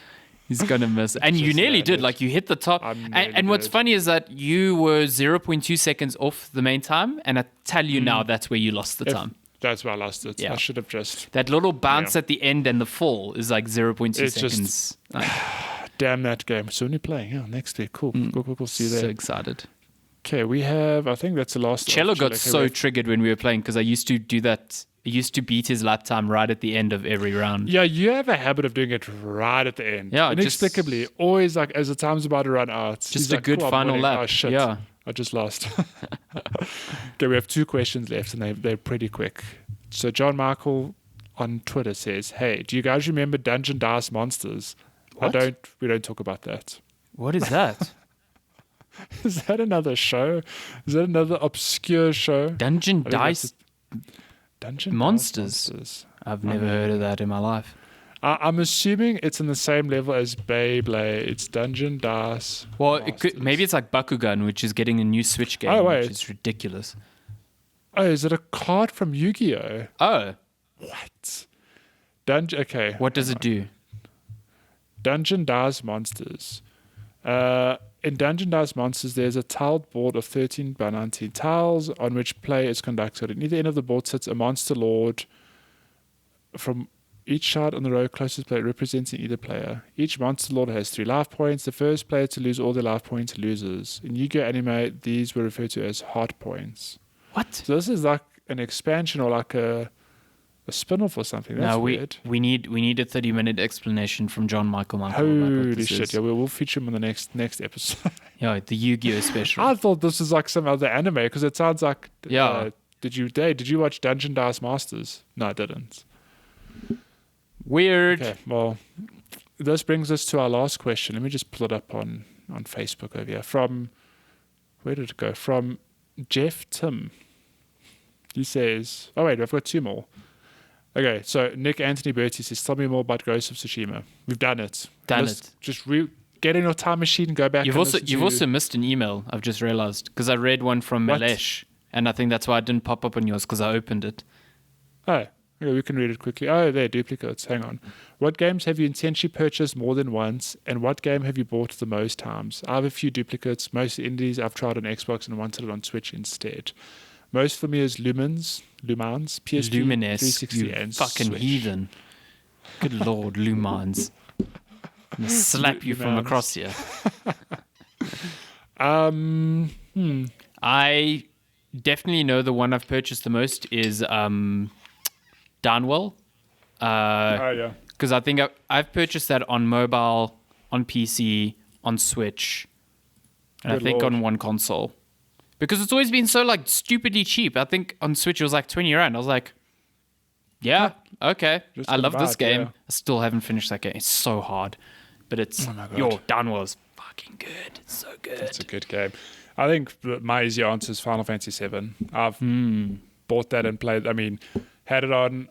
He's gonna miss it. And you Just nearly did. landed. Like you hit the top. I And, nearly and what's did. funny is that you were 0.2 seconds off the main time, and I tell you now that's where you lost the time. That's where I lost it. Yeah. I should have just. That little bounce Yeah. at the end and the fall is like 0.2 It's just- seconds. Like, Damn that game. So when you're playing, yeah, next week. Cool. Cool. See you so there. excited. Okay, we have. I think that's the last. Cello got Okay, so wait. triggered when we were playing because I used to do that. I used to beat his lap time right at the end of every round. Yeah, you have a habit of doing it right at the end. Yeah, just- inexplicably, always like as the time's about to run out. Just he's a like, good "Cool, I'm final winning." lap. Oh shit! Yeah. I just lost. Okay, we have 2 questions left, and they're pretty quick. So John Michael on Twitter says, "Hey, do you guys remember Dungeon Dice Monsters?" What? We don't talk about that. What is that? Is that another show? Is that another obscure show? Dungeon I think that's Dice? Dungeon Monsters? Dice Monsters. I've never heard of that in my life. I'm assuming it's in the same level as Beyblade. It's Dungeon Dice. Well, Monsters. maybe it's like Bakugan, which is getting a new Switch game, Oh, wait. which is ridiculous. Oh, is it a card from Yu-Gi-Oh? Oh, What? Okay. what does it do? Dungeon Dice Monsters. In Dungeon Dice Monsters, there's a tiled board of 13 by 19 tiles on which play is conducted. At either end of the board sits a monster lord from each side on the row closest player representing either player. Each monster lord has 3 life points. The first player to lose all their life points loses. In Yu-Gi-Oh! Anime, these were referred to as heart points. What? So this is like an expansion or like a spin-off or something. That's No, weird. we need a 30-minute explanation from John Michael Michael. about what Holy this shit! is. Yeah, we'll feature him on the next episode. Yeah, the Yu-Gi-Oh special. I thought this was like some other anime because it sounds like. Yeah. Did you watch Dungeon Dice Masters? No, I didn't. Weird. Okay, well, this brings us to our last question. Let me just pull it up on Facebook over here. From where did it go? From Jeff Tim. He says, "Oh wait, I've got 2 more." Okay, so Nick Anthony Bertie says, "Tell me more about Ghost of Tsushima." We've done it. Just get in your time machine, go back. You've and also listen you've to- also missed an email. I've just realized because I read one from What? Malesh, And I think that's why it didn't pop up on yours, because I opened it. Oh, yeah, we can read it quickly. Oh, they're duplicates. Hang on. What games have you intentionally purchased more than once, and what game have you bought the most times? I have a few duplicates. Most indies I've tried on Xbox and wanted it on Switch instead. Most for me is Lumens, PSP, Lumines, 360, you and fucking Switch. heathen. Good lord, Lumines. I'm gonna slap you from Lumines. across here. I definitely know the one I've purchased the most is Downwell. Oh, yeah. Because I think I've purchased that on mobile, on PC, on Switch, and I Good think lord. on one console. Because it's always been so like stupidly cheap. I think on Switch it was like 20 rand. I was like, yeah, okay. Just I gonna love buy this it, game. yeah. I still haven't finished that game. It's so hard. But it's, Oh my God. Downwell is fucking good. It's so good. It's a good game. I think my easy answer is Final Fantasy VII. I've bought that and played. I mean, had it on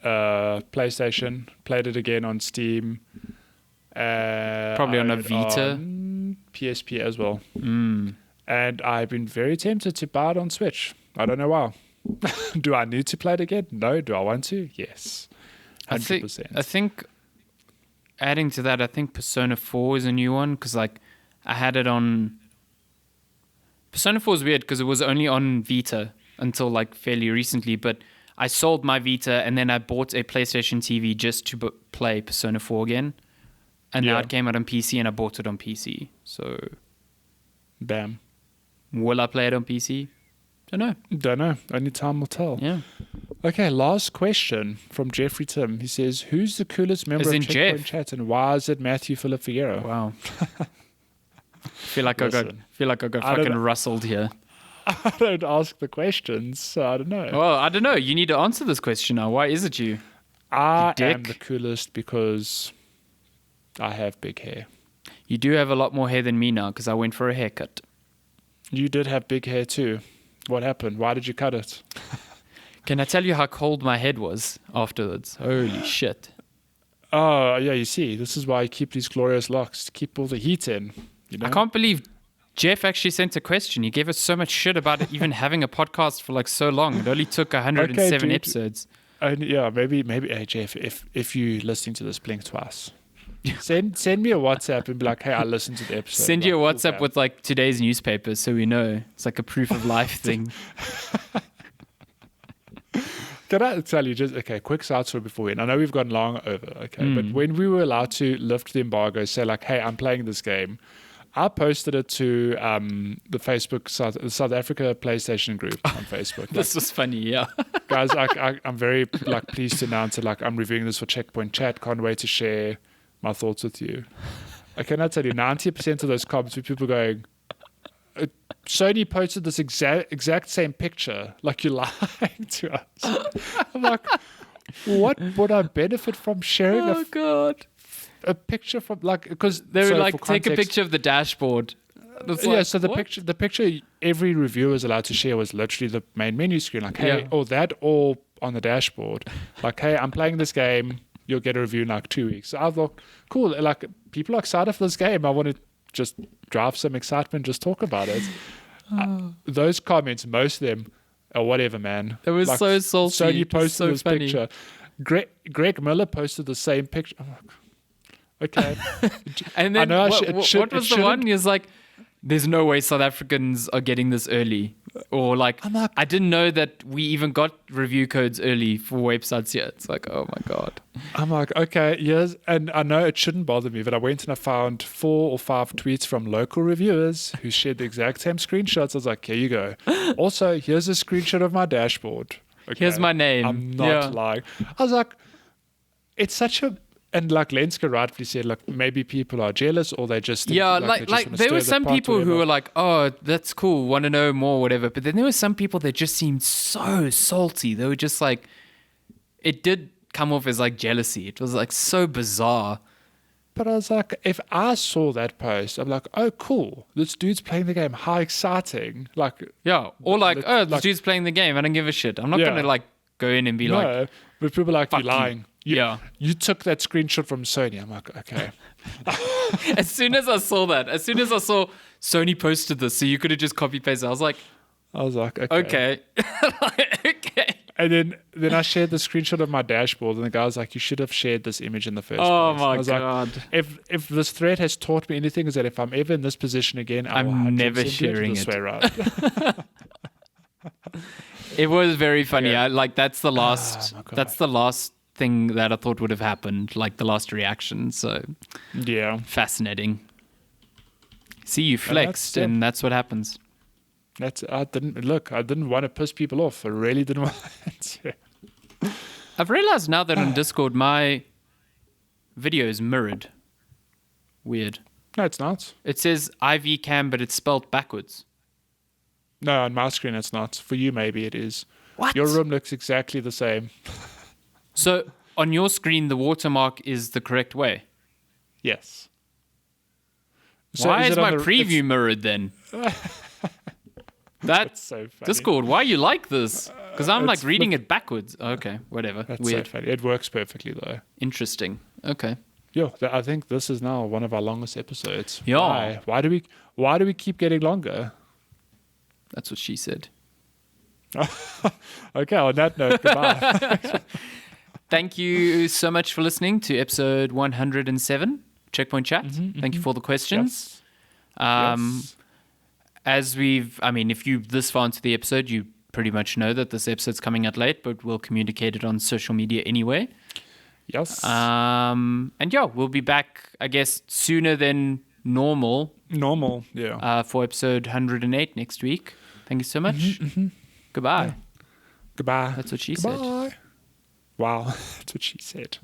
PlayStation. Played it again on Steam. Probably on a Vita. On PSP as well. And I've been very tempted to buy it on Switch. I don't know why. Do I need to play it again? No. Do I want to? Yes. 100%. I think adding to that, I think Persona 4 is a new one, because like I had it on. Persona 4 is weird because it was only on Vita until like fairly recently, but I sold my Vita and then I bought a PlayStation TV just to play Persona 4 again. And now Yeah. it came out on PC and I bought it on PC. So Bam. will I play it on PC? Don't know. Don't know. Only time will tell. Yeah. Okay, last question from Jeffrey Tim. He says, who's the coolest member As of in Checkpoint Jeff? Chat and why is it Matthew Philip Figueroa? Wow. feel like I got I don't fucking know. rustled here. I don't ask the questions, so I don't know. Well, I don't know. You need to answer this question now. Why is it you? I you am dick. the coolest because I have big hair. You do have a lot more hair than me now because I went for a haircut. You did have big hair too. What happened? Why did you cut it? Can I tell you how cold my head was afterwards? Holy shit. Oh, yeah, you see, this is why I keep these glorious locks, to keep all the heat in. You know? I can't believe Jeff actually sent a question. He gave us so much shit about it even having a podcast for like so long. It only took 107 dude. episodes. Yeah, maybe, hey, Jeff, if you're listening to this, blink twice. Send me a WhatsApp and be like, hey, I listened to the episode. Send you a Like, WhatsApp cool, with like today's newspapers so we know. It's like a proof of life thing. Can I tell you quick side story before we end. I know we've gone long over, but when we were allowed to lift the embargo, say like, hey, I'm playing this game, I posted it to the Facebook South Africa PlayStation group on Facebook. This was funny, yeah. Guys, I'm very pleased to announce that I'm reviewing this for Checkpoint Chat. Can't wait to share my thoughts with you. I cannot tell you, 90% of those comments were people going, Sony posted this exact same picture, like you're lying to us. I'm like, what would I benefit from sharing God. a picture from because They would for take a context- picture of the dashboard. It's yeah, like, so the what? picture every reviewer is allowed to share was literally the main menu screen. Like, hey, Yeah. or on the dashboard. Like, hey, I'm playing this game. You'll get a review in like 2 weeks. So I thought, cool. Like, people are excited for this game. I want to just drive some excitement, just talk about it. Those comments, most of them are whatever, man. It was so salty. Sony It was posted so this funny. picture. Greg Miller posted the same picture. I'm like, okay. And I then know what was the shouldn't- one? He was like, there's no way South Africans are getting this early. Or like, I didn't know that we even got review codes early for websites yet. It's like, oh my God. I'm like, okay, yes. And I know it shouldn't bother me, but I went and I found 4 or 5 tweets from local reviewers who shared the exact same screenshots. I was like, here you go. Also, here's a screenshot of my dashboard. Okay? Here's my name. I'm not Yeah. lying. I was like, it's such a... And like Lenska rightfully said, like maybe people are jealous or they just think, Yeah, they like just wanna there stir were the some pot, people who whatever. were like, oh, that's cool, want to know more, whatever. But then there were some people that just seemed so salty. They were just like, it did come off as like jealousy. It was like so bizarre. But I was like, if I saw that post, I'm like, oh, cool. This dude's playing the game. How exciting. Like, Yeah. Or like, Like- oh, this dude's playing the game. I don't give a shit. I'm not Yeah. going to like go in and be like, no. But people are like, you're fuck you. lying. Yeah. You took that screenshot from Sony. I'm like, okay. As soon as I saw Sony posted this, so you could have just copy pasted. I was like, I was like, Okay. Okay. And then I shared the screenshot of my dashboard, and the guy was like, "You should have shared this image in the first Oh place." my I was God. like, if this thread has taught me anything, is that if I'm ever in this position again, I will I'm never 100% sharing this it. way around. It was very funny. Okay. That's the last. my God. That's the last thing that I thought would have happened. Like the last reaction. So Yeah. fascinating. See, you flexed, and that's what happens. I didn't want to piss people off. I really didn't want to. I've realized now that on Discord my video is mirrored. Weird. No, it's not. It says IV cam, but it's spelled backwards. No, on my screen it's not. For you, maybe it is. What? Your room looks exactly the same. So on your screen, the watermark is the correct way. Yes. Why is my it's- preview mirrored then? That's so funny. Discord. Why you like this? Because I'm like it's reading it backwards. Okay, whatever. That's Weird. so funny. It works perfectly though. Interesting. Okay. Yo, I think this is now one of our longest episodes. Yeah. Why? Why do we keep getting longer? That's what she said. Okay, on that note, goodbye. Thank you so much for listening to episode 107, Checkpoint Chat. Thank you for the questions. Yes. As if you this far into the episode, you pretty much know that this episode's coming out late, but we'll communicate it on social media anyway. Yes. And yeah, we'll be back, I guess, sooner than normal Normal, yeah. for episode 108 next week. Thank you so much. Goodbye. Goodbye. That's what she said. Goodbye. Wow, that's what she said.